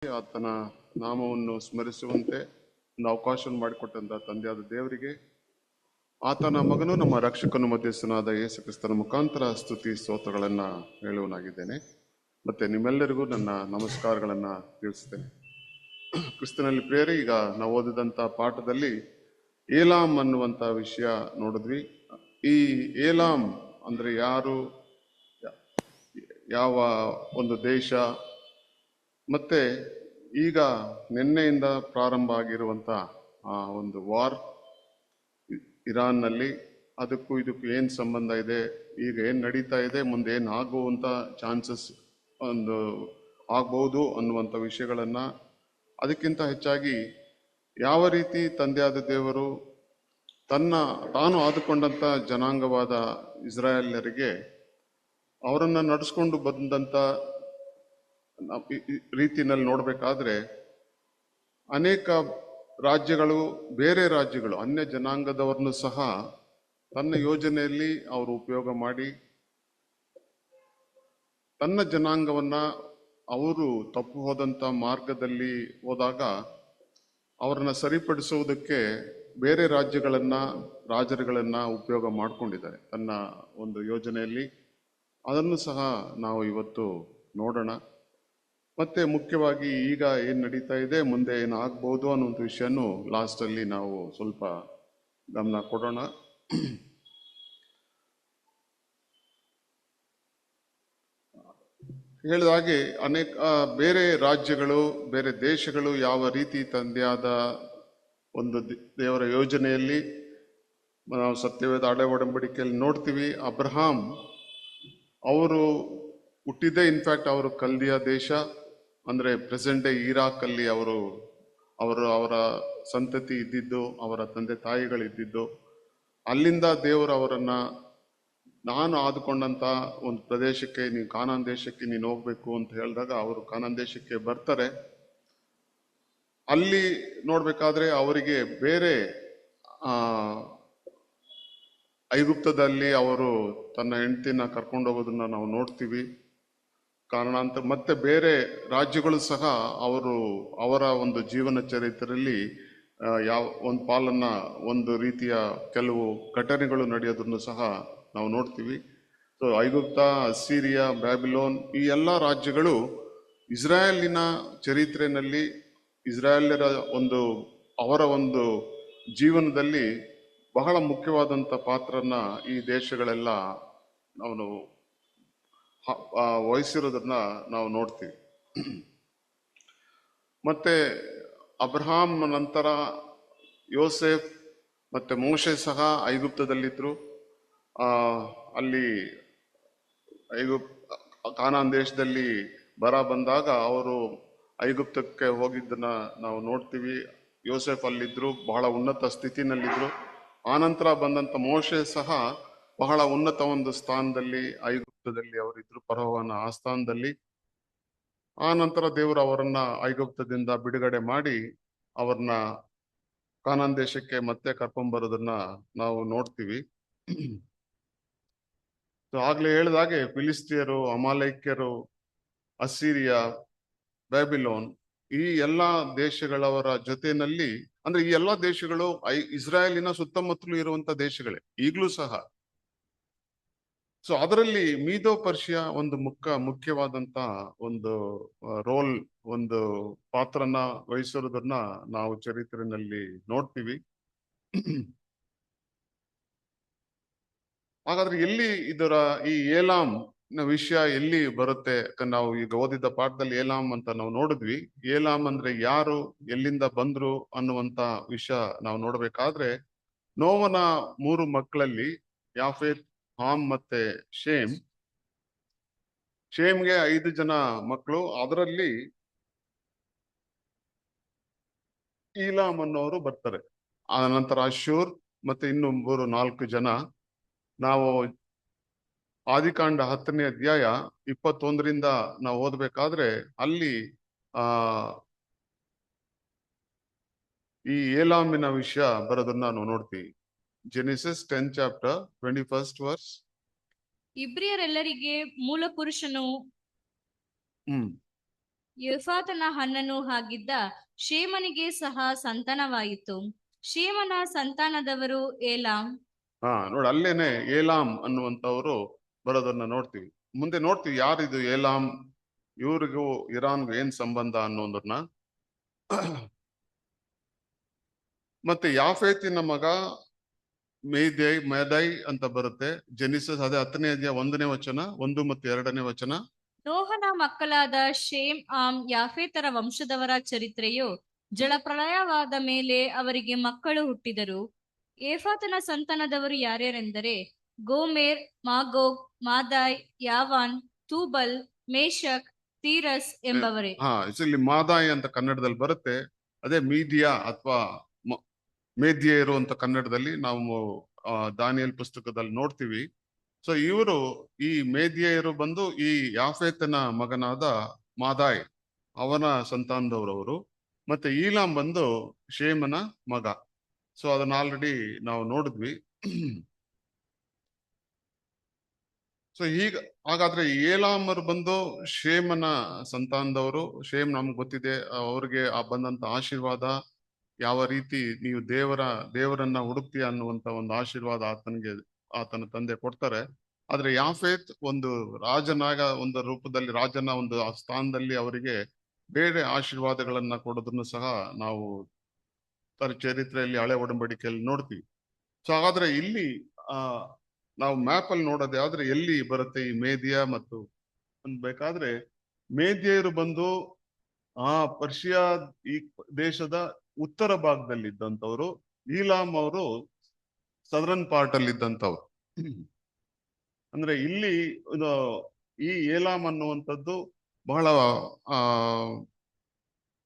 ಆತನ ನಾಮವನ್ನು ಸ್ಮರಿಸುವಂತೆ ಒಂದು ಅವಕಾಶವನ್ನು ಮಾಡಿಕೊಟ್ಟಂತ ತಂದೆಯಾದ ದೇವರಿಗೆ, ಆತನ ಮಗನು ನಮ್ಮ ರಕ್ಷಕನು ಮಧ್ಯಸ್ಥನಾದ ಯೇಸು ಕ್ರಿಸ್ತನ ಮುಖಾಂತರ ಸ್ತುತಿ ಸ್ತೋತ್ರಗಳನ್ನ ಹೇಳುವನಾಗಿದ್ದೇನೆ. ಮತ್ತೆ ನಿಮ್ಮೆಲ್ಲರಿಗೂ ನನ್ನ ನಮಸ್ಕಾರಗಳನ್ನ ತಿಳಿಸ್ತೇನೆ. ಕ್ರಿಸ್ತನಲ್ಲಿ ಪ್ರೇರೆ, ಈಗ ನಾವು ಓದಿದಂತ ಪಾಠದಲ್ಲಿ ಏಲಾಮ್ ಅನ್ನುವಂತ ವಿಷಯ ನೋಡಿದ್ವಿ. ಈ ಏಲಾಮ್ ಅಂದ್ರೆ ಯಾರು, ಯಾವ ಒಂದು ದೇಶ, ಮತ್ತೆ ಈಗ ನಿನ್ನೆಯಿಂದ ಪ್ರಾರಂಭ ಆಗಿರುವಂತ ಒಂದು ವಾರ್ ಇರಾನ್ನಲ್ಲಿ, ಅದಕ್ಕೂ ಇದಕ್ಕೂ ಏನ್ ಸಂಬಂಧ ಇದೆ, ಈಗ ಏನ್ ನಡೀತಾ ಇದೆ, ಮುಂದೆ ಏನ್ ಆಗುವಂತ ಚಾನ್ಸಸ್ ಒಂದು ಆಗ್ಬಹುದು ಅನ್ನುವಂಥ ವಿಷಯಗಳನ್ನ, ಅದಕ್ಕಿಂತ ಹೆಚ್ಚಾಗಿ ಯಾವ ರೀತಿ ತಂದೆಯಾದ ದೇವರು ತಾನು ಆದುಕೊಂಡಂತ ಜನಾಂಗವಾದ ಇಸ್ರಾಯೇಲ್ಯರಿಗೆ ಅವರನ್ನ ನಡೆಸ್ಕೊಂಡು ಬಂದಂತ ರೀತಿನಲ್ಲಿ ನೋಡ್ಬೇಕಾದ್ರೆ, ಅನೇಕ ರಾಜ್ಯಗಳು, ಬೇರೆ ರಾಜ್ಯಗಳು, ಅನ್ಯ ಜನಾಂಗದವರನ್ನು ಸಹ ತನ್ನ ಯೋಜನೆಯಲ್ಲಿ ಅವರು ಉಪಯೋಗ ಮಾಡಿ ತನ್ನ ಜನಾಂಗವನ್ನ ಅವರು ತಪ್ಪು ಹೋದಂತ ಮಾರ್ಗದಲ್ಲಿ ಹೋದಾಗ ಅವರನ್ನ ಸರಿಪಡಿಸುವುದಕ್ಕೆ ಬೇರೆ ರಾಜರುಗಳನ್ನ ಉಪಯೋಗ ಮಾಡ್ಕೊಂಡಿದ್ದಾರೆ ತನ್ನ ಒಂದು ಯೋಜನೆಯಲ್ಲಿ. ಅದನ್ನು ಸಹ ನಾವು ಇವತ್ತು ನೋಡೋಣ. ಮತ್ತೆ ಮುಖ್ಯವಾಗಿ ಈಗ ಏನ್ ನಡೀತಾ ಇದೆ, ಮುಂದೆ ಏನಾಗ್ಬೋದು ಅನ್ನುವಂಥ ವಿಷಯನೂ ಲಾಸ್ಟ್ ಅಲ್ಲಿ ನಾವು ಸ್ವಲ್ಪ ಗಮನ ಕೊಡೋಣ. ಹೇಳಿದ ಹಾಗೆ ಅನೇಕ ಬೇರೆ ರಾಜ್ಯಗಳು, ಬೇರೆ ದೇಶಗಳು ಯಾವ ರೀತಿ ತಂದೆಯಾದ ಒಂದು ದೇವರ ಯೋಜನೆಯಲ್ಲಿ ನಾವು ಸತ್ಯವೇದ ಹಳೆ ಒಡಂಬಡಿಕೆಯಲ್ಲಿ ನೋಡ್ತೀವಿ. ಅಬ್ರಹಾಂ ಅವರು ಹುಟ್ಟಿದ್ದೇ ಇನ್ಫ್ಯಾಕ್ಟ್ ಅವರು ಕಲ್ದಿಯ ದೇಶ, ಅಂದ್ರೆ ಪ್ರೆಸೆಂಟ್ ಡೇ ಇರಾಕ್ ಅಲ್ಲಿ ಅವರ ಸಂತತಿ ಇದ್ದಿದ್ದು, ಅವರ ತಂದೆ ತಾಯಿಗಳಿದ್ದಿದ್ದು. ಅಲ್ಲಿಂದ ದೇವರು ಅವರನ್ನ ನಾನು ಆದುಕೊಂಡಂತ ಒಂದು ಪ್ರದೇಶಕ್ಕೆ, ನೀವು ಕಾನಾನ್ ದೇಶಕ್ಕೆ ನೀನು ಹೋಗ್ಬೇಕು ಅಂತ ಹೇಳಿದಾಗ ಅವರು ಕಾನಾನ್ ದೇಶಕ್ಕೆ ಬರ್ತಾರೆ. ಅಲ್ಲಿ ನೋಡ್ಬೇಕಾದ್ರೆ ಅವರಿಗೆ ಬೇರೆ ಐಗುಪ್ತದಲ್ಲಿ ಅವರು ತನ್ನ ಹೆಂಡತಿನ ಕರ್ಕೊಂಡು ಹೋಗೋದನ್ನ ನಾವು ನೋಡ್ತೀವಿ. ಕಾರಣಾಂತರ ಮತ್ತೆ ಬೇರೆ ರಾಜ್ಯಗಳು ಸಹ ಅವರ ಒಂದು ಜೀವನ ಚರಿತ್ರೆಯಲ್ಲಿ ಯಾವ ಒಂದು ಪಾಲನ್ನ, ಒಂದು ರೀತಿಯ ಕೆಲವು ಘಟನೆಗಳು ನಡೆಯೋದನ್ನು ಸಹ ನಾವು ನೋಡ್ತೀವಿ. ಸೊ ಐಗುಪ್ತ, ಅಸ್ಸೀರಿಯಾ, ಬ್ಯಾಬಿಲೋನ್, ಈ ಎಲ್ಲ ರಾಜ್ಯಗಳು ಇಸ್ರಾಯೇಲಿನ ಚರಿತ್ರೆಯಲ್ಲಿ, ಇಸ್ರಾಯೇಲ್ಯರ ಅವರ ಒಂದು ಜೀವನದಲ್ಲಿ ಬಹಳ ಮುಖ್ಯವಾದಂತ ಪಾತ್ರನ ಈ ದೇಶಗಳೆಲ್ಲ ನಾವು ವಹಿಸಿರೋದನ್ನ ನಾವು ನೋಡ್ತೀವಿ. ಮತ್ತೆ ಅಬ್ರಹಾಂ ನಂತರ ಯೋಸೆಫ್ ಮತ್ತೆ ಮೋಶೆ ಸಹ ಐಗುಪ್ತದಲ್ಲಿದ್ರು. ಅಲ್ಲಿ ಕಾನಾನ್ ದೇಶದಲ್ಲಿ ಬರ ಬಂದಾಗ ಅವರು ಐಗುಪ್ತಕ್ಕೆ ಹೋಗಿದ್ದನ್ನ ನಾವು ನೋಡ್ತೀವಿ. ಯೋಸೆಫ್ ಅಲ್ಲಿದ್ರು, ಬಹಳ ಉನ್ನತ ಸ್ಥಿತಿನಲ್ಲಿದ್ರು. ಆನಂತರ ಬಂದಂತ ಮೋಶೆ ಸಹ ಬಹಳ ಉನ್ನತ ಒಂದು ಸ್ಥಾನದಲ್ಲಿ ಐಗುಪ್ತದಲ್ಲಿ ಅವರಿದ್ರು, ಫರೋಹನ ಆಸ್ಥಾನದಲ್ಲಿ. ಆ ನಂತರ ದೇವರು ಅವರನ್ನ ಐಗುಪ್ತದಿಂದ ಬಿಡುಗಡೆ ಮಾಡಿ ಅವ್ರನ್ನ ಕಾನಾನ್ ದೇಶಕ್ಕೆ ಮತ್ತೆ ಕರ್ಕೊಂಡ್ಬರೋದನ್ನ ನಾವು ನೋಡ್ತೀವಿ. ಆಗ್ಲೇ ಹೇಳಿದಾಗೆ ಫಿಲಿಸ್ತಿಯರು, ಅಮಾಲೈಕ್ಯರು, ಅಸ್ಸೀರಿಯಾ, ಬ್ಯಾಬಿಲೋನ್, ಈ ಎಲ್ಲಾ ದೇಶಗಳವರ ಜೊತೆಯಲ್ಲಿ, ಅಂದ್ರೆ ಈ ಎಲ್ಲಾ ದೇಶಗಳು ಇಸ್ರಾಯೇಲಿನ ಸುತ್ತಮುತ್ತಲೂ ಇರುವಂತ ದೇಶಗಳೇ ಈಗಲೂ ಸಹ. ಸೊ ಅದರಲ್ಲಿ ಮೀದೋ ಪರ್ಷಿಯಾ ಒಂದು ಮುಖ್ಯವಾದಂತ ಒಂದು ರೋಲ್, ಒಂದು ಪಾತ್ರನ ವಹಿಸಿರೋದನ್ನ ನಾವು ಚರಿತ್ರೆಯಲ್ಲಿ ನೋಡ್ತೀವಿ. ಹಾಗಾದ್ರೆ ಎಲ್ಲಿ ಈ ಏಲಾಮ್ ವಿಷಯ ಎಲ್ಲಿ ಬರುತ್ತೆ? ನಾವು ಈಗ ಓದಿದ ಪಾಠದಲ್ಲಿ ಏಲಾಮ್ ಅಂತ ನಾವು ನೋಡಿದ್ವಿ. ಏಲಾಮ್ ಅಂದ್ರೆ ಯಾರು, ಎಲ್ಲಿಂದ ಬಂದ್ರು ಅನ್ನುವಂತ ವಿಷಯ ನಾವು ನೋಡ್ಬೇಕಾದ್ರೆ, ನೋವನ 3 ಮಕ್ಕಳಲ್ಲಿ ಯಾಫೆತ್, ಹಾಮ್ ಮತ್ತೆ ಶೇಮ್ಗೆ 5 ಜನ ಮಕ್ಕಳು. ಅದರಲ್ಲಿ ಈಲಾಮ್ ಅನ್ನೋರು ಬರ್ತಾರೆ. ಆ ನಂತರ ಅಶೂರ್ ಮತ್ತೆ ಇನ್ನು 4 ಜನ. ನಾವು ಆದಿಕಾಂಡ 10ನೇ ಅಧ್ಯಾಯ 21ರಿಂದ ನಾವು ಓದ್ಬೇಕಾದ್ರೆ ಅಲ್ಲಿ ಈ ಏಲಾಮಿನ ವಿಷಯ ಬರೋದನ್ನ ನಾವು ನೋಡ್ತೀವಿ. Genesis 10th chapter 21st verse. ಇಬ್ರಿಯರೆಲ್ಲರಿಗೆ ಮೂಲ ಪುರುಷನು ಯೆಫಾತನ ಅಣ್ಣನೂ ಆಗಿದ್ದ ಶೇಮನಿಗೆ ಸಹ ಸಂತಾನವಾಯಿತು. ಶೇಮನ ಸಂತಾನದವರು ಏಲಾಮ್. ನೋಡಿ ಅಲ್ಲೇನೆ ಏಲಾಮ್ ಅನ್ನುವಂಥವ್ರು ಬರೋದನ್ನ ನೋಡ್ತೀವಿ. ಮುಂದೆ ನೋಡ್ತೀವಿ ಯಾರಿದು ಏಲಾಮ್, ಇವ್ರಿಗೂ ಇರಾನ್ಗೂ ಏನ್ ಸಂಬಂಧ ಅನ್ನೋದನ್ನ. ಮತ್ತೆ ಯಾಫೇತಿನ ಮಗ ಮೇದೈ ಅಂತ ಬರುತ್ತೆ. ಜೆನಿಸಸ್ ಅದೇ 10ನೇ ಅಧ್ಯಾಯ 1ನೇ ವಚನ, 1 ಮತ್ತು 2ನೇ ವಚನ. ನೋಹನ ಮಕ್ಕಳಾದ ಶೇಮ್, ಆಮ್, ಯಾಫೇತರ ವಂಶದವರ ಚರಿತ್ರೆಯು ಜಲಪ್ರಳಯವಾದ ಮೇಲೆ ಅವರಿಗೆ ಮಕ್ಕಳು ಹುಟ್ಟಿದರು. ಏಫಾತನ ಸಂತಾನದವರು ಯಾರ್ಯಾರೆಂದರೆ Gomer, Magog, ಮಾದಾಯ್, Javan, Tubal, Meshach, ತೀರಸ್ ಎಂಬವರೇ. ಇಲ್ಲಿ ಮಾದಾಯ್ ಅಂತ ಕನ್ನಡದಲ್ಲಿ ಬರುತ್ತೆ. ಅದೇ ಮೀದಿಯಾ ಅಥವಾ ಮೇದ್ಯರು ಅಂತ ಕನ್ನಡದಲ್ಲಿ ನಾವು ದಾನಿಯಲ್ ಪುಸ್ತಕದಲ್ಲಿ ನೋಡ್ತೀವಿ. ಸೊ ಇವರು ಈ ಮೇದ್ಯರು ಬಂದು ಈ ಯಾಫೇತನ ಮಗನಾದ ಮಾದಾಯ್ ಅವನ ಸಂತಾನದವರವರು. ಮತ್ತೆ ಈಲಾಮ್ ಬಂದು ಶೇಮನ ಮಗ. ಸೊ ಅದನ್ನ ಆಲ್ರೆಡಿ ನಾವು ನೋಡಿದ್ವಿ. ಸೊ ಹಾಗಾದ್ರೆ ಏಲಾಮರು ಬಂದು ಶೇಮನ ಸಂತಾನದವರು. ಶೇಮ್ ನಮ್ಗೆ ಗೊತ್ತಿದೆ, ಅವ್ರಿಗೆ ಬಂದಂತ ಆಶೀರ್ವಾದ ಯಾವ ರೀತಿ ನೀವು ದೇವರನ್ನ ಹುಡುಕ್ತೀಯ ಅನ್ನುವಂತ ಒಂದು ಆಶೀರ್ವಾದ ಆತನ ತಂದೆ ಕೊಡ್ತಾರೆ. ಆದ್ರೆ ಯಾಫೇತ್ ಒಂದು ರಾಜನಾಗ ಒಂದು ರೂಪದಲ್ಲಿ, ರಾಜನ ಒಂದು ಸ್ಥಾನದಲ್ಲಿ ಅವರಿಗೆ ಬೇರೆ ಆಶೀರ್ವಾದಗಳನ್ನ ಕೊಡೋದನ್ನು ಸಹ ನಾವು ಚರಿತ್ರೆಯಲ್ಲಿ ಹಳೆ ಒಡಂಬಡಿಕೆಯಲ್ಲಿ ನೋಡ್ತೀವಿ. ಸೊ ಹಾಗಾದ್ರೆ ಇಲ್ಲಿ ನಾವು ಮ್ಯಾಪ್ ಅಲ್ಲಿ ನೋಡೋದೇ ಆದ್ರೆ ಎಲ್ಲಿ ಬರುತ್ತೆ ಈ ಮೇದಿಯಾ ಮತ್ತು ಅನ್ಬೇಕಾದ್ರೆ, ಮೇದ್ಯರು ಬಂದು ಪರ್ಷಿಯಾ ಈ ದೇಶದ ಉತ್ತರ ಭಾಗದಲ್ಲಿ ಇದ್ದಂಥವ್ರು. ಈಲಾಮ್ ಅವರು ಸದರನ್ ಪಾರ್ಟ್ ಅಲ್ಲಿ ಇದ್ದಂಥವ್ರು. ಅಂದ್ರೆ ಇಲ್ಲಿ ಈ ಏಲಾಮ್ ಅನ್ನುವಂಥದ್ದು ಬಹಳ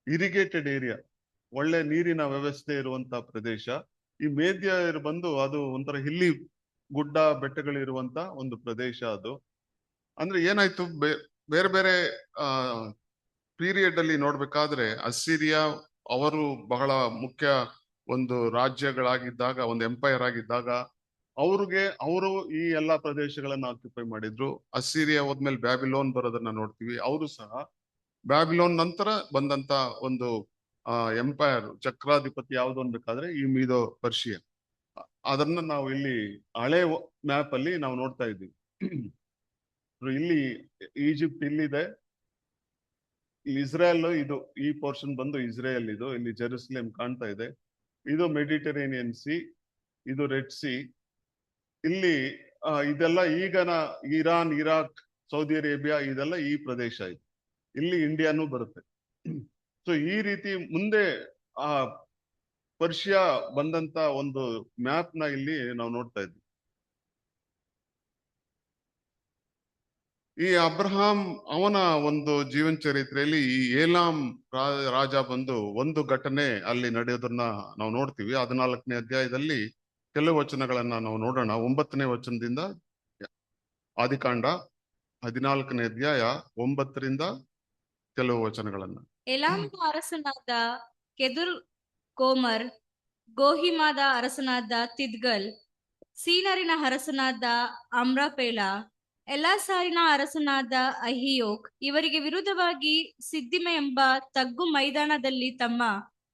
ಇರಿಗೇಟೆಡ್ ಏರಿಯಾ, ಒಳ್ಳೆ ನೀರಿನ ವ್ಯವಸ್ಥೆ ಇರುವಂತ ಪ್ರದೇಶ. ಈ ಮೇದ್ಯರು ಬಂದು ಅದು ಒಂಥರ ಹಿಲ್ಲಿ ಗುಡ್ಡ ಬೆಟ್ಟಗಳಿರುವಂತ ಒಂದು ಪ್ರದೇಶ ಅದು. ಅಂದ್ರೆ ಏನಾಯ್ತು, ಬೇರೆ ಬೇರೆ ಪೀರಿಯಡ್ ಅಲ್ಲಿ ನೋಡ್ಬೇಕಾದ್ರೆ ಅಸ್ಸಿರಿಯಾ ಅವರು ಬಹಳ ಮುಖ್ಯ ಒಂದು ರಾಜ್ಯಗಳಾಗಿದ್ದಾಗ, ಒಂದು ಎಂಪೈರ್ ಆಗಿದ್ದಾಗ ಅವರು ಈ ಎಲ್ಲಾ ಪ್ರದೇಶಗಳನ್ನ ಆಕ್ಯುಪೈ ಮಾಡಿದ್ರು. ಅಸ್ಸಿರಿಯಾ ಹೋದ್ಮೇಲೆ ಬ್ಯಾಬಿಲೋನ್ ಬರೋದನ್ನ ನೋಡ್ತೀವಿ. ಅವರು ಸಹ ಬ್ಯಾಬಿಲೋನ್ ನಂತರ ಬಂದಂತ ಒಂದು ಎಂಪೈರ್ ಚಕ್ರಾಧಿಪತಿ ಯಾವ್ದು ಅನ್ಬೇಕಾದ್ರೆ ಈ ಮೀದೋ ಪರ್ಷಿಯಾ. ಅದನ್ನ ನಾವು ಇಲ್ಲಿ ಹಳೆ ಮ್ಯಾಪ್ ಅಲ್ಲಿ ನಾವು ನೋಡ್ತಾ ಇದ್ದೀವಿ. ಇಲ್ಲಿ ಈಜಿಪ್ಟ್ ಇಲ್ಲಿದೆ, ಇಸ್ರೇಲ್ ಇದು, ಈ ಪೋರ್ಷನ್ ಬಂದು ಇಸ್ರೇಲ್, ಇದು ಇಲ್ಲಿ ಜೆರುಸಲೇಮ್ ಕಾಣ್ತಾ ಇದೆ. ಇದು ಮೆಡಿಟರೇನಿಯನ್ ಸಿ, ಇದು ರೆಡ್ ಸಿ. ಇಲ್ಲಿ ಇದೆಲ್ಲ ಈಗನ ಇರಾನ್, ಇರಾಕ್, ಸೌದಿ ಅರೇಬಿಯಾ ಇದೆಲ್ಲ ಈ ಪ್ರದೇಶ ಇದೆ. ಇಲ್ಲಿ ಇಂಡಿಯಾನು ಬರುತ್ತೆ. ಸೊ ಈ ರೀತಿ ಮುಂದೆ ಪರ್ಷಿಯಾ ಬಂದಂತ ಒಂದು ಮ್ಯಾಪ್ ನ ಇಲ್ಲಿ ನಾವು ನೋಡ್ತಾ ಇದ್ವಿ. ಈ ಅಬ್ರಹಾಂ ಅವನ ಒಂದು ಜೀವನ ಚರಿತ್ರೆಯಲ್ಲಿ ಈ ಏಲಾಮ್ ರಾಜ ಬಂದು ಒಂದು ಘಟನೆ ಅಲ್ಲಿ ನಡೆಯೋದನ್ನ ನಾವು ನೋಡ್ತೀವಿ. 14ನೇ ಅಧ್ಯಾಯದಲ್ಲಿ ಕೆಲವು ವಚನಗಳನ್ನ ನಾವು ನೋಡೋಣ. 9ನೇ ವಚನದಿಂದ ಆದಿಕಾಂಡ 14ನೇ ಅಧ್ಯಾಯ 9ರಿಂದ ಕೆಲವು ವಚನಗಳನ್ನ. ಏಲಾಮಿನ ಅರಸನಾದ ಕೆದುರ್ ಕೋಮರ್, ಗೋಹಿಮಾದ ಅರಸನಾದ ತಿದ್ಗಲ್, ಸೀನರಿನ ಅರಸನಾದ ಅಮ್ರಾಪೇಲ, ಎಲಾಸಾರಿನ ಅರಸನಾದ ಅಹಿಯೋಕ್ ಇವರಿಗೆ ವಿರುದ್ಧವಾಗಿ ಸಿದ್ದಿಮೆ ಎಂಬ ತಗ್ಗು ಮೈದಾನದಲ್ಲಿ ತಮ್ಮ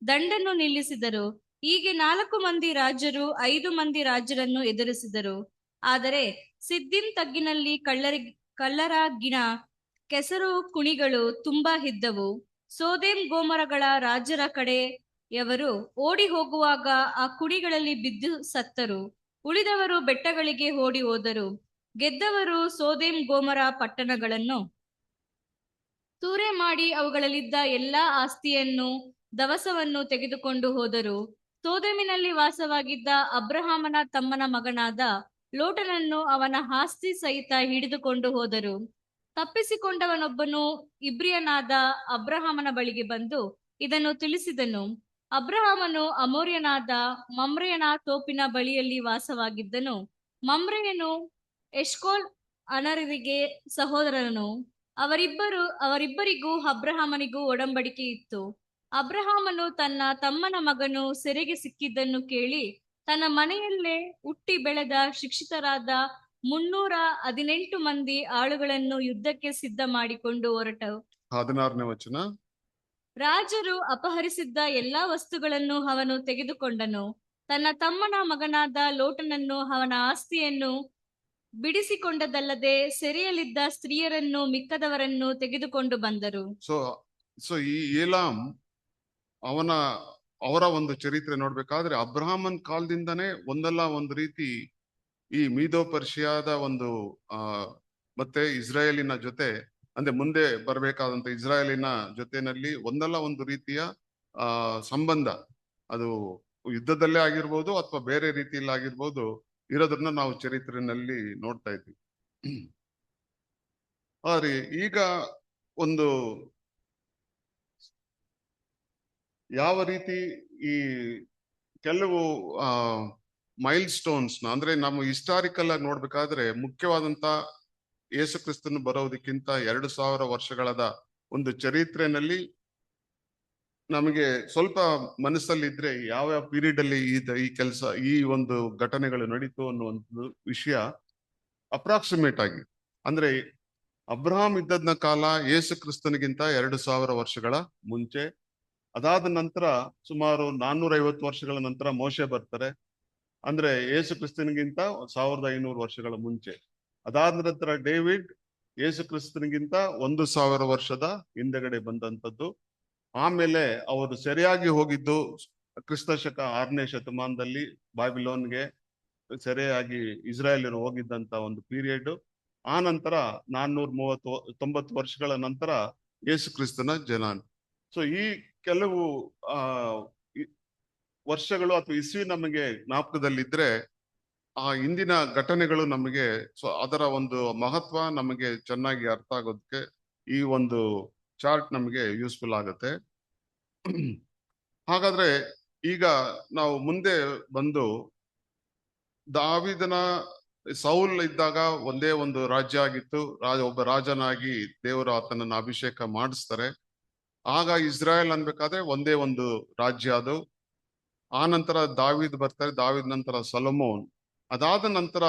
ದಂಡನ್ನು ನಿಲ್ಲಿಸಿದರು. ಹೀಗೆ 4 ಮಂದಿ ರಾಜರು 5 ಮಂದಿ ರಾಜರನ್ನು ಎದುರಿಸಿದರು. ಆದರೆ ಸಿದ್ದಿಮ್ ತಗ್ಗಿನಲ್ಲಿ ಕಳ್ಳರ ಗಿಣ, ಕೆಸರು ಕುಣಿಗಳು ತುಂಬಾ ಇದ್ದವು. ಸೋದೇಮ್ ಗೋಮರಗಳ ರಾಜರ ಕಡೆಯವರು ಓಡಿ ಹೋಗುವಾಗ ಆ ಕುಣಿಗಳಲ್ಲಿ ಬಿದ್ದು ಸತ್ತರು. ಉಳಿದವರು ಬೆಟ್ಟಗಳಿಗೆ ಓಡಿ ಹೋದರು. ಗೆದ್ದವರು ಸೋದೇಮ್ ಗೋಮರ ಪಟ್ಟಣಗಳನ್ನು ಸೂರೆ ಮಾಡಿ ಅವುಗಳಲ್ಲಿದ್ದ ಎಲ್ಲಾ ಆಸ್ತಿಯನ್ನು ದವಸವನ್ನು ತೆಗೆದುಕೊಂಡು ಹೋದರು. ಸೋದೇಮಿನಲ್ಲಿ ವಾಸವಾಗಿದ್ದ ಅಬ್ರಹಾಮನ ತಮ್ಮನ ಮಗನಾದ ಲೋಟನನ್ನು ಅವನ ಆಸ್ತಿ ಸಹಿತ ಹಿಡಿದುಕೊಂಡು ಹೋದರು. ತಪ್ಪಿಸಿಕೊಂಡವನೊಬ್ಬನು ಇಬ್ರಿಯನಾದ ಅಬ್ರಹಾಮನ ಬಳಿಗೆ ಬಂದು ಇದನ್ನು ತಿಳಿಸಿದನು. ಅಬ್ರಹಾಮನು ಅಮೋರ್ಯನಾದ ಮಮ್ರೆಯನ ತೋಪಿನ ಬಳಿಯಲ್ಲಿ ವಾಸವಾಗಿದ್ದನು. ಮಮ್ರೆಯನು ಎಷ್ಕೋಲ್ ಅನರರಿಗೆ ಸಹೋದರನು. ಅವರಿಬ್ಬರಿಗೂ ಅಬ್ರಹಾಮನಿಗೂ ಒಡಂಬಡಿಕೆ ಇತ್ತು. ಅಬ್ರಹಾಮನು ತನ್ನ ತಮ್ಮನ ಮಗನು ಸೆರೆಗೆ ಸಿಕ್ಕಿದ್ದನ್ನು ಕೇಳಿ ತನ್ನ ಮನೆಯಲ್ಲೇ ಹುಟ್ಟಿ ಬೆಳೆದ ಶಿಕ್ಷಿತರಾದ 318 ಮಂದಿ ಆಳುಗಳನ್ನು ಯುದ್ಧಕ್ಕೆ ಸಿದ್ಧ ಮಾಡಿಕೊಂಡು ಹೊರಟು 16ನೇ ವಚನ. ರಾಜರು ಅಪಹರಿಸಿದ್ದ ಎಲ್ಲಾ ವಸ್ತುಗಳನ್ನು ಅವನು ತೆಗೆದುಕೊಂಡನು. ತನ್ನ ತಮ್ಮನ ಮಗನಾದ ಲೋಟನನ್ನು ಅವನ ಆಸ್ತಿಯನ್ನು ಬಿಡಿಸಿಕೊಂಡದಲ್ಲದೆ ಸೆರೆಯಲ್ಲಿದ್ದ ಸ್ತ್ರೀಯರನ್ನು ಮಿಕ್ಕದವರನ್ನು ತೆಗೆದುಕೊಂಡು ಬಂದರು. ಸೊ ಈ ಏಲಾಮ್ ಅವರ ಒಂದು ಚರಿತ್ರೆ ನೋಡ್ಬೇಕಾದ್ರೆ ಅಬ್ರಹಾಮನ್ ಕಾಲದಿಂದನೇ ಒಂದಲ್ಲ ಒಂದು ರೀತಿ ಈ ಮೀದೋ ಪರ್ಷಿಯಾದ ಒಂದು ಮತ್ತೆ ಇಸ್ರಾಯೇಲಿನ ಜೊತೆ, ಅಂದ್ರೆ ಮುಂದೆ ಬರಬೇಕಾದಂತ ಇಸ್ರಾಯೇಲಿನ ಜೊತೆನಲ್ಲಿ ಒಂದಲ್ಲ ಒಂದು ರೀತಿಯ ಸಂಬಂಧ, ಅದು ಯುದ್ಧದಲ್ಲೇ ಆಗಿರ್ಬೋದು ಅಥವಾ ಬೇರೆ ರೀತಿಯಲ್ಲಿ ಆಗಿರ್ಬೋದು, ಇರೋದನ್ನ ನಾವು ಚರಿತ್ರೆಯಲ್ಲಿ ನೋಡ್ತಾ ಇದ್ವಿ. ಆದ್ರೆ ಈಗ ಒಂದು ಯಾವ ರೀತಿ ಈ ಕೆಲವು ಮೈಲ್ ಸ್ಟೋನ್ಸ್ ಅಂದ್ರೆ ನಾವು ಹಿಸ್ಟಾರಿಕಲ್ ಆಗಿ ನೋಡ್ಬೇಕಾದ್ರೆ ಮುಖ್ಯವಾದಂತ ಯೇಸು ಕ್ರಿಸ್ತನು ಬರೋದಕ್ಕಿಂತ 2000 ವರ್ಷಗಳದ ಒಂದು ಚರಿತ್ರೆನಲ್ಲಿ ನಮಗೆ ಸ್ವಲ್ಪ ಮನಸ್ಸಲ್ಲಿದ್ರೆ ಯಾವ ಪೀರಿಯಡ್ ಅಲ್ಲಿ ಈ ಕೆಲಸ, ಈ ಒಂದು ಘಟನೆಗಳು ನಡೀತು ಅನ್ನೋ ಒಂದು ವಿಷಯ ಅಪ್ರಾಕ್ಸಿಮೇಟ್ ಆಗಿ, ಅಂದ್ರೆ ಅಬ್ರಹಾಂ ಇದ್ದದ್ನ ಕಾಲ ಯೇಸು ಕ್ರಿಸ್ತನಿಗಿಂತ 2000 ವರ್ಷಗಳ ಮುಂಚೆ. ಅದಾದ ನಂತರ ಸುಮಾರು 450 ವರ್ಷಗಳ ನಂತರ ಮೋಶೆ ಬರ್ತಾರೆ, ಅಂದ್ರೆ ಯೇಸು ಕ್ರಿಸ್ತನಿಗಿಂತ 1500 ವರ್ಷಗಳ ಮುಂಚೆ. ಅದಾದ ನಂತರ ಡೇವಿಡ್ ಯೇಸು ಕ್ರಿಸ್ತನಿಗಿಂತ 1000 ವರ್ಷದ ಹಿಂದೆಗಡೆ ಬಂದಂಥದ್ದು. ಆಮೇಲೆ ಅವರು ಸೆರೆಯಾಗಿ ಹೋಗಿದ್ದು ಕ್ರಿಸ್ತ ಶಕ 6ನೇ ಶತಮಾನದಲ್ಲಿ ಬಾಬಿಲೋನ್ಗೆ ಸೆರೆಯಾಗಿ ಇಸ್ರಾಯೇಲರು ಹೋಗಿದ್ದಂತ ಒಂದು ಪೀರಿಯಡ್. ಆ ನಂತರ 490 ವರ್ಷಗಳ ನಂತರ ಯೇಸು ಕ್ರಿಸ್ತನ ಜನಾಂಗ. ಸೊ ಈ ಕೆಲವು ವರ್ಷಗಳು ಅಥವಾ ಇಸ್ವಿ ನಮಗೆ ಜ್ಞಾಪಕದಲ್ಲಿದ್ರೆ ಆ ಹಿಂದಿನ ಘಟನೆಗಳು ನಮಗೆ ಅದರ ಒಂದು ಮಹತ್ವ ನಮಗೆ ಚೆನ್ನಾಗಿ ಅರ್ಥ ಆಗೋದಕ್ಕೆ ಈ ಒಂದು ಚಾರ್ಟ್ ನಮಗೆ ಯೂಸ್ಫುಲ್ ಆಗುತ್ತೆ. ಹಾಗಾದ್ರೆ ಈಗ ನಾವು ಮುಂದೆ ಬಂದು ದಾವಿದನ ಸೌಲ್ ಇದ್ದಾಗ ಒಂದೇ ಒಂದು ರಾಜ್ಯ ಆಗಿತ್ತು, ಒಬ್ಬ ರಾಜನಾಗಿ ದೇವರು ಆತನನ್ನ ಅಭಿಷೇಕ ಮಾಡಿಸ್ತಾರೆ. ಆಗ ಇಸ್ರಾಯೇಲ್ ಅನ್ಬೇಕಾದ್ರೆ ಒಂದೇ ಒಂದು ರಾಜ್ಯ ಅದು. ಆ ನಂತರ ದಾವಿದ್ ಬರ್ತಾರೆ, ದಾವಿದ್ ನಂತರ ಸೊಲೊಮೋನ್. ಅದಾದ ನಂತರ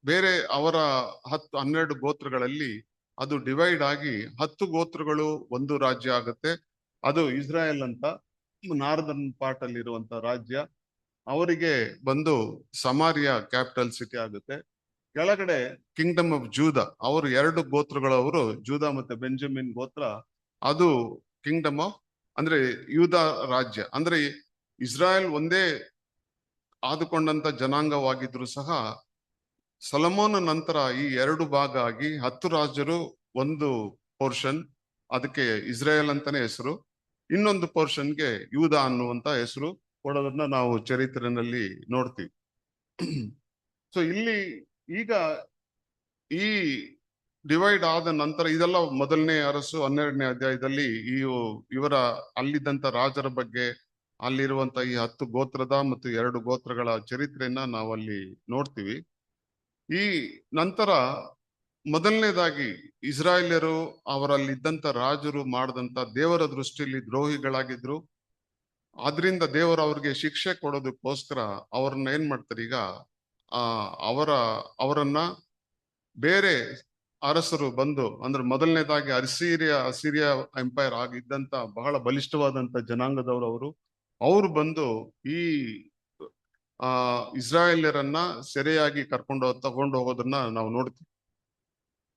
ಬೇರೆ ಅವರ 12 ಗೋತ್ರಗಳಲ್ಲಿ ಅದು ಡಿವೈಡ್ ಆಗಿ 10 ಗೋತ್ರಗಳು ಒಂದು ರಾಜ್ಯ ಆಗುತ್ತೆ. ಅದು ಇಸ್ರಾಯೇಲ್ ಅಂತ ನಾರ್ದರ್ನ್ ಪಾರ್ಟ್ ಅಲ್ಲಿ ಇರುವಂತ ರಾಜ್ಯ. ಅವರಿಗೆ ಬಂದು ಸಮಾರಿಯಾ ಕ್ಯಾಪಿಟಲ್ ಸಿಟಿ ಆಗುತ್ತೆ. ಕೆಳಗಡೆ ಕಿಂಗ್ಡಮ್ ಆಫ್ ಜೂದಾ, ಅವರು 2 ಗೋತ್ರಗಳವರು, ಜೂದಾ ಮತ್ತೆ ಬೆಂಜಮಿನ್ ಗೋತ್ರ, ಅದು ಕಿಂಗ್ಡಮ್ ಆಫ್ ಅಂದ್ರೆ ಯೂದಾ ರಾಜ್ಯ. ಅಂದ್ರೆ ಇಸ್ರಾಯೇಲ್ ಒಂದೇ ಆದುಕೊಂಡಂತ ಜನಾಂಗವಾಗಿದ್ರು ಸಹ ಸೊಲೊಮೋನ ನಂತರ ಈ 2 ಭಾಗ ಆಗಿ 10 ರಾಜರು ಒಂದು ಪೋರ್ಷನ್, ಅದಕ್ಕೆ ಇಸ್ರಾಯೇಲ್ ಅಂತಾನೆ ಹೆಸರು, ಇನ್ನೊಂದು ಪೋರ್ಷನ್ಗೆ ಯೂದಾ ಅನ್ನುವಂತ ಹೆಸರು ಕೊಡೋದನ್ನ ನಾವು ಚರಿತ್ರೆಯಲ್ಲಿ ನೋಡ್ತೀವಿ. ಸೊ ಇಲ್ಲಿ ಈಗ ಈ ಡಿವೈಡ್ ಆದ ನಂತರ ಇದೆಲ್ಲ ಮೊದಲನೇ ಅರಸು 12ನೇ ಅಧ್ಯಾಯದಲ್ಲಿ ಇವರ ಅಲ್ಲಿದ್ದಂತ ರಾಜರ ಬಗ್ಗೆ, ಅಲ್ಲಿರುವಂತ ಈ 10 ಗೋತ್ರದ ಮತ್ತು 2 ಗೋತ್ರಗಳ ಚರಿತ್ರೆಯನ್ನ ನಾವಲ್ಲಿ ನೋಡ್ತೀವಿ. ಈ ನಂತರ ಮೊದಲನೇದಾಗಿ ಇಸ್ರಾಯೇಲ್ಯರು ಅವರಲ್ಲಿದ್ದಂತ ರಾಜರು ಮಾಡದಂತ ದೇವರ ದೃಷ್ಟಿಯಲ್ಲಿ ದ್ರೋಹಿಗಳಾಗಿದ್ರು. ಆದ್ರಿಂದ ದೇವರು ಅವ್ರಿಗೆ ಶಿಕ್ಷೆ ಕೊಡೋದಕ್ಕೋಸ್ಕರ ಅವ್ರನ್ನ ಏನ್ ಮಾಡ್ತಾರೆ, ಈಗ ಅವರನ್ನ ಬೇರೆ ಅರಸರು ಬಂದು, ಅಂದ್ರೆ ಮೊದಲನೇದಾಗಿ ಅಸಿರಿಯಾ ಎಂಪೈರ್ ಆಗಿದ್ದಂತ ಬಹಳ ಬಲಿಷ್ಠವಾದಂತ ಜನಾಂಗದವರು ಅವರು ಬಂದು ಈ ಇಸ್ರಾಯೇಲ್ಯರನ್ನ ಸೆರೆಯಾಗಿ ತಗೊಂಡು ಹೋಗೋದನ್ನ ನಾವು ನೋಡ್ತೀವಿ.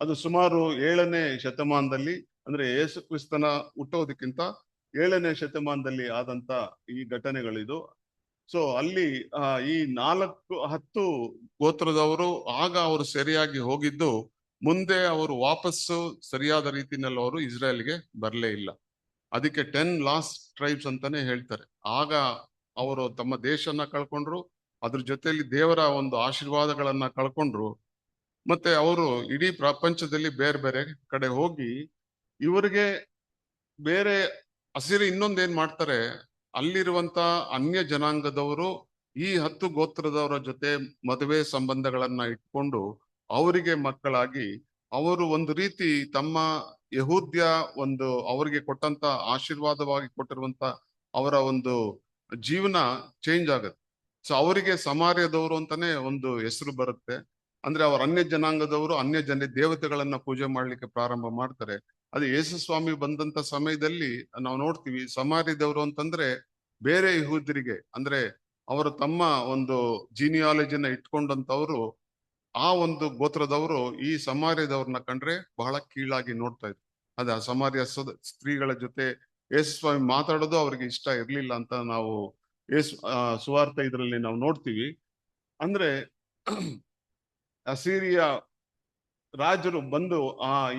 ಅದು ಸುಮಾರು 7ನೇ ಶತಮಾನದಲ್ಲಿ, ಅಂದ್ರೆ ಯೇಸು ಕ್ರಿಸ್ತನ ಹುಟ್ಟೋದಕ್ಕಿಂತ 7ನೇ ಶತಮಾನದಲ್ಲಿ ಆದಂತ ಈ ಘಟನೆಗಳಿದು. ಸೊ ಅಲ್ಲಿ ಈ 10 ಗೋತ್ರದವರು ಆಗ ಅವರು ಸೆರೆಯಾಗಿ ಹೋಗಿದ್ದು, ಮುಂದೆ ಅವರು ವಾಪಸ್ಸು ಸರಿಯಾದ ರೀತಿನಲ್ಲಿ ಅವರು ಇಸ್ರಾಯೇಲ್ಗೆ ಬರಲೇ ಇಲ್ಲ. ಅದಕ್ಕೆ 10 ಲಾಸ್ಟ್ ಟ್ರೈಬ್ಸ್ ಅಂತಾನೆ ಹೇಳ್ತಾರೆ. ಆಗ ಅವರು ತಮ್ಮ ದೇಶನ ಕಳ್ಕೊಂಡ್ರು, ಅದ್ರ ಜೊತೆಯಲ್ಲಿ ದೇವರ ಒಂದು ಆಶೀರ್ವಾದಗಳನ್ನ ಕಳ್ಕೊಂಡ್ರು. ಮತ್ತೆ ಅವರು ಇಡೀ ಪ್ರಪಂಚದಲ್ಲಿ ಬೇರೆ ಬೇರೆ ಕಡೆ ಹೋಗಿ ಇವರಿಗೆ ಬೇರೆ ಇನ್ನೊಂದೇನ್ ಮಾಡ್ತಾರೆ, ಅಲ್ಲಿರುವಂತ ಅನ್ಯ ಜನಾಂಗದವರು ಈ 10 ಗೋತ್ರದವರ ಜೊತೆ ಮದುವೆ ಸಂಬಂಧಗಳನ್ನ ಇಟ್ಕೊಂಡು ಅವರಿಗೆ ಮಕ್ಕಳಾಗಿ ಅವರು ಒಂದು ರೀತಿ ತಮ್ಮ ಯಹೂದ್ಯ ಒಂದು ಅವರಿಗೆ ಕೊಟ್ಟಂತ ಆಶೀರ್ವಾದವಾಗಿ ಕೊಟ್ಟಿರುವಂತ ಅವರ ಒಂದು ಜೀವನ ಚೇಂಜ್ ಆಗುತ್ತೆ. ಸೊ ಅವರಿಗೆ ಸಮಾರ್ಯದವರು ಅಂತಾನೆ ಒಂದು ಹೆಸರು ಬರುತ್ತೆ. ಅಂದ್ರೆ ಅವ್ರ ಅನ್ಯ ಜನಾಂಗದವರು ದೇವತೆಗಳನ್ನ ಪೂಜೆ ಮಾಡ್ಲಿಕ್ಕೆ ಪ್ರಾರಂಭ ಮಾಡ್ತಾರೆ. ಅದು ಯೇಸು ಸ್ವಾಮಿ ಬಂದಂತ ಸಮಯದಲ್ಲಿ ನಾವು ನೋಡ್ತೀವಿ, ಸಮಾರ್ಯದವರು ಅಂತಂದ್ರೆ ಬೇರೆ ಯಹೂದ್ಯರಿಗೆ, ಅಂದ್ರೆ ಅವರು ತಮ್ಮ ಒಂದು ಜೀನಿಯಾಲಜಿನ ಇಟ್ಕೊಂಡಂತವ್ರು, ಆ ಒಂದು ಗೋತ್ರದವರು ಈ ಸಮಾರ್ಯದವ್ರನ್ನ ಕಂಡ್ರೆ ಬಹಳ ಕೀಳಾಗಿ ನೋಡ್ತಾ ಇದ್ರು. ಅದ ಸಮಾರ್ಯ ಸ್ತ್ರೀಗಳ ಜೊತೆ ಯೇಸು ಸ್ವಾಮಿ ಮಾತಾಡೋದು ಅವ್ರಿಗೆ ಇಷ್ಟ ಇರ್ಲಿಲ್ಲ ಅಂತ ನಾವು ಸುವಾರ್ತೆ ಇದರಲ್ಲಿ ನಾವು ನೋಡ್ತೀವಿ. ಅಂದ್ರೆ ಅಸೀರಿಯ ರಾಜರು ಬಂದು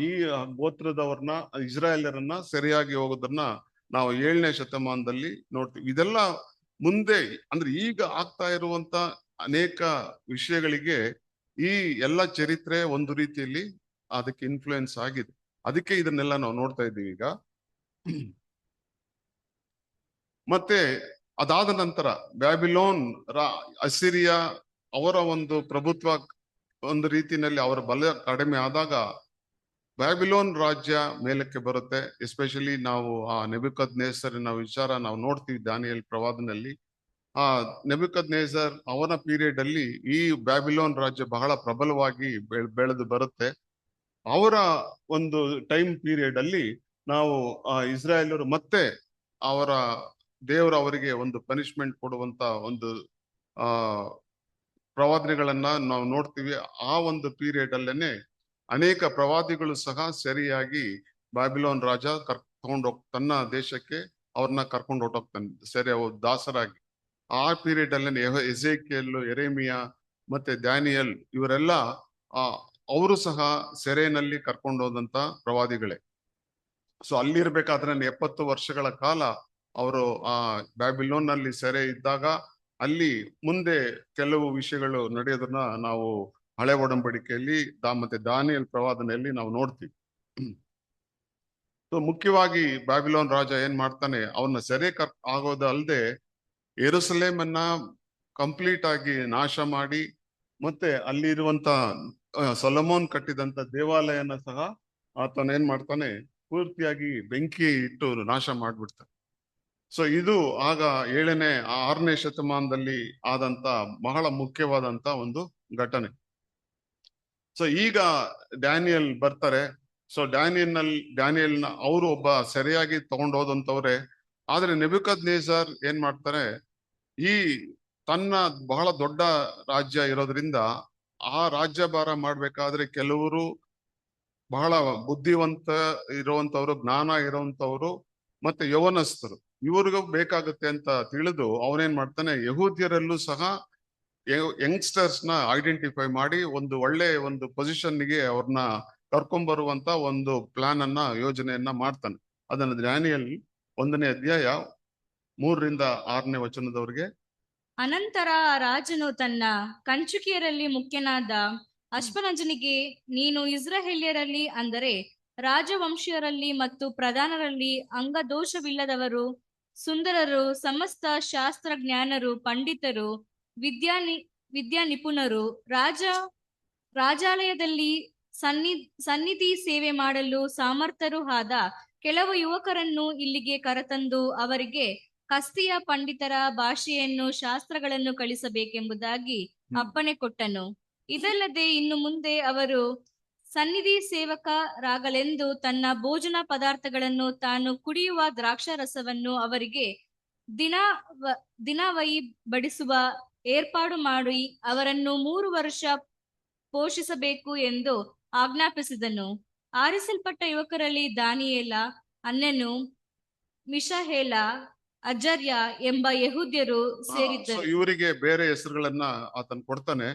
ಈ ಗೋತ್ರದವ್ರನ್ನ, ಇಸ್ರಾಯೇಲರನ್ನ ಸೆರೆಯಾಗಿ ಹೋಗೋದನ್ನ ನಾವು 7ನೇ ಶತಮಾನದಲ್ಲಿ ನೋಡ್ತೀವಿ. ಇದೆಲ್ಲ ಮುಂದೆ ಅಂದ್ರೆ ಈಗ ಆಗ್ತಾ ಇರುವಂತ ಅನೇಕ ವಿಷಯಗಳಿಗೆ ಈ ಎಲ್ಲ ಚರಿತ್ರೆ ಒಂದು ರೀತಿಯಲ್ಲಿ ಅದಕ್ಕೆ ಇನ್ಫ್ಲುಯೆನ್ಸ್ ಆಗಿದೆ. ಅದಕ್ಕೆ ಇದನ್ನೆಲ್ಲ ನಾವು ನೋಡ್ತಾ ಇದ್ದೀವಿ ಈಗ. ಮತ್ತೆ ಅದಾದ ನಂತರ ಬ್ಯಾಬಿಲೋನ್ ಅಸಿರಿಯಾ ಅವರ ಒಂದು ಪ್ರಭುತ್ವ ಒಂದು ರೀತಿಯಲ್ಲಿ ಅವರ ಬಲ ಕಡಿಮೆ ಆದಾಗ ಬ್ಯಾಬಿಲೋನ್ ರಾಜ್ಯ ಮೇಲಕ್ಕೆ ಬರುತ್ತೆ. ಎಸ್ಪೆಷಲಿ ನಾವು ಆ ನೆಬೂಕದ್ನೆಚ್ಚರನ ವಿಚಾರ ನಾವು ನೋಡ್ತೀವಿ ದಾನಿಯೇಲ್ ಪ್ರವಾದನಲ್ಲಿ. ಆ ನೆಬೂಕದ್ನೆಚ್ಚರ್ ಅವನ ಪೀರಿಯಡ್ ಅಲ್ಲಿ ಈ ಬ್ಯಾಬಿಲೋನ್ ರಾಜ್ಯ ಬಹಳ ಪ್ರಬಲವಾಗಿ ಬೆಳೆದು ಬರುತ್ತೆ. ಅವರ ಒಂದು ಟೈಮ್ ಪೀರಿಯಡ್ ಅಲ್ಲಿ ನಾವು ಇಸ್ರಾಯೇಲರು ಮತ್ತೆ ಅವರ ದೇವರು ಅವರಿಗೆ ಒಂದು ಪನಿಷ್ಮೆಂಟ್ ಕೊಡುವಂತ ಒಂದು ಪ್ರವಾದನೆಗಳನ್ನ ನಾವು ನೋಡ್ತೀವಿ. ಆ ಒಂದು ಪೀರಿಯಡ್ ಅಲ್ಲೇನೆ ಅನೇಕ ಪ್ರವಾದಿಗಳು ಸಹ ಸರಿಯಾಗಿ ಬ್ಯಾಬಿಲೋನ್ ರಾಜ ತನ್ನ ದೇಶಕ್ಕೆ ಅವ್ರನ್ನ ಕರ್ಕೊಂಡು ಹೊಟ್ಟೋಗ್ತಾನೆ ಸರಿ ದಾಸರಾಗಿ. ಆ ಪೀರಿಯಡ್ ಅಲ್ಲೇನೆ ಎಜೇಕಿಯಲ್, ಯೆರೆಮೀಯ ಮತ್ತೆ ದಾನಿಯೇಲ್ ಇವರೆಲ್ಲ ಅವರು ಸಹ ಸೆರೆನಲ್ಲಿ ಕರ್ಕೊಂಡು ಹೋದಂತ ಪ್ರವಾದಿಗಳೇ. ಸೊ ಅಲ್ಲಿರ್ಬೇಕಾದ್ರೆ 70 ವರ್ಷಗಳ ಕಾಲ ಅವರು ಬ್ಯಾಬಿಲೋನ್ ನಲ್ಲಿ ಸೆರೆ ಇದ್ದಾಗ ಅಲ್ಲಿ ಮುಂದೆ ಕೆಲವು ವಿಷಯಗಳು ನಡೆಯೋದನ್ನ ನಾವು ಹಳೆ ಒಡಂಬಡಿಕೆಯಲ್ಲಿ ಮತ್ತೆ ದಾನಿಯೇಲ್ ಪ್ರವಾದನೆಯಲ್ಲಿ ನಾವು ನೋಡ್ತೀವಿ. ಸೊ ಮುಖ್ಯವಾಗಿ ಬ್ಯಾಬಿಲೋನ್ ರಾಜ ಏನ್ ಮಾಡ್ತಾನೆ, ಅವನ್ನ ಸೆರೆ ಆಗೋದು ಅಲ್ಲದೆ ಯೆರೂಸಲೇಮ್ ಅನ್ನ ಕಂಪ್ಲೀಟ್ ಆಗಿ ನಾಶ ಮಾಡಿ, ಮತ್ತೆ ಅಲ್ಲಿ ಇರುವಂತ ಸೊಲೊಮೋನ್ ಕಟ್ಟಿದಂತ ದೇವಾಲಯನ ಸಹ ಆತನ ಏನ್ ಮಾಡ್ತಾನೆ, ಪೂರ್ತಿಯಾಗಿ ಬೆಂಕಿ ಇಟ್ಟು ನಾಶ ಮಾಡ್ಬಿಡ್ತಾನೆ. ಸೊ ಇದು ಆಗ 6ನೇ ಶತಮಾನದಲ್ಲಿ ಆದಂತ ಬಹಳ ಮುಖ್ಯವಾದಂತ ಒಂದು ಘಟನೆ. ಸೊ ಈಗ ಡ್ಯಾನಿಯಲ್ ಬರ್ತಾರೆ. ಸೊ ಡ್ಯಾನಿಯಲ್ನ ಅವರು ಒಬ್ಬ ಸರಿಯಾಗಿ ತಗೊಂಡು ಹೋದಂತವ್ರೆ. ಆದ್ರೆ ನೆಬೂಕದ್ನೆಚ್ಚರ್ ಏನ್ ಮಾಡ್ತಾರೆ, ಈ ತನ್ನ ಬಹಳ ದೊಡ್ಡ ರಾಜ್ಯ ಇರೋದ್ರಿಂದ ಆ ರಾಜ್ಯಭಾರ ಮಾಡ್ಬೇಕಾದ್ರೆ ಕೆಲವರು ಬಹಳ ಬುದ್ಧಿವಂತ ಇರುವಂತವ್ರು, ಜ್ಞಾನ ಇರುವಂತವ್ರು ಮತ್ತೆ ಯೌವನಸ್ಥರು ಇವ್ರಿಗೂ ಬೇಕಾಗುತ್ತೆ ಅಂತ ತಿಳಿದು ಅವನೇನ್ ಮಾಡ್ತಾನೆ, ಯಹೂದ್ಯರಲ್ಲೂ ಸಹ ಯಂಗ್ಸ್ಟರ್ಸ್ ನ ಐಡೆಂಟಿಫೈ ಮಾಡಿ ಒಂದು ಒಳ್ಳೆ ಒಂದು ಪೊಸಿಷನ್ಗೆ ಅವ್ರನ್ನ ಕರ್ಕೊಂಡ್ಬರುವಂತ ಒಂದು ಪ್ಲಾನ್ ಅನ್ನ, ಯೋಜನೆಯನ್ನ ಮಾಡ್ತಾನೆ. ಅದನ್ನ ದಾನಿಯೇಲ್ 1ನೇ ಅಧ್ಯಾಯ 3ರಿಂದ 6ನೇ ವಚನದವರೆಗೆ. ಅನಂತರ ರಾಜನು ತನ್ನ ಕಂಚುಕಿಯರಲ್ಲಿ ಮುಖ್ಯನಾದ ಅಶ್ಪನಜನಿಗೆ, ನೀನು ಇಸ್ರಾಯೇಲ್ಯರಲ್ಲಿ ಅಂದರೆ ರಾಜವಂಶೀಯರಲ್ಲಿ ಮತ್ತು ಪ್ರಧಾನರಲ್ಲಿ ಅಂಗದೋಷವಿಲ್ಲದವರು, ಸುಂದರರು, ಸಮಸ್ತ ಶಾಸ್ತ್ರಜ್ಞಾನರು, ಪಂಡಿತರು, ವಿದ್ಯಾ ನಿಪುಣರು, ರಾಜಾಲಯದಲ್ಲಿ ಸನ್ನಿಧಿ ಸೇವೆ ಮಾಡಲು ಸಮರ್ಥರೂ ಆದ ಕೆಲವು ಯುವಕರನ್ನು ಇಲ್ಲಿಗೆ ಕರೆತಂದು ಅವರಿಗೆ ಕಸ್ತಿಯ ಪಂಡಿತರ ಭಾಷೆಯನ್ನು, ಶಾಸ್ತ್ರಗಳನ್ನು ಕಲಿಸಬೇಕೆಂಬುದಾಗಿ ಅಪ್ಪಣೆ ಕೊಟ್ಟನು. ಇದಲ್ಲದೆ ಇನ್ನು ಮುಂದೆ ಅವರು ಸನ್ನಿಧಿ ಸೇವಕರಾಗಲೆಂದು ತನ್ನ ಭೋಜನ ಪದಾರ್ಥಗಳನ್ನು, ತಾನು ಕುಡಿಯುವ ದ್ರಾಕ್ಷಾರಸವನ್ನು ಅವರಿಗೆ ದಿನವೈ ಬಡಿಸುವ ಏರ್ಪಾಡು ಮಾಡಿ ಅವರನ್ನು 3 ವರ್ಷ ಪೋಷಿಸಬೇಕು ಎಂದು ಆಜ್ಞಾಪಿಸಿದನು. ಆರಿಸಲ್ಪಟ್ಟ ಯುವಕರಲ್ಲಿ ದಾನಿಯೇಲ, ಹನನ್ಯ, ಮಿಶಾಯೇಲ, ಅಜರ್ಯ ಎಂಬ ಯಹೂದ್ಯರು ಸೇರಿದ್ದರು. ಇವರಿಗೆ ಬೇರೆ ಹೆಸರುಗಳನ್ನ ಆತನ್ ಕೊಡ್ತಾನೆ.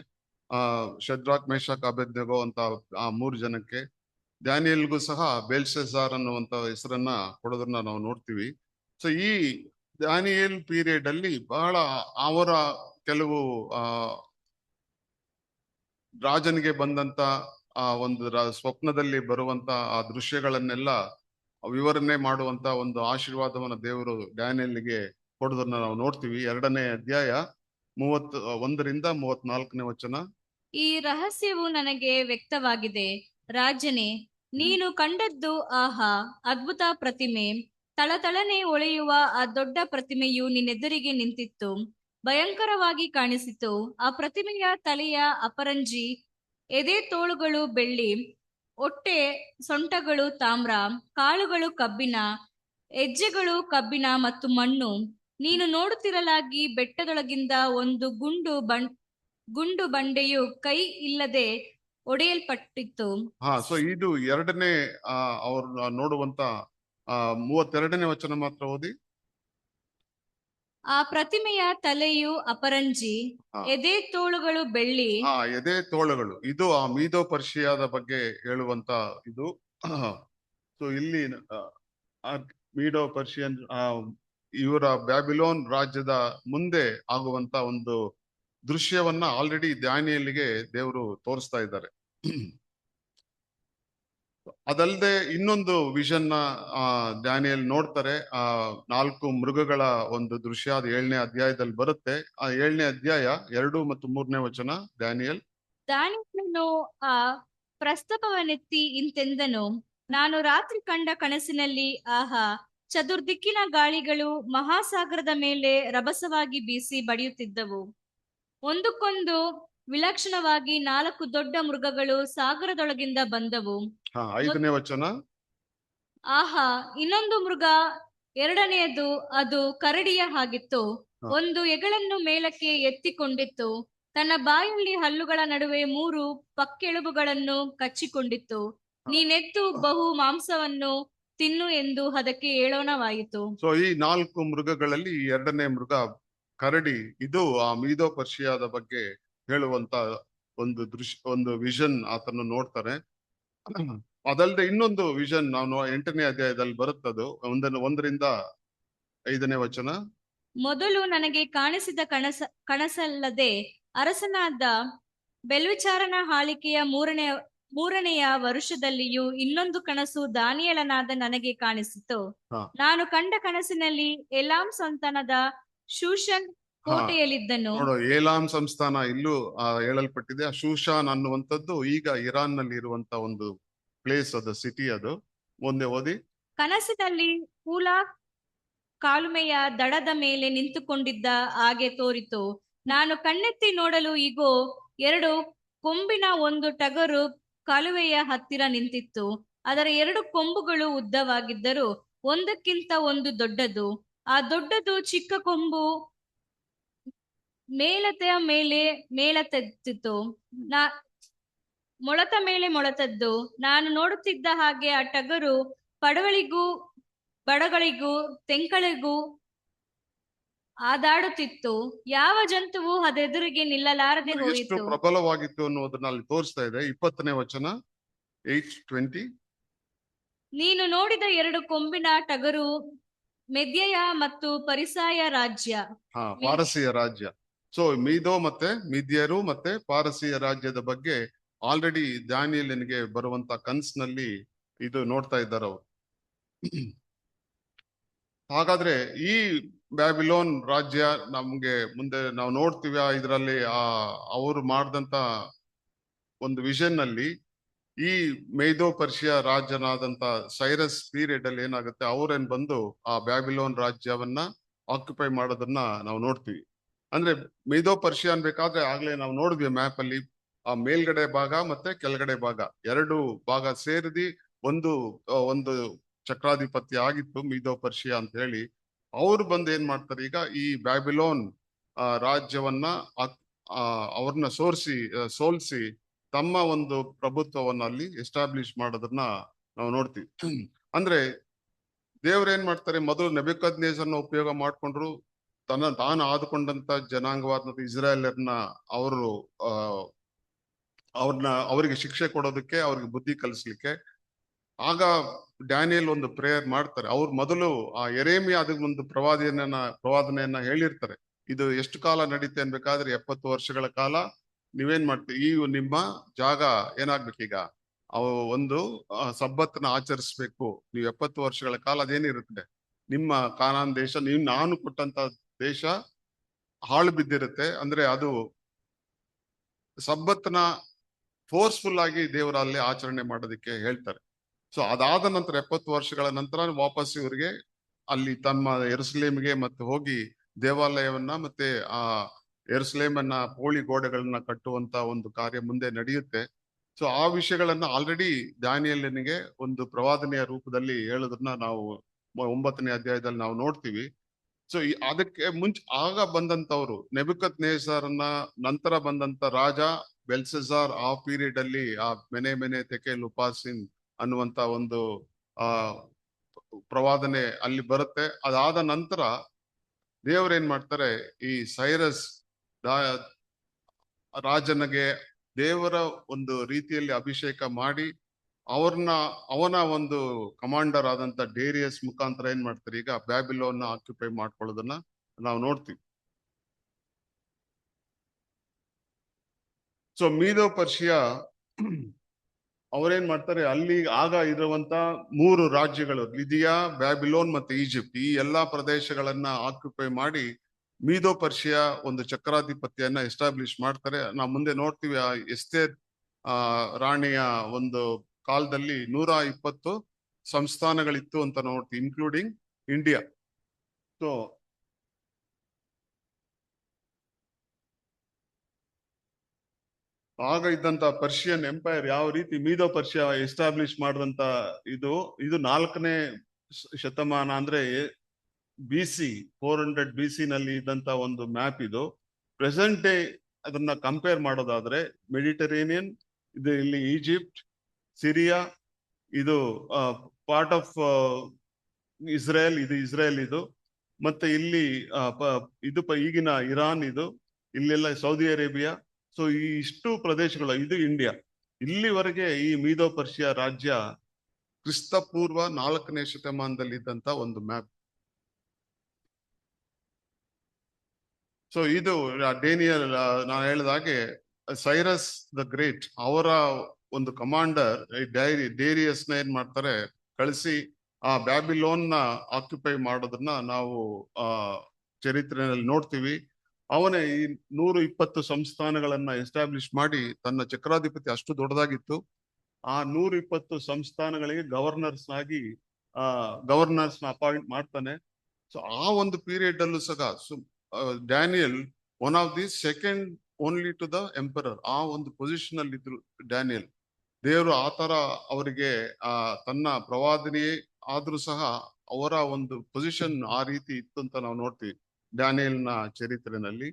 ಶದ್ರಾಕ್, ಮೇಷಕ್, ಅಬೇದ್ನೆಗೋ ಅಂತ ಆ 3 ಜನಕ್ಕೆ. ದಾನಿಯೇಲ್ಗೂ ಸಹ ಬೆಲ್ಶೆಜಾರ್ ಅನ್ನುವಂತ ಹೆಸರನ್ನ ಕೊಡೋದನ್ನ ನಾವು ನೋಡ್ತೀವಿ. ಸೊ ಈ ದಾನಿಯೇಲ್ ಪೀರಿಯಡ್ ಅಲ್ಲಿ ಬಹಳ ಅವರ ಕೆಲವು ರಾಜನಿಗೆ ಬಂದಂತ ಒಂದು ಸ್ವಪ್ನದಲ್ಲಿ ಬರುವಂತ ಆ ದೃಶ್ಯಗಳನ್ನೆಲ್ಲ ವಿವರಣೆ ಮಾಡುವಂತ ಒಂದು ಆಶೀರ್ವಾದವನ್ನ ದೇವರು ಡ್ಯಾನಿಯೇಲ್ಗೆ ಕೊಡೋದನ್ನ ನಾವು ನೋಡ್ತೀವಿ. 2ನೇ ಅಧ್ಯಾಯ 31ರಿಂದ 34ನೇ ವಚನ. ಈ ರಹಸ್ಯವು ನನಗೆ ವ್ಯಕ್ತವಾಗಿದೆ. ರಾಜನೇ, ನೀನು ಕಂಡದ್ದು ಆಹಾ ಅದ್ಭುತ ಪ್ರತಿಮೆ. ತಳತಳನೆ ಹೊಳೆಯುವ ಆ ದೊಡ್ಡ ಪ್ರತಿಮೆಯು ನಿನ್ನೆದುರಿಗೆ ನಿಂತಿತ್ತು, ಭಯಂಕರವಾಗಿ ಕಾಣಿಸಿತು. ಆ ಪ್ರತಿಮೆಯ ತಲೆಯ ಅಪರಂಜಿ, ಎದೆ ತೋಳುಗಳು ಬೆಳ್ಳಿ, ಹೊಟ್ಟೆ ಸೊಂಟಗಳು ತಾಮ್ರ, ಕಾಳುಗಳು ಕಬ್ಬಿಣ, ಹೆಜ್ಜೆಗಳು ಕಬ್ಬಿಣ ಮತ್ತು ಮಣ್ಣು. ನೀನು ನೋಡುತ್ತಿರಲಾಗಿ ಬೆಟ್ಟದೊಳಗಿಂದ ಒಂದು ಗುಂಡು ಬಂಡೆಯು ಕೈ ಇಲ್ಲದೆ ಒಡೆಯಲ್ಪಟ್ಟಿತ್ತು. ಸೊ ಇದು ಎರಡನೇ ಅವ್ರು ನೋಡುವಂತ 32ನೇ ವಚನ ಮಾತ್ರ ಓದಿ. ಆ ಪ್ರತಿಮೆಯ ತಲೆಯು ಅಪರಂಜಿ, ಹಾ. ಎದೆ ತೋಳುಗಳು ಬೆಳ್ಳಿ. ಎದೆ ತೋಳುಗಳು, ಇದು ಆ ಮೀದೋ ಪರ್ಷಿಯಾದ ಬಗ್ಗೆ ಹೇಳುವಂತ ಇದು. ಸೊ ಇಲ್ಲಿ ಮೀಡೋ ಪರ್ಷಿಯನ್ ಇವರ ಬ್ಯಾಬಿಲೋನ್ ರಾಜ್ಯದ ಮುಂದೆ ಆಗುವಂತ ಒಂದು ದೃಶ್ಯವನ್ನ ಆಲ್ರೆಡಿ ದಾನಿಯೇಲನಿಗೆ ದೇವರು ತೋರಿಸ್ತಾ ಇದ್ದಾರೆ. ಅದಲ್ಲದೆ ಇನ್ನೊಂದು ವಿಷನ್ ನ ದಾನಿಯೇಲ್ ನೋಡ್ತಾರೆ. 4 ಮೃಗಗಳ ಒಂದು ದೃಶ್ಯ, ಅದು 7ನೇ ಅಧ್ಯಾಯದಲ್ಲಿ ಬರುತ್ತೆ. ಆ 7ನೇ ಅಧ್ಯಾಯ 2 ಮತ್ತು 3ನೇ ವಚನ. ದಾನಿಯೇಲನು ಆ ಪ್ರಸ್ತಾಪವನ್ನೆತ್ತಿ ಇಂತೆಂದನು, ನಾನು ರಾತ್ರಿ ಕಂಡ ಕನಸಿನಲ್ಲಿ, ಆಹಾ, ಚತುರ್ದಿಕ್ಕಿನ ಗಾಳಿಗಳು ಮಹಾಸಾಗರದ ಮೇಲೆ ರಭಸವಾಗಿ ಬೀಸಿ ಬಡಿಯುತ್ತಿದ್ದವು. ಒಂದಕ್ಕೊಂದು ವಿಲಕ್ಷಣವಾಗಿ 4 ದೊಡ್ಡ ಮೃಗಗಳು ಸಾಗರದೊಳಗಿಂದ ಬಂದವು. 5ನೇ ವಚನ. ಆಹಾ, ಇನ್ನೊಂದು ಮೃಗ, ಎರಡನೆಯದು, ಅದು ಕರಡಿಯ ಹಾಗಿತ್ತು. ಒಂದು ಎಗಳನ್ನು ಮೇಲಕ್ಕೆ ಎತ್ತಿಕೊಂಡಿತ್ತು. ತನ್ನ ಬಾಯಲ್ಲಿ ಹಲ್ಲುಗಳ ನಡುವೆ 3 ಪಕ್ಕೆಲುಬುಗಳನ್ನು ಕಚ್ಚಿಕೊಂಡಿತ್ತು. ನೀನೆದ್ದು ಬಹು ಮಾಂಸವನ್ನು ತಿನ್ನು ಎಂದು ಅದಕ್ಕೆ ಹೇಳೋಣವಾಯಿತು. ಸೊ ಈ 4 ಮೃಗಗಳಲ್ಲಿ 2ನೇ ಮೃಗ ಕರಡಿ, ಇದು ಆ ಮೀದೋ ಪರ್ಷಿಯಾದ ಬಗ್ಗೆ ಹೇಳುವಂತ ಒಂದು ಒಂದು ವಿಷನ್ ಆತನು ನೋಡ್ತಾರೆ. ಅದಲ್ಲದೆ ಇನ್ನೊಂದು ವಿಷನ್ ನಾವು 8ನೇ ಅಧ್ಯಾಯದಲ್ಲಿ ಬರುತ್ತದು. 1ರಿಂದ 5ನೇ ವಚನ. ಮೊದಲು ನನಗೆ ಕಾಣಿಸಿದ ಕನಸಲ್ಲದೆ ಅರಸನಾದ ಬೆಲ್ವಿಚಾರನ ಆಳಿಕೆಯ ಮೂರನೆಯ ವರುಷದಲ್ಲಿಯೂ ಇನ್ನೊಂದು ಕನಸು ದಾನಿಯೇಲನಾದ ನನಗೆ ಕಾಣಿಸಿತು. ನಾನು ಕಂಡ ಕನಸಿನಲ್ಲಿ ಏಲಾಮ್ ಸಂತಾನದ ಶೂಷನ್ ಕೋಟೆಯಲ್ಲಿದ್ದನು. ಏಲಾಮ್ ಸಂಸ್ಥಾನ ಇಲ್ಲೂ ಹೇಳಲ್ಪಟ್ಟಿದೆ. ಆ ಶೂಷಾನ್ ಅನ್ನುವಂಥದ್ದು ಈಗ ಇರಾನ್ ನಲ್ಲಿ ಇರುವಂತ ಒಂದು ಪ್ಲೇಸ್, ಅದು ಸಿಟಿ. ಅದು ಮುಂದೆ ಓದಿ. ಕನಸಿನಲ್ಲಿ ಕೂಲಾ ಕಾಲುಮೆಯ ದಡದ ಮೇಲೆ ನಿಂತುಕೊಂಡಿದ್ದ ಹಾಗೆ ತೋರಿತು. ನಾನು ಕಣ್ಣೆತ್ತಿ ನೋಡಲು, ಇಗೋ, 2 ಕೊಂಬಿನ ಒಂದು ಟಗರು ಕಾಲುವೆಯ ಹತ್ತಿರ ನಿಂತಿತ್ತು. ಅದರ 2 ಕೊಂಬುಗಳು ಉದ್ದವಾಗಿದ್ದರೂ ಒಂದಕ್ಕಿಂತ ಒಂದು ದೊಡ್ಡದು. ಆ ದೊಡ್ಡದು ಚಿಕ್ಕ ಕೊಂಬು ಮೇಲತೆಯ ಮೇಲೆ ಮೇಲತೆತ್ತಿತು, ಮೊಳತ ಮೇಲೆ ಮೊಳತದ್ದು. ನಾನು ನೋಡುತ್ತಿದ್ದ ಹಾಗೆ ಆ ಟಗರು ಪಡವಳಿಗೂ ಬಡಗಳಿಗೂ ತೆಂಕಳಿಗೂ ಆದಾಡುತ್ತಿತ್ತು. ಯಾವ ಜಂತುವು ಅದೆದುರಿಗೆ ನಿಲ್ಲಲಾರದೆ ಹೋಯಿತು. ಪ್ರಬಲವಾಗಿತ್ತು ಅನ್ನೋದನ್ನ ಅಲ್ಲಿ ತೋರಿಸ್ತಾ ಇದೆ. 20ನೇ ವಚನ, 8:20. ನೀನು ನೋಡಿದ 2 ಕೊಂಬಿನ ಟಗರು ಮೆದ್ಯಯ ಮತ್ತು ಪರಿಸಾಯ ರಾಜ್ಯ, ಪಾರಸಿಯ ರಾಜ್ಯ. ಸೊ ಮೀದೋ ಮತ್ತೆ ಮಿದ್ಯರು ಮತ್ತೆ ಪಾರಸಿಯ ರಾಜ್ಯದ ಬಗ್ಗೆ ಆಲ್ರೆಡಿ ದಾನಿಯೇಲನಿಗೆ ಬರುವಂತ ಕನ್ಸ್ನಲ್ಲಿ ಇದು ನೋಡ್ತಾ ಇದ್ದಾರೆ ಅವರು. ಹಾಗಾದ್ರೆ ಈ ಬ್ಯಾಬಿಲೋನ್ ರಾಜ್ಯ ನಮ್ಗೆ ಮುಂದೆ ನಾವು ನೋಡ್ತೀವಿ. ಇದರಲ್ಲಿ ಅವರು ಮಾಡಿದಂತ ಒಂದು ವಿಷನ್ ನಲ್ಲಿ ಈ ಮೇದೋ ಪರ್ಷಿಯಾ ರಾಜನಾದಂತ ಸೈರಸ್ ಪೀರಿಯಡ್ ಅಲ್ಲಿ ಏನಾಗುತ್ತೆ, ಅವ್ರೇನ್ ಬಂದು ಆ ಬ್ಯಾಬಿಲೋನ್ ರಾಜ್ಯವನ್ನ ಆಕ್ಯುಪೈ ಮಾಡೋದನ್ನ ನಾವು ನೋಡ್ತೀವಿ. ಅಂದ್ರೆ ಮೇದೋ ಪರ್ಷಿಯಾ ಅನ್ಬೇಕಾದ್ರೆ ಆಗ್ಲೇ ನಾವು ನೋಡಿದ್ವಿ ಮ್ಯಾಪ್ ಅಲ್ಲಿ, ಆ ಮೇಲ್ಗಡೆ ಭಾಗ ಮತ್ತೆ ಕೆಳಗಡೆ ಭಾಗ 2 ಭಾಗ ಸೇರಿದಿ ಒಂದು ಚಕ್ರಾಧಿಪತ್ಯ ಆಗಿತ್ತು ಮೀದೋ ಪರ್ಷಿಯಾ ಅಂತ ಹೇಳಿ. ಅವ್ರು ಬಂದು ಏನ್ ಮಾಡ್ತಾರೆ, ಈಗ ಈ ಬ್ಯಾಬಿಲೋನ್ ರಾಜ್ಯವನ್ನ ಅವ್ರನ್ನ ಸೋಲ್ಸಿ ತಮ್ಮ ಒಂದು ಪ್ರಭುತ್ವವನ್ನ ಅಲ್ಲಿ ಎಸ್ಟಾಬ್ಲಿಷ್ ಮಾಡೋದನ್ನ ನಾವು ನೋಡ್ತೀವಿ. ಅಂದ್ರೆ ದೇವ್ರೇನ್ ಮಾಡ್ತಾರೆ, ಮೊದಲು ನೆಬೂಕದ್ನೆಚ್ಚರನ ಉಪಯೋಗ ಮಾಡ್ಕೊಂಡ್ರು, ತಾನು ಆದುಕೊಂಡಂತ ಜನಾಂಗವಾದ ಇಸ್ರಾಯೇಲರ್ನ ಅವರಿಗೆ ಶಿಕ್ಷೆ ಕೊಡೋದಕ್ಕೆ, ಅವ್ರಿಗೆ ಬುದ್ಧಿ ಕಲಿಸ್ಲಿಕ್ಕೆ. ಆಗ ಡ್ಯಾನಿಯೇಲ್ ಒಂದು ಪ್ರೇಯರ್ ಮಾಡ್ತಾರೆ. ಅವ್ರು ಮೊದಲು ಆ ಯೆರೆಮೀಯ ಅದಕ್ಕೆ ಒಂದು ಪ್ರವಾದನೆಯನ್ನ ಹೇಳಿರ್ತಾರೆ. ಇದು ಎಷ್ಟು ಕಾಲ ನಡೀತೆ ಅನ್ಬೇಕಾದ್ರೆ 70 ವರ್ಷಗಳ ಕಾಲ ನೀವೇನ್ ಮಾಡ್ತೀವಿ, ಈ ನಿಮ್ಮ ಜಾಗ ಏನಾಗ್ಬೇಕೀಗ, ಒಂದು ಸಬ್ಬತ್ನ ಆಚರಿಸ್ಬೇಕು ನೀವು 70 ವರ್ಷಗಳ ಕಾಲ. ಅದೇನಿರುತ್ತೆ, ನಿಮ್ಮ ಕಾನಾನ್ ದೇಶ, ನಾನು ಕೊಟ್ಟಂತ ದೇಶ ಹಾಳು ಬಿದ್ದಿರುತ್ತೆ. ಅಂದ್ರೆ ಅದು ಸಬ್ಬತ್ನ ಫೋರ್ಸ್ಫುಲ್ ಆಗಿ ದೇವರಲ್ಲಿ ಆಚರಣೆ ಮಾಡೋದಕ್ಕೆ ಹೇಳ್ತಾರೆ. ಸೊ ಅದಾದ ನಂತರ 70 ವರ್ಷಗಳ ನಂತರ ವಾಪಸ್ ಇವರಿಗೆ ಅಲ್ಲಿ ತಮ್ಮ ಯೆರೂಸಲೇಮಿಗೆ ಮತ್ತೆ ಹೋಗಿ ದೇವಾಲಯವನ್ನ ಮತ್ತೆ ಆ ಯೆರೂಸಲೇಮನ್ನ ಪೋಳಿ ಗೋಡೆಗಳನ್ನ ಕಟ್ಟುವಂತ ಒಂದು ಕಾರ್ಯ ಮುಂದೆ ನಡೆಯುತ್ತೆ. ಸೊ ಆ ವಿಷಯಗಳನ್ನ ಆಲ್ರೆಡಿ ದಾನಿಯೇಲನಿಗೆ ಒಂದು ಪ್ರವಾದನೆಯ ರೂಪದಲ್ಲಿ ಹೇಳೋದನ್ನ ನಾವು 9ನೇ ಅಧ್ಯಾಯದಲ್ಲಿ ನಾವು ನೋಡ್ತೀವಿ. ಸೊ ಅದಕ್ಕೆ ಆಗ ಬಂದಂತವ್ರು ನೆಬುಕದ್ನೆಸ್ಸರನ ನಂತರ ಬಂದಂತ ರಾಜ ಬೆಲ್ಸೆಸಾರ್, ಆ ಪೀರಿಯಡ್ ಅಲ್ಲಿ ಆ ಮೆನೆ ತೆಕೆಲ್ ಉಪಾಸಿನ್ ಅನ್ನುವಂತ ಒಂದು ಆ ಪ್ರವಾದನೆ ಅಲ್ಲಿ ಬರುತ್ತೆ. ಅದಾದ ನಂತರ ದೇವ್ರೇನ್ ಮಾಡ್ತಾರೆ, ಈ ಸೈರಸ್ ರಾಜನಿಗೆ ದೇವರ ಒಂದು ರೀತಿಯಲ್ಲಿ ಅಭಿಷೇಕ ಮಾಡಿ ಅವನ ಒಂದು ಕಮಾಂಡರ್ ಆದಂತ ಡೇರಿಯಸ್ ಮುಖಾಂತರ ಏನ್ ಮಾಡ್ತಾರೆ, ಈಗ ಬ್ಯಾಬಿಲೋನ್ ಆಕ್ಯುಪೈ ಮಾಡ್ಕೊಳ್ಳೋದನ್ನ ನಾವು ನೋಡ್ತೀವಿ. ಸೊ ಮೀದೋ ಪರ್ಷಿಯಾ ಅವರೇನ್ ಮಾಡ್ತಾರೆ, ಅಲ್ಲಿ ಆಗ ಇರುವಂತ 3 ರಾಜ್ಯಗಳು ಲಿದಿಯಾ, ಬ್ಯಾಬಿಲೋನ್ ಮತ್ತೆ ಈಜಿಪ್ಟ್, ಈ ಎಲ್ಲಾ ಪ್ರದೇಶಗಳನ್ನ ಆಕ್ಯುಪೈ ಮಾಡಿ ಮೀದೋ ಪರ್ಷಿಯಾ ಒಂದು ಚಕ್ರಾಧಿಪತ್ಯನ ಎಸ್ಟಾಬ್ಲಿಷ್ ಮಾಡ್ತಾರೆ. ನಾವು ಮುಂದೆ ನೋಡ್ತೀವಿ ಆ ಎಸ್ತೇರ್ ರಾಣಿಯ ಒಂದು ಕಾಲದಲ್ಲಿ 120 ಸಂಸ್ಥಾನಗಳಿತ್ತು ಅಂತ ನೋಡ್ತೀವಿ, ಇನ್ಕ್ಲೂಡಿಂಗ್ ಇಂಡಿಯಾ. ಸೊ ಆಗ ಇದ್ದಂತ ಪರ್ಷಿಯನ್ ಎಂಪೈರ್ ಯಾವ ರೀತಿ ಮೀದೋ ಪರ್ಷಿಯಾ ಎಸ್ಟಾಬ್ಲಿಷ್ ಮಾಡಿದಂತ ಇದು 4ನೇ ಶತಮಾನ ಅಂದ್ರೆ BC 400 BC ನಲ್ಲಿ ಇದ್ದಂತ ಒಂದು ಮ್ಯಾಪ್ ಇದು. ಪ್ರೆಸೆಂಟ್ ಡೇ ಅದನ್ನ ಕಂಪೇರ್ ಮಾಡೋದಾದ್ರೆ ಮೆಡಿಟರೇನಿಯನ್ ಇದು, ಇಲ್ಲಿ ಈಜಿಪ್ಟ್, ಸಿರಿಯಾ, ಇದು ಪಾರ್ಟ್ ಆಫ್ ಇಸ್ರೇಲ್, ಇದು ಇಸ್ರೇಲ್ ಇದು, ಮತ್ತೆ ಇಲ್ಲಿ ಈಗಿನ ಇರಾನ್ ಇದು, ಇಲ್ಲೆಲ್ಲ ಸೌದಿ ಅರೇಬಿಯಾ. ಸೊ ಈ ಇಷ್ಟು ಪ್ರದೇಶಗಳು, ಇದು ಇಂಡಿಯಾ. ಇಲ್ಲಿವರೆಗೆ ಈ ಮೀದೋ ಪರ್ಷಿಯಾ ರಾಜ್ಯ ಕ್ರಿಸ್ತ ಪೂರ್ವ 4ನೇ ಶತಮಾನದಲ್ಲಿ ಇದ್ದಂತ ಒಂದು ಮ್ಯಾಪ್. ಸೊ ಇದು ಡೇನಿಯಲ್ ನಾನು ಹೇಳಿದ ಹಾಗೆ ಸೈರಸ್ ದ ಗ್ರೇಟ್ ಅವರ ಒಂದು ಕಮಾಂಡರ್ ಡೇರಿಯಸ್ ನ ಏನ್ ಮಾಡ್ತಾರೆ, ಕಳಿಸಿ ಆ ಬ್ಯಾಬಿಲೋನ್ ನ ಆಕ್ಯುಪೈ ಮಾಡೋದನ್ನ ನಾವು ಚರಿತ್ರೆಯಲ್ಲಿ ನೋಡ್ತೀವಿ. ಅವನೇ ಈ 120 ಸಂಸ್ಥಾನಗಳನ್ನ ಎಸ್ಟಾಬ್ಲಿಷ್ ಮಾಡಿ, ತನ್ನ ಚಕ್ರಾಧಿಪತಿ ಅಷ್ಟು ದೊಡ್ಡದಾಗಿತ್ತು, ಆ 120 ಸಂಸ್ಥಾನಗಳಿಗೆ ಗವರ್ನರ್ಸ್ ನ ಅಪಾಯಿಂಟ್ ಮಾಡ್ತಾನೆ. ಸೊ ಆ ಒಂದು ಪೀರಿಯಡ್ ಅಲ್ಲೂ ಸಹ Daniel one of the second only to the emperor, ಆ ಒಂದು ಪೊಸಿಷನ್ ಅಲ್ಲಿ ಇದ್ರು ಡ್ಯಾನಿಯಲ್. ದೇವರು ಆತರ ಅವರಿಗೆ ತನ್ನ ಪ್ರವಾದನೆ ಆದ್ರೂ ಸಹ ಅವರ ಒಂದು ಪೊಸಿಷನ್ ಆ ರೀತಿ ಇತ್ತು ಅಂತ ನಾವು ನೋಡ್ತೀವಿ ಡ್ಯಾನಿಯಲ್ನ ಚರಿತ್ರೆನಲ್ಲಿ.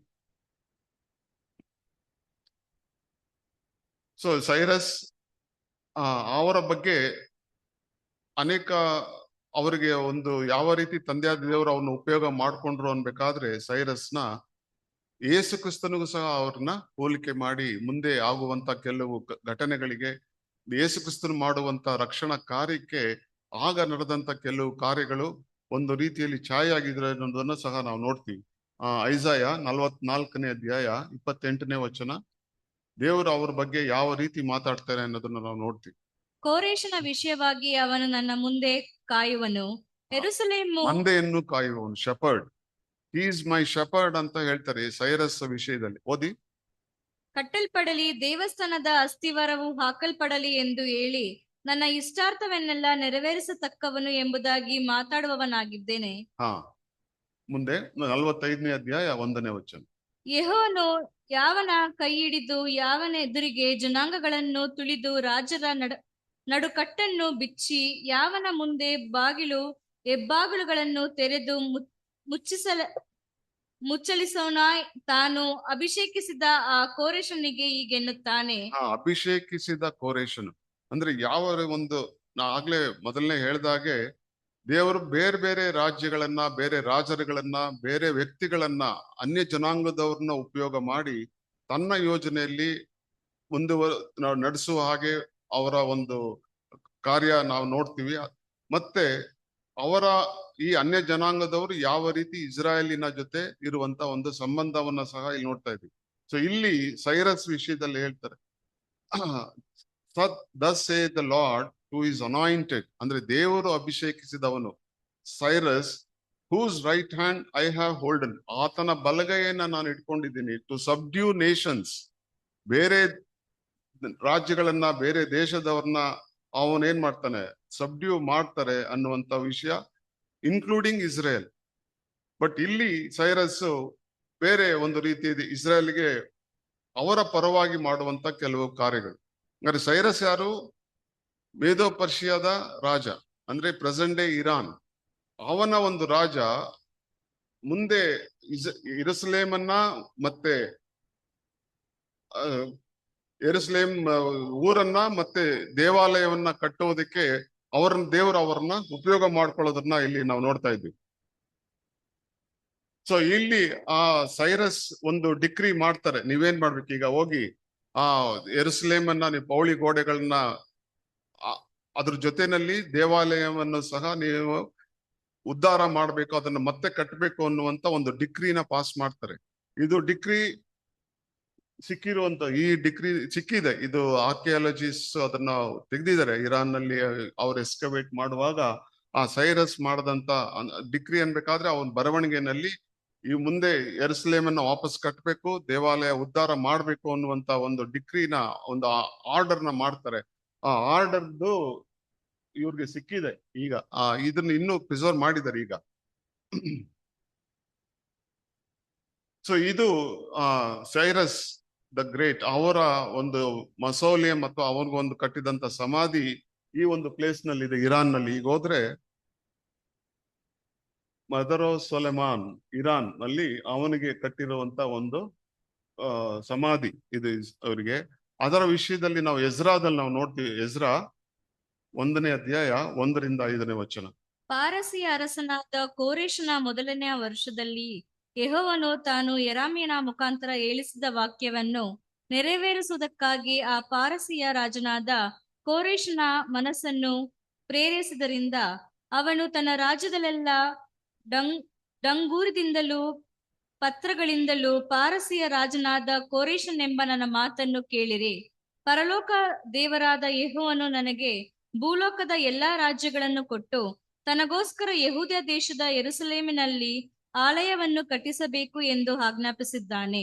ಸೊ ಸೈರಸ್ ಅವರ ಬಗ್ಗೆ ಅನೇಕ, ಅವರಿಗೆ ಒಂದು ಯಾವ ರೀತಿ ತಂದೆಯಾದ ದೇವರು ಅವನ್ನ ಉಪಯೋಗ ಮಾಡ್ಕೊಂಡ್ರು ಅನ್ಬೇಕಾದ್ರೆ ಸೈರಸ್ನ ಯೇಸು ಕ್ರಿಸ್ತನಿಗೂ ಸಹ ಅವ್ರನ್ನ ಹೋಲಿಕೆ ಮಾಡಿ ಮುಂದೆ ಆಗುವಂತ ಕೆಲವು ಘಟನೆಗಳಿಗೆ, ಯೇಸು ಕ್ರಿಸ್ತನು ಮಾಡುವಂತ ರಕ್ಷಣಾ ಕಾರ್ಯಕ್ಕೆ ಆಗ ನಡೆದಂತ ಕೆಲವು ಕಾರ್ಯಗಳು ಒಂದು ರೀತಿಯಲ್ಲಿ ಛಾಯೆ ಆಗಿದ್ರೆ ಅನ್ನೋದನ್ನ ಸಹ ನಾವು ನೋಡ್ತೀವಿ. ಐಸಾಯ 44ನೇ ಅಧ್ಯಾಯ 28ನೇ ವಚನ, ದೇವರು ಅವ್ರ ಬಗ್ಗೆ ಯಾವ ರೀತಿ ಮಾತಾಡ್ತಾರೆ ಅನ್ನೋದನ್ನ ನಾವು ನೋಡ್ತೀವಿ. ಕೋರೇಶನ ವಿಷಯವಾಗಿ ಅವನು ನನ್ನ ಮುಂದೆ ಕಾಯುವನು, ಯೆರೂಸಲೇಮು ಮಂದೆಯನ್ನು ಕಾಯುವವನು, shepherd, he is my shepherd ಅಂತ ಹೇಳ್ತಾರೆ ಸೈರಸ್ ವಿಷಯದಲ್ಲಿ. ಓದಿ. ಕಟ್ಟಲ್ಪಡಲಿ, ದೇವಸ್ಥಾನದ ಅಸ್ತಿವಾರವು ಹಾಕಲ್ಪಡಲಿ ಎಂದು ಹೇಳಿ ನನ್ನ ಇಷ್ಟಾರ್ಥವನ್ನೆಲ್ಲ ನೆರವೇರಿಸತಕ್ಕವನು ಎಂಬುದಾಗಿ ಮಾತಾಡುವವನಾಗಿದ್ದೇನೆ. ಮುಂದೆ 45ನೇ ಅಧ್ಯಾಯ 1ನೇ ವಚನ, ಯೆಹೋವನು ಯಾವನ ಕೈ ಹಿಡಿದು ಯಾವನ ಎದುರಿಗೆ ಜನಾಂಗಗಳನ್ನು ತುಳಿದು ರಾಜರ ನಡುಕಟ್ಟನ್ನು ಬಿಚ್ಚಿ ಯಾವನ ಮುಂದೆ ಹೆಬ್ಬಾಗಿಲುಗಳನ್ನು ತೆರೆದು ಮುಚ್ಚಲಿಸೋಣ, ತಾನು ಅಭಿಷೇಕಿಸಿದ ಆ ಕೋರೇಶನಿಗೆ ಹೀಗೆನ್ನುತ್ತಾನೆ. ಅಭಿಷೇಕಿಸಿದ ಕೋರೇಶನು ಅಂದ್ರೆ ಯಾವ ಒಂದು, ನಾ ಆಗ್ಲೇ ಮೊದಲನೇ ಹೇಳ್ದಾಗೆ ದೇವರು ಬೇರೆ ಬೇರೆ ರಾಜ್ಯಗಳನ್ನ, ಬೇರೆ ರಾಜರುಗಳನ್ನ, ಬೇರೆ ವ್ಯಕ್ತಿಗಳನ್ನ, ಅನ್ಯ ಜನಾಂಗದವ್ರನ್ನ ಉಪಯೋಗ ಮಾಡಿ ತನ್ನ ಯೋಜನೆಯಲ್ಲಿ ನಡೆಸುವ ಹಾಗೆ ಅವರ ಒಂದು ಕಾರ್ಯ ನಾವು ನೋಡ್ತೀವಿ. ಮತ್ತೆ ಅವರ ಈ ಅನ್ಯ ಜನಾಂಗದವರು ಯಾವ ರೀತಿ ಇಸ್ರಾಯೇಲಿನ ಜೊತೆ ಇರುವಂತ ಒಂದು ಸಂಬಂಧವನ್ನ ಸಹ ಇಲ್ಲಿ ನೋಡ್ತಾ ಇದ್ದೀವಿ. ಸೊ ಇಲ್ಲಿ ಸೈರಸ್ ವಿಷಯದಲ್ಲಿ ಹೇಳ್ತಾರೆ, thus saith the Lord who is anointed, ಅಂದ್ರೆ ದೇವರು ಅಭಿಷೇಕಿಸಿದವನು, Cyrus whose right hand I have holden, ಆತನ ಬಲಗೈಯನ್ನ ನಾನು ಇಟ್ಕೊಂಡಿದ್ದೀನಿ, to subdue nations, ಬೇರೆ ರಾಜ್ಯಗಳನ್ನ, ಬೇರೆ ದೇಶದವ್ರನ್ನ ಅವನೇನ್ ಮಾಡ್ತಾನೆ, ಸಬ್ಡ್ಯೂ ಮಾಡ್ತಾರೆ ಅನ್ನುವಂತ ವಿಷಯ, ಇನ್ಕ್ಲೂಡಿಂಗ್ ಇಸ್ರೇಲ್. ಬಟ್ ಇಲ್ಲಿ ಸೈರಸ್ ಬೇರೆ ಒಂದು ರೀತಿ ಇಸ್ರೇಲ್ಗೆ ಅವರ ಪರವಾಗಿ ಮಾಡುವಂತ ಕೆಲವು ಕಾರ್ಯಗಳು. ಅಂದ್ರೆ ಸೈರಸ್ ಯಾರು? ಮೇದೋ ಪರ್ಷಿಯಾದ ರಾಜ, ಅಂದ್ರೆ ಪ್ರೆಸೆಂಟ್ ಡೇ ಇರಾನ್. ಅವನ ಒಂದು ರಾಜ ಮುಂದೆ ಯೆರೂಸಲೇಮನ್ನ ಮತ್ತೆ ಆ, ಯೆರೂಸಲೇಮ್ ಊರನ್ನ ಮತ್ತೆ ದೇವಾಲಯವನ್ನ ಕಟ್ಟುವುದಕ್ಕೆ ದೇವರು ಅವರನ್ನ ಉಪಯೋಗ ಮಾಡ್ಕೊಳ್ಳೋದನ್ನ ಇಲ್ಲಿ ನಾವು ನೋಡ್ತಾ ಇದ್ವಿ. ಸೊ ಇಲ್ಲಿ ಆ ಸೈರಸ್ ಒಂದು ಡಿಕ್ರಿ ಮಾಡ್ತಾರೆ, ನೀವೇನ್ ಮಾಡ್ಬೇಕು ಈಗ ಹೋಗಿ ಆ ಯೆರೂಸಲೇಮನ್ನ ನೀವು ಪೌಳಿ ಗೋಡೆಗಳನ್ನ ಅದ್ರ ಜೊತೆನಲ್ಲಿ ದೇವಾಲಯವನ್ನು ಸಹ ನೀವು ಉದ್ಧಾರ ಮಾಡ್ಬೇಕು, ಅದನ್ನ ಮತ್ತೆ ಕಟ್ಟಬೇಕು ಅನ್ನುವಂತ ಒಂದು ಡಿಕ್ರಿನ ಪಾಸ್ ಮಾಡ್ತಾರೆ. ಇದು ಡಿಕ್ರಿ ಈ ಡಿಕ್ರಿ ಸಿಕ್ಕಿದೆ, ಇದು ಆರ್ಕಿಯಾಲಜಿಸ್ಟ್ ಅದನ್ನ ತೆಗೆದಿದ್ದಾರೆ ಇರಾನ್ ನಲ್ಲಿ. ಅವ್ರು ಎಸ್ಕವೇಟ್ ಮಾಡುವಾಗ ಆ ಸೈರಸ್ ಮಾಡದಂತ ಡಿಕ್ರಿ ಅನ್ಬೇಕಾದ್ರೆ ಅವನ ಬರವಣಿಗೆನಲ್ಲಿ ಈ ಮುಂದೆ ಯೆರೂಸಲೇಮನ್ನ ವಾಪಸ್ ಕಟ್ಟಬೇಕು, ದೇವಾಲಯ ಉದ್ಧಾರ ಮಾಡ್ಬೇಕು ಅನ್ನುವಂತ ಒಂದು ಡಿಕ್ರಿನ ಒಂದು ಆರ್ಡರ್ನ ಮಾಡ್ತಾರೆ. ಆ ಆರ್ಡರ್ದು ಇವ್ರಿಗೆ ಸಿಕ್ಕಿದೆ ಈಗ. ಇದನ್ನ ಇನ್ನೂ ಪ್ರಿಸರ್ವ್ ಮಾಡಿದ್ದಾರೆ ಈಗ. ಸೊ ಇದು ಸೈರಸ್ ದ ಗ್ರೇಟ್ ಅವರ ಒಂದು ಮಸೌಲಿಯಂ ಮತ್ತು ಅವನಿಗೊಂದು ಕಟ್ಟಿದಂತ ಸಮಾಧಿ ಈ ಒಂದು ಪ್ಲೇಸ್ ನಲ್ಲಿ ಇದೆ ಇರಾನ್ ನಲ್ಲಿ. ಈಗ ಹೋದ್ರೆ ಮದರೋ ಸೊಲೆಮಾನ್ ಇರಾನ್ ನಲ್ಲಿ ಅವನಿಗೆ ಕಟ್ಟಿರುವಂತ ಒಂದು ಸಮಾಧಿ ಇದು ಅವರಿಗೆ. ಅದರ ವಿಷಯದಲ್ಲಿ ನಾವು ಎಜ್ರಾದಲ್ಲಿ ನಾವು ನೋಡ್ತೀವಿ. ಎಜ್ರಾ 1ನೇ ಅಧ್ಯಾಯ 1ರಿಂದ 5ನೇ ವಚನ. ಪಾರಸಿಯ ಅರಸನಾದ ಕೋರೆಷನ ಮೊದಲನೆಯ ವರ್ಷದಲ್ಲಿ ಯೆಹೋವನು ತಾನು ಯೆರೆಮೀಯನ ಮುಖಾಂತರ ಹೇಳಿಸಿದ ವಾಕ್ಯವನ್ನು ನೆರವೇರಿಸುವುದಕ್ಕಾಗಿ ಆ ಪಾರಸಿಯ ರಾಜನಾದ ಕೋರೆಷನ ಮನಸ್ಸನ್ನು ಪ್ರೇರಿಸಿದರಿಂದ ಅವನು ತನ್ನ ರಾಜ್ಯದಲ್ಲೆಲ್ಲ ಡಂಗೂರದಿಂದಲೂ ಪತ್ರಗಳಿಂದಲೂ ಪಾರಸಿಯ ರಾಜನಾದ ಕೋರೆಷನೆಂಬ ನನ್ನ ಮಾತನ್ನು ಕೇಳಿರಿ. ಪರಲೋಕ ದೇವರಾದ ಯೆಹೋವನು ನನಗೆ ಭೂಲೋಕದ ಎಲ್ಲಾ ರಾಜ್ಯಗಳನ್ನು ಕೊಟ್ಟು ತನಗೋಸ್ಕರ ಯೆಹೂದ ದೇಶದ ಯೆರೂಸಲೇಮಿನಲ್ಲಿ ಆಲಯವನ್ನು ಕಟ್ಟಿಸಬೇಕು ಎಂದು ಆಜ್ಞಾಪಿಸಿದ್ದಾನೆ.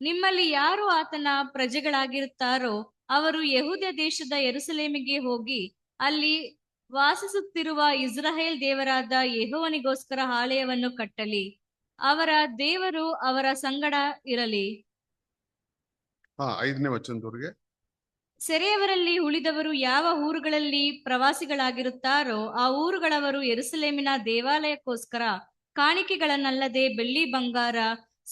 ನಿಮ್ಮಲ್ಲಿ ಯಾರು ಆತನ ಪ್ರಜೆಗಳಾಗಿರುತ್ತಾರೋ ಅವರು ಯೆಹೂದ ದೇಶದ ಯೆರೂಸಲೇಮಿಗೆ ಹೋಗಿ ಅಲ್ಲಿ ವಾಸಿಸುತ್ತಿರುವ ಇಸ್ರಾಯೇಲ್ ದೇವರಾದ ಯೆಹೋವನಿಗೋಸ್ಕರ ಆಲಯವನ್ನು ಕಟ್ಟಲಿ. ಅವರ ದೇವರು ಅವರ ಸಂಗಡ ಇರಲಿ. 5ನೇ ವಚನದವರೆಗೆ. ಸೆರೆಯವರಲ್ಲಿ ಉಳಿದವರು ಯಾವ ಊರುಗಳಲ್ಲಿ ಪ್ರವಾಸಿಗಳಾಗಿರುತ್ತಾರೋ ಆ ಊರುಗಳವರು ಯೆರೂಸಲೇಮಿನ ದೇವಾಲಯಕ್ಕೋಸ್ಕರ ಕಾಣಿಕೆಗಳನ್ನಲ್ಲದೆ ಬೆಳ್ಳಿ ಬಂಗಾರ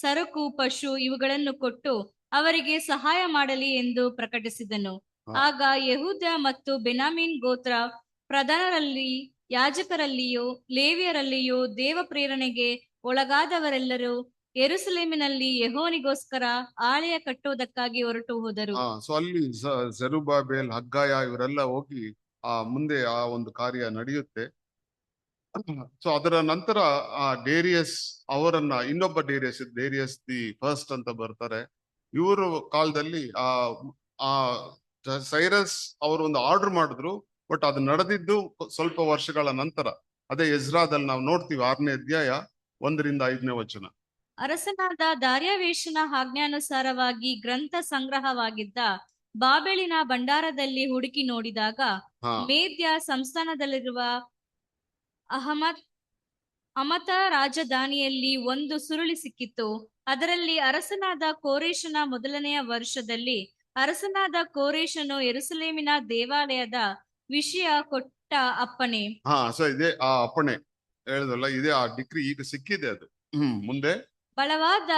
ಸರಕು ಪಶು ಇವುಗಳನ್ನು ಕೊಟ್ಟು ಅವರಿಗೆ ಸಹಾಯ ಮಾಡಲಿ ಎಂದು ಪ್ರಕಟಿಸಿದನು. ಆಗ ಯೆಹೂದ ಮತ್ತು ಬೆನ್ಯಾಮೀನ್ ಗೋತ್ರ ಪ್ರಧಾನರಲ್ಲಿ, ಯಾಜಕರಲ್ಲಿಯೂ ಲೇವಿಯರಲ್ಲಿಯೂ ದೇವ ಪ್ರೇರಣೆಗೆ ಒಳಗಾದವರೆಲ್ಲರೂ ಯೆರೂಸಲೇಮಿನಲ್ಲಿ ಯೆಹೋವನಿಗೋಸ್ಕರ ಆಲಯ ಕಟ್ಟುವುದಕ್ಕಾಗಿ ಹೊರಟು ಹೋದರು. ಸೊ ಅಲ್ಲಿ ಜೆರುಬ್ಬಾಬೆಲ್, ಹಗ್ಗಾಯ ಇವರೆಲ್ಲ ಹೋಗಿ ಮುಂದೆ ಆ ಒಂದು ಕಾರ್ಯ ನಡೆಯುತ್ತೆ. ಸೊ ಅದರ ನಂತರ ಡೇರಿಯಸ್ ಅವರನ್ನ, ಇನ್ನೊಬ್ಬ ಡೇರಿಯಸ್ ದಿ ಫಸ್ಟ್ ಅಂತ ಬರ್ತಾರೆ. ಇವರು ಕಾಲದಲ್ಲಿ ಆ ಸೈರಸ್ ಅವರು ಒಂದು ಆರ್ಡರ್ ಮಾಡಿದ್ರು, ಬಟ್ ಅದು ನಡೆದಿದ್ದು ಸ್ವಲ್ಪ ವರ್ಷಗಳ ನಂತರ. ಅದೇ ಎಜ್ರಾದಲ್ಲಿ ನಾವು ನೋಡ್ತೀವಿ 6ನೇ ಅಧ್ಯಾಯ 1ರಿಂದ 5ನೇ ವಚನ. ಅರಸನಾದ ದಾರ್ಯಾವೇಶನ ಆಜ್ಞಾನುಸಾರವಾಗಿ ಗ್ರಂಥ ಸಂಗ್ರಹವಾಗಿದ್ದ ಬಾಬೆಲಿನ ಭಂಡಾರದಲ್ಲಿ ಹುಡುಕಿ ನೋಡಿದಾಗ ಮೇದ್ಯ ಸಂಸ್ಥಾನದಲ್ಲಿರುವ ಅಮತ ರಾಜಧಾನಿಯಲ್ಲಿ ಒಂದು ಸುರುಳಿ ಸಿಕ್ಕಿತು. ಅದರಲ್ಲಿ ಅರಸನಾದ ಕೋರೆಷನ ಮೊದಲನೆಯ ವರ್ಷದಲ್ಲಿ ಅರಸನಾದ ಕೋರೆಷನು ಯೆರೂಸಲೇಮಿನ ದೇವಾಲಯದ ವಿಷಯ ಕೊಟ್ಟ ಅಪ್ಪಣೆ. ಸೊ ಇದೇ ಆ ಅಪ್ಪಣೆ ಹೇಳಿದಲ್ಲ, ಇದೇ ಆ ಡಿಕ್ರಿ ಈಗ ಸಿಕ್ಕಿದೆ. ಅದು ಮುಂದೆ ಬಲವಾದ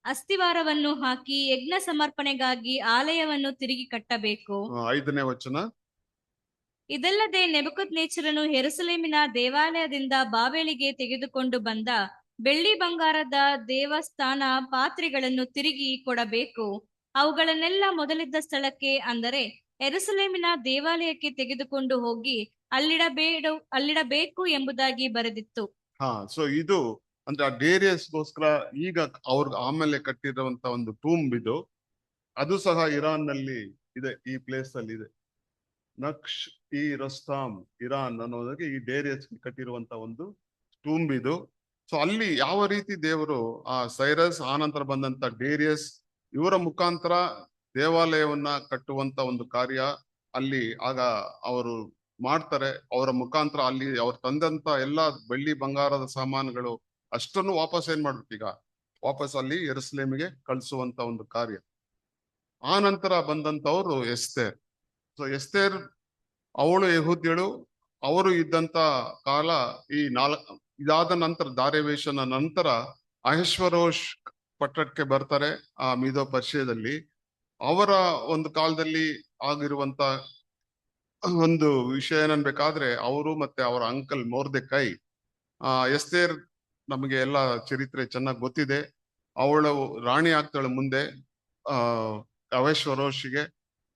ಅಸ್ತಿವಾರವನ್ನು ಹಾಕಿ ಯಜ್ಞ ಸಮರ್ಪಣೆಗಾಗಿ ಆಲಯವನ್ನು ತಿರುಗಿ ಕಟ್ಟಬೇಕು. 5ನೇ ವಚನ. ಇದಲ್ಲದೆ ನೆಬೂಕದ್ನೆಚ್ಚರನು ಯೆರೂಸಲೇಮಿನ ದೇವಾಲಯದಿಂದ ಬಾಬೆಲಿಗೆ ತೆಗೆದುಕೊಂಡು ಬಂದ ಬೆಳ್ಳಿ ಬಂಗಾರದ ದೇವಸ್ಥಾನ ಪಾತ್ರೆಗಳನ್ನು ತಿರುಗಿ ಕೊಡಬೇಕು. ಅವುಗಳನ್ನೆಲ್ಲ ಮೊದಲಿದ್ದ ಸ್ಥಳಕ್ಕೆ, ಅಂದರೆ ಯೆರೂಸಲೇಮಿನ ದೇವಾಲಯಕ್ಕೆ ತೆಗೆದುಕೊಂಡು ಹೋಗಿ ಅಲ್ಲಿಡಬೇಕು ಎಂಬುದಾಗಿ ಬರೆದಿತ್ತು. ಸೊ ಇದು ಅಂದ್ರೆ ಆ ಡೇರಿಯಸ್ಗೋಸ್ಕರ ಈಗ ಅವ್ರಿಗೆ ಆಮೇಲೆ ಕಟ್ಟಿರುವಂತ ಒಂದು ಟೂಂಬ್ ಇದು. ಅದು ಸಹ ಇರಾನ್ ನಲ್ಲಿ ಇದೆ, ಈ ಪ್ಲೇಸ್ ಅಲ್ಲಿ ಇದೆ. ನಕ್ಷ್ ಇ ರಸ್ತಾಮ್ ಇರಾನ್ ಅನ್ನೋದಕ್ಕೆ ಈ ಡೇರಿಯಸ್ ಕಟ್ಟಿರುವಂತ ಒಂದು ಟೂಂಬ್ ಇದು. ಸೊ ಅಲ್ಲಿ ಯಾವ ರೀತಿ ದೇವರು ಆ ಸೈರಸ್ ಆನಂತರ ಬಂದಂತ ಡೇರಿಯಸ್ ಇವರ ಮುಖಾಂತರ ದೇವಾಲಯವನ್ನ ಕಟ್ಟುವಂತ ಒಂದು ಕಾರ್ಯ ಅಲ್ಲಿ ಆಗ ಅವರು ಮಾಡ್ತಾರೆ. ಅವರ ಮುಖಾಂತರ ಅಲ್ಲಿ ಅವ್ರು ತಂದಂತ ಎಲ್ಲಾ ಬೆಳ್ಳಿ ಬಂಗಾರದ ಸಾಮಾನುಗಳು ಅಷ್ಟನ್ನು ವಾಪಸ್ ಏನ್ ಮಾಡ್ಬೇಕು, ಈಗ ವಾಪಸ್ ಅಲ್ಲಿ ಯೆರೂಸಲೇಮಿಗೆ ಕಳಿಸುವಂತ ಒಂದು ಕಾರ್ಯ. ಆ ನಂತರ ಬಂದಂತವ್ರು ಎಸ್ತೇರ್. ಸೊ ಎಸ್ತೇರ್ ಅವಳು ಯೆಹೂದ್ಯಳು. ಅವರು ಇದ್ದಂತ ಕಾಲ ಇದಾದ ನಂತರ ದಾರ್ಯಾವೇಶನ ನಂತರ ಅಹಷ್ವೇರೋಷ್ ಪಟ್ಟಣಕ್ಕೆ ಬರ್ತಾರೆ ಆ ಮೀದೋ ಪರ್ಷಿಯದಲ್ಲಿ. ಅವರ ಒಂದು ಕಾಲದಲ್ಲಿ ಆಗಿರುವಂತ ಒಂದು ವಿಷಯ ಏನನ್ಬೇಕಾದ್ರೆ, ಅವರು ಮತ್ತೆ ಅವರ ಅಂಕಲ್ ಮೊರ್ದೆಕೈ, ಎಸ್ತೇರ್ ನಮಗೆ ಎಲ್ಲ ಚರಿತ್ರೆ ಚೆನ್ನಾಗಿ ಗೊತ್ತಿದೆ. ಅವಳು ರಾಣಿ ಆಗ್ತಾಳೆ ಮುಂದೆ ಅಹಷ್ವೇರೋಷಿಗೆ.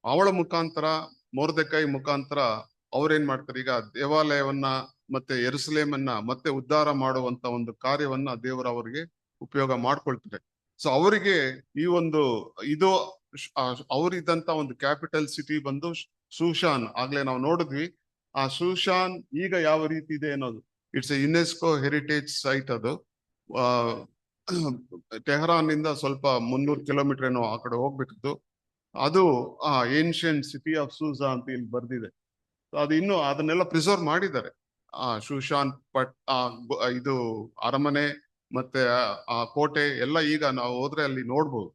ಅವಳ ಮುಖಾಂತರ, ಮೊರ್ದೆಕೈ ಮುಖಾಂತರ ಅವ್ರೇನ್ ಮಾಡ್ತಾರೆ, ಈಗ ದೇವಾಲಯವನ್ನ ಮತ್ತೆ ಯೆರೂಸಲೇಮನ್ನ ಮತ್ತೆ ಉದ್ಧಾರ ಮಾಡುವಂತ ಒಂದು ಕಾರ್ಯವನ್ನ ದೇವರು ಅವರಿಗೆ ಉಪಯೋಗ ಮಾಡ್ಕೊಳ್ತಾರೆ. ಸೊ ಅವರಿಗೆ ಈ ಒಂದು ಇದು ಅವರಿದ್ದಂತ ಒಂದು ಕ್ಯಾಪಿಟಲ್ ಸಿಟಿ ಬಂದು ಶೂಷಾನ್. ಆಗ್ಲೇ ನಾವು ನೋಡಿದ್ವಿ. ಆ ಶೂಷಾನ್ ಈಗ ಯಾವ ರೀತಿ ಇದೆ ಅನ್ನೋದು, it's A UNESCO heritage site. ಅದು ಟೆಹರಾನ್ ಇಂದ ಸ್ವಲ್ಪ 300 ಕಿಲೋಮೀಟರ್ ಏನೋ ಆ ಕಡೆ ಹೋಗ್ಬೇಕಿತ್ತು. ಅದು ಏನ್ಷಿಯಂಟ್ ಸಿಟಿ ಆಫ್ ಸೂಸಾ ಅಂತ ಇಲ್ಲಿ ಬರ್ದಿದೆ. ಅದು ಇನ್ನು ಅದನ್ನೆಲ್ಲ ಪ್ರಿಸರ್ವ್ ಮಾಡಿದ್ದಾರೆ. ಶೂಷಾನ್ ಇದು ಅರಮನೆ ಮತ್ತೆ ಆ ಕೋಟೆ ಎಲ್ಲ ಈಗ ನಾವು ಹೋದ್ರೆ ಅಲ್ಲಿ ನೋಡ್ಬೋದು.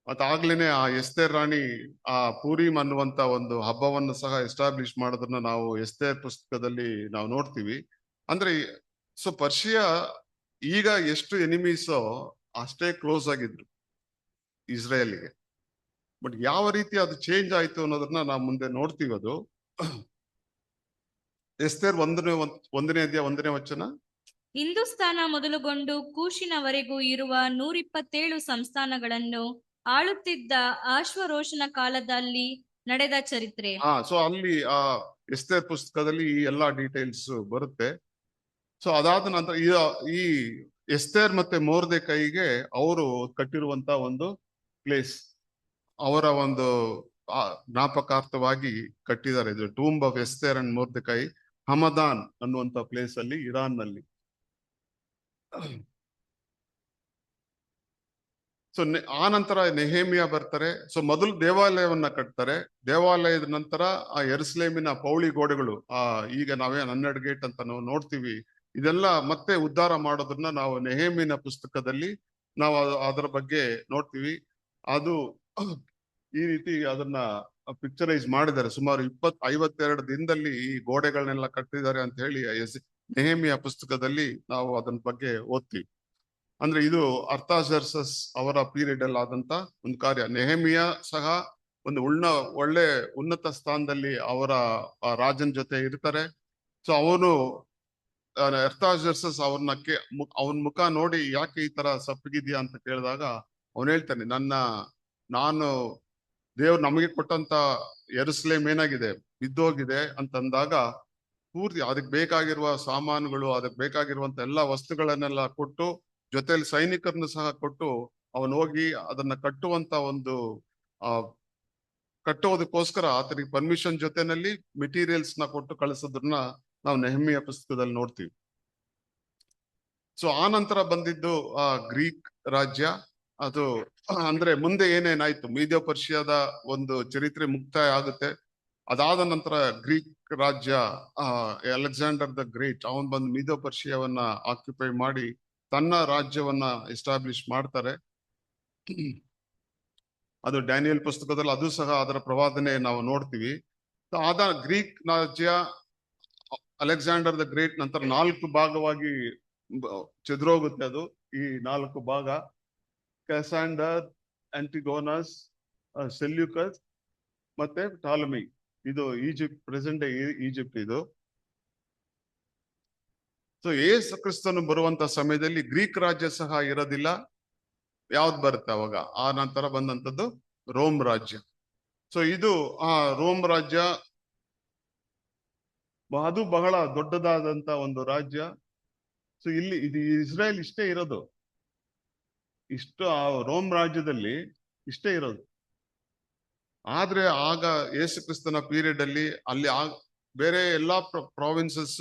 ಮತ್ತಾಗ್ಲೇನೆ ಆ ಎಸ್ತೇರ್ ರಾಣಿ ಆ ಪೂರಿಮ್ ಅನ್ನುವಂತ ಒಂದು ಹಬ್ಬವನ್ನು ಸಹ ಎಸ್ಟಾಬ್ಲಿಷ್ ಮಾಡೋದನ್ನ ನಾವು ಎಸ್ತೇರ್ ಪುಸ್ತಕದಲ್ಲಿ ನಾವು ನೋಡ್ತೀವಿ. ಅಂದ್ರೆ ಸೊ ಪರ್ಷಿಯಾ ಈಗ ಎಷ್ಟು ಎನಿಮೀಸೋ ಅಷ್ಟೇ ಕ್ಲೋಸ್ ಆಗಿದ್ರು ಇಸ್ರೇಲ್ಗೆ. ಬಟ್ ಯಾವ ರೀತಿ ಅದು ಚೇಂಜ್ ಆಯ್ತು ಅನ್ನೋದನ್ನ ನಾವು ಮುಂದೆ ನೋಡ್ತೀವಿ. ಅದು ಎಸ್ತೇರ್ 1ನೇ ಅಧ್ಯಾಯ 1ನೇ ವಚನ. ಹಿಂದೂಸ್ತಾನ ಮೊದಲುಗೊಂಡು ಕೂಶಿನವರೆಗೂ ಇರುವ 127 ಸಂಸ್ಥಾನಗಳನ್ನು ಆಳುತ್ತಿದ್ದ ಅಶ್ವರೋಷನ ಕಾಲದಲ್ಲಿ ನಡೆದ ಚರಿತ್ರೆ. ಸೊ ಅಲ್ಲಿ ಎಸ್ತೇರ್ ಪುಸ್ತಕದಲ್ಲಿ ಈ ಎಲ್ಲಾ ಡೀಟೇಲ್ಸ್ ಬರುತ್ತೆ. ಸೊ ಅದಾದ ನಂತರ ಈ ಎಸ್ತೇರ್ ಮತ್ತೆ ಮೊರ್ದೆಕೈಗೆ ಅವರು ಕಟ್ಟಿರುವಂತ ಒಂದು ಪ್ಲೇಸ್, ಅವರ ಒಂದು ಜ್ಞಾಪಕಾರ್ಥವಾಗಿ ಕಟ್ಟಿದ್ದಾರೆ. ಇದು tomb of Esther and Mordecai, Hamadan ಅನ್ನುವಂತ ಪ್ಲೇಸ್ ಅಲ್ಲಿ, ಇರಾನ್ ನಲ್ಲಿ. ಸೊ ಆ ನಂತರ ನೆಹೇಮಿಯ ಬರ್ತಾರೆ. ಸೊ ಮೊದಲು ದೇವಾಲಯವನ್ನ ಕಟ್ತಾರೆ. ದೇವಾಲಯದ ನಂತರ ಆ ಯೆರೂಸಲೇಮಿನ ಪೌಳಿ ಗೋಡೆಗಳು, ಈಗ ನಾವೇನ್ 12 ಗೇಟ್ ಅಂತ ನಾವು ನೋಡ್ತೀವಿ, ಇದೆಲ್ಲ ಮತ್ತೆ ಉದ್ಧಾರ ಮಾಡೋದನ್ನ ನಾವು ನೆಹೇಮಿನ ಪುಸ್ತಕದಲ್ಲಿ ನಾವು ಅದರ ಬಗ್ಗೆ ನೋಡ್ತೀವಿ. ಅದು ಈ ರೀತಿ ಅದನ್ನ ಪಿಕ್ಚರೈಸ್ ಮಾಡಿದ್ದಾರೆ. ಸುಮಾರು 52 ದಿನದಲ್ಲಿ ಈ ಗೋಡೆಗಳನ್ನೆಲ್ಲ ಕಟ್ಟಿದ್ದಾರೆ ಅಂತ ಹೇಳಿ ನೆಹೇಮಿಯ ಪುಸ್ತಕದಲ್ಲಿ ನಾವು ಅದನ್ನ ಬಗ್ಗೆ ಓದ್ತೀವಿ. ಅಂದ್ರೆ ಇದು ಅರ್ಥಾಜರ್ಸಸ್ ಅವರ ಪೀರಿಯಡ್ ಅಲ್ಲಿ ಆದಂತ ಒಂದು ಕಾರ್ಯ. ನೆಹೇಮಿಯ ಸಹ ಒಂದು ಒಳ್ಳೆ ಉನ್ನತ ಸ್ಥಾನದಲ್ಲಿ ಅವರ ರಾಜನ ಜೊತೆ ಇರ್ತಾರೆ. ಸೊ ಅವನು ಅರ್ಥಾಜರ್ಸಸ್ ಅವನ ಮುಖ ನೋಡಿ ಯಾಕೆ ಈ ತರ ಸಪ್ಪಗಿದ್ಯಾ ಅಂತ ಕೇಳಿದಾಗ ಅವನು ಹೇಳ್ತಾನೆ, ನಾನು ದೇವ್ರು ನಮಗೆ ಕೊಟ್ಟಂತ ಯೆರೂಸಲೇಮ್ ಏನಾಗಿದೆ, ಬಿದ್ದೋಗಿದೆ ಅಂತಂದಾಗ ಪೂರ್ತಿ ಅದಕ್ಕೆ ಬೇಕಾಗಿರುವ ಸಾಮಾನುಗಳು, ಅದಕ್ಕೆ ಬೇಕಾಗಿರುವಂತ ಎಲ್ಲಾ ವಸ್ತುಗಳನ್ನೆಲ್ಲ ಕೊಟ್ಟು, ಜೊತೆಲಿ ಸೈನಿಕರನ್ನು ಸಹ ಕೊಟ್ಟು ಅವನು ಹೋಗಿ ಅದನ್ನ ಕಟ್ಟುವುದಕ್ಕೋಸ್ಕರ ಆತನಿಗೆ ಪರ್ಮಿಷನ್ ಜೊತೆನಲ್ಲಿ ಮೆಟೀರಿಯಲ್ಸ್ ನ ಕೊಟ್ಟು ಕಳಿಸೋದನ್ನ ನಾವು ನೆಹೆಮಿಯ ಪುಸ್ತಕದಲ್ಲಿ ನೋಡ್ತೀವಿ. ಸೊ ಆ ನಂತರ ಬಂದಿದ್ದು ಗ್ರೀಕ್ ರಾಜ್ಯ. ಅದು ಅಂದ್ರೆ ಮುಂದೆ ಏನೇನಾಯ್ತು, ಮೀದಿಯೋ ಪರ್ಷಿಯಾದ ಒಂದು ಚರಿತ್ರೆ ಮುಕ್ತಾಯ ಆಗುತ್ತೆ. ಅದಾದ ನಂತರ ಗ್ರೀಕ್ ರಾಜ್ಯ, ಅಲೆಕ್ಸಾಂಡರ್ ದ ಗ್ರೇಟ್, ಅವನ್ ಬಂದು ಮೀದಿಯೋ ಪರ್ಷಿಯಾವನ್ನ ಆಕ್ಯುಪೈ ಮಾಡಿ ತನ್ನ ರಾಜ್ಯವನ್ನ ಎಸ್ಟಾಬ್ಲಿಷ್ ಮಾಡ್ತಾರೆ. ಅದು ಡ್ಯಾನಿಯಲ್ ಪುಸ್ತಕದಲ್ಲಿ ಅದು ಸಹ ಅದರ ಪ್ರವಾದನೆ ನಾವು ನೋಡ್ತೀವಿ. ಗ್ರೀಕ್ ರಾಜ್ಯ ಅಲೆಕ್ಸಾಂಡರ್ ದ ಗ್ರೇಟ್ ನಂತರ 4 ಭಾಗವಾಗಿ ಚೆದರೋಗುತ್ತೆ. ಅದು ಈ 4 ಭಾಗ: ಕ್ಯಾಸಾಂಡರ್, ಆಂಟಿಗೋನಸ್, ಸೆಲ್ಯೂಕಸ್ ಮತ್ತೆ ಟಾಲಮಿ. ಇದು ಈಜಿಪ್ಟ್, ಪ್ರೆಸೆಂಟ್ ಡೇ ಈಜಿಪ್ಟ್ ಇದು. ಸೊ ಯೇಸು ಕ್ರಿಸ್ತನು ಬರುವಂತ ಸಮಯದಲ್ಲಿ ಗ್ರೀಕ್ ರಾಜ್ಯ ಸಹ ಇರೋದಿಲ್ಲ. ಯಾವ್ದು ಬರುತ್ತೆ ಅವಾಗ? ಆ ನಂತರ ಬಂದಂತದ್ದು ರೋಮ್ ರಾಜ್ಯ. ಸೊ ಇದು ರೋಮ್ ರಾಜ್ಯ, ಅದು ಬಹಳ ದೊಡ್ಡದಾದಂತ ಒಂದು ರಾಜ್ಯ. ಸೊ ಇದು ಇಸ್ರೇಲ್ ಇಷ್ಟೇ ಇರೋದು, ರೋಮ್ ರಾಜ್ಯದಲ್ಲಿ ಇಷ್ಟೇ ಇರೋದು. ಆದ್ರೆ ಆಗ ಯೇಸು ಕ್ರಿಸ್ತನ ಪೀರಿಯಡ್ ಅಲ್ಲಿ ಬೇರೆ ಎಲ್ಲಾ ಪ್ರಾವಿನ್ಸಸ್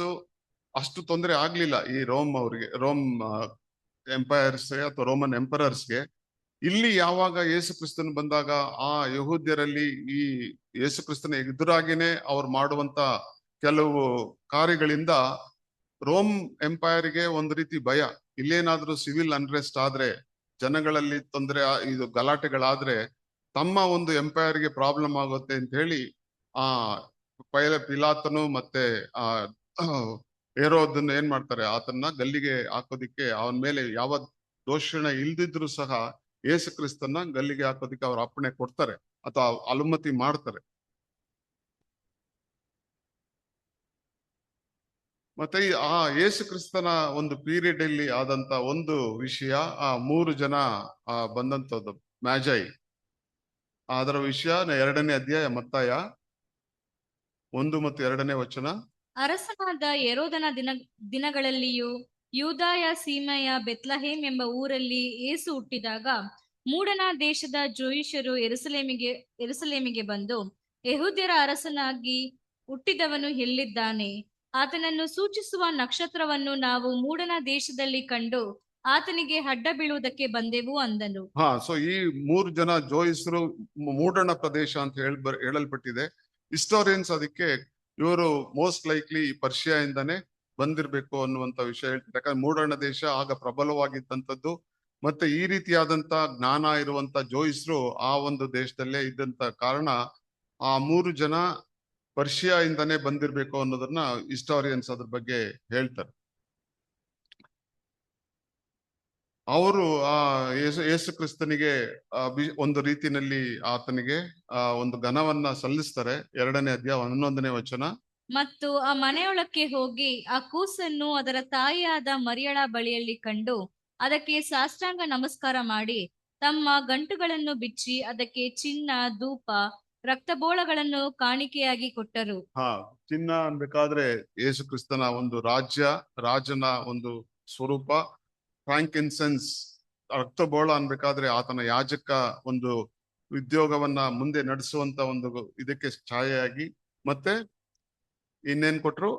ಅಷ್ಟು ತೊಂದರೆ ಆಗ್ಲಿಲ್ಲ ಈ ರೋಮ್ ಎಂಪೈರ್ಸ್ಗೆ ಅಥವಾ ರೋಮನ್ ಎಂಪರರ್ಸ್ಗೆ. ಇಲ್ಲಿ ಯಾವಾಗ ಯೇಸು ಕ್ರಿಸ್ತನ್ ಬಂದಾಗ ಆ ಯಹೂದ್ಯರಲ್ಲಿ ಈ ಯೇಸು ಕ್ರಿಸ್ತನ ಎದುರಾಗಿನೇ ಅವ್ರು ಮಾಡುವಂತ ಕೆಲವು ಕಾರ್ಯಗಳಿಂದ ರೋಮ್ ಎಂಪೈರ್ಗೆ ಒಂದು ರೀತಿ ಭಯ, ಇಲ್ಲೇನಾದ್ರೂ ಸಿವಿಲ್ ಅನ್ರೆಸ್ಟ್ ಆದ್ರೆ ಜನಗಳಲ್ಲಿ ತೊಂದರೆ ಇದು ಗಲಾಟೆಗಳಾದ್ರೆ ತಮ್ಮ ಒಂದು ಎಂಪೈರ್ಗೆ ಪ್ರಾಬ್ಲಮ್ ಆಗುತ್ತೆ ಅಂತ ಹೇಳಿ ಆ ಪಿಲಾತನು ಮತ್ತೆ ಆ ಹೇರೋದನ್ನ ಏನ್ ಮಾಡ್ತಾರೆ, ಆತನ್ನ ಗಲ್ಲಿಗೆ ಹಾಕೋದಿಕ್ಕೆ, ಅವನ ಮೇಲೆ ಯಾವ ದೋಷಣೆ ಇಲ್ದಿದ್ರು ಸಹ ಯೇಸು ಕ್ರಿಸ್ತನ್ನ ಗಲ್ಲಿಗೆ ಹಾಕೋದಿಕ್ಕೆ ಅವ್ರ ಅಪ್ಪಣೆ ಕೊಡ್ತಾರೆ ಅಥವಾ ಅನುಮತಿ ಮಾಡ್ತಾರೆ. ಮತ್ತೆ ಆ ಯೇಸು ಕ್ರಿಸ್ತನ ಒಂದು ಪೀರಿಯಡ್ ಅಲ್ಲಿ ಆದಂತ ಒಂದು ವಿಷಯ, ಆ 3 ಜನ ಬಂದಂತದ್ದು ಮ್ಯಾಜೈ, ಅದರ ವಿಷಯ 2ನೇ ಅಧ್ಯಾಯ ಮತ್ತಾಯ 1 ಮತ್ತು 2ನೇ ವಚನ. ಅರಸನಾದ ಹೆರೋದನ ದಿನಗಳಲ್ಲಿಯೂ ಯೂದಾಯ ಸೀಮೆಯ ಬೆತ್ಲಹೇಮ್ ಎಂಬ ಊರಲ್ಲಿ ಯೇಸು ಹುಟ್ಟಿದಾಗ ಮೂಡನ ದೇಶದ ಜೋಯಿಷರು ಯೆರೂಸಲೇಮಿಗೆ ಬಂದು, ಯೆಹೂದ್ಯರ ಅರಸನಾಗಿ ಹುಟ್ಟಿದವನು ಎಲ್ಲಿದ್ದಾನೆ? ಆತನನ್ನು ಸೂಚಿಸುವ ನಕ್ಷತ್ರವನ್ನು ನಾವು ಮೂಡನ ದೇಶದಲ್ಲಿ ಕಂಡು ಆತನಿಗೆ ಅಡ್ಡ ಬೀಳುವುದಕ್ಕೆ ಬಂದೆವು ಅಂದನು. ಸೊ ಈ 3 ಜನ ಜೋಯಿಸರು ಮೂಡಣ ಪ್ರದೇಶ ಅಂತ ಹೇಳಲ್ಪಟ್ಟಿದೆ. ಹಿಸ್ಟೋರಿಯನ್ಸ್ ಅದಕ್ಕೆ ಇವರು ಮೋಸ್ಟ್ ಲೈಕ್ಲಿ ಪರ್ಷಿಯಾ ಇಂದಾನೆ ಬಂದಿರ್ಬೇಕು ಅನ್ನುವಂತ ವಿಷಯ ಹೇಳ್ತಾರೆ. ಯಾಕಂದ್ರೆ ಮೂಡಣ ದೇಶ ಆಗ ಪ್ರಬಲವಾಗಿದ್ದಂಥದ್ದು, ಮತ್ತೆ ಈ ರೀತಿಯಾದಂತ ಜ್ಞಾನ ಇರುವಂತ ಜೋಯಿಸರು ಆ ಒಂದು ದೇಶದಲ್ಲೇ ಇದ್ದಂತ ಕಾರಣ ಆ 3 ಜನ ಪರ್ಷಿಯಾ ಇಂದಾನೆ ಬಂದಿರ್ಬೇಕು ಅನ್ನೋದನ್ನ ಹಿಸ್ಟೋರಿಯನ್ಸ್ ಅದ್ರ ಬಗ್ಗೆ ಹೇಳ್ತಾರೆ. ಅವರು ಯೇಸು ಕ್ರಿಸ್ತನಿಗೆ ಒಂದು ರೀತಿನಲ್ಲಿ ಆತನಿಗೆ ಒಂದು ಘನವನ್ನ ಸಲ್ಲಿಸ್ತಾರೆ. 2ನೇ ಅಧ್ಯಾಯ 11ನೇ ವಚನ. ಮತ್ತು ಆ ಮನೆಯೊಳಕ್ಕೆ ಹೋಗಿ ಆ ಕೂಸನ್ನು ಅದರ ತಾಯಿಯಾದ ಮರಿಯಳ ಬಳಿಯಲ್ಲಿ ಕಂಡು ಅದಕ್ಕೆ ಸಾಷ್ಟಾಂಗ ನಮಸ್ಕಾರ ಮಾಡಿ ತಮ್ಮ ಗಂಟುಗಳನ್ನು ಬಿಚ್ಚಿ ಅದಕ್ಕೆ ಚಿನ್ನ, ಧೂಪ, ರಕ್ತಬೋಳಗಳನ್ನು ಕಾಣಿಕೆಯಾಗಿ ಕೊಟ್ಟರು. ಚಿನ್ನ ಅನ್ಬೇಕಾದ್ರೆ ಯೇಸು ಕ್ರಿಸ್ತನ ಒಂದು ರಾಜನ ಒಂದು ಸ್ವರೂಪ. ಫ್ರಾಂಕಿನ್ಸೆನ್ಸ್, ರಕ್ತಬೋಳ ಅನ್ಬೇಕಾದ್ರೆ ಆತನ ಯಾಜಕ ಒಂದು ಉದ್ಯೋಗವನ್ನ ಮುಂದೆ ನಡೆಸುವಂತ ಒಂದು ಇದಕ್ಕೆ ಛಾಯೆಯಾಗಿ, ಮತ್ತೆ ಇನ್ನೇನ್ ಕೊಟ್ರು?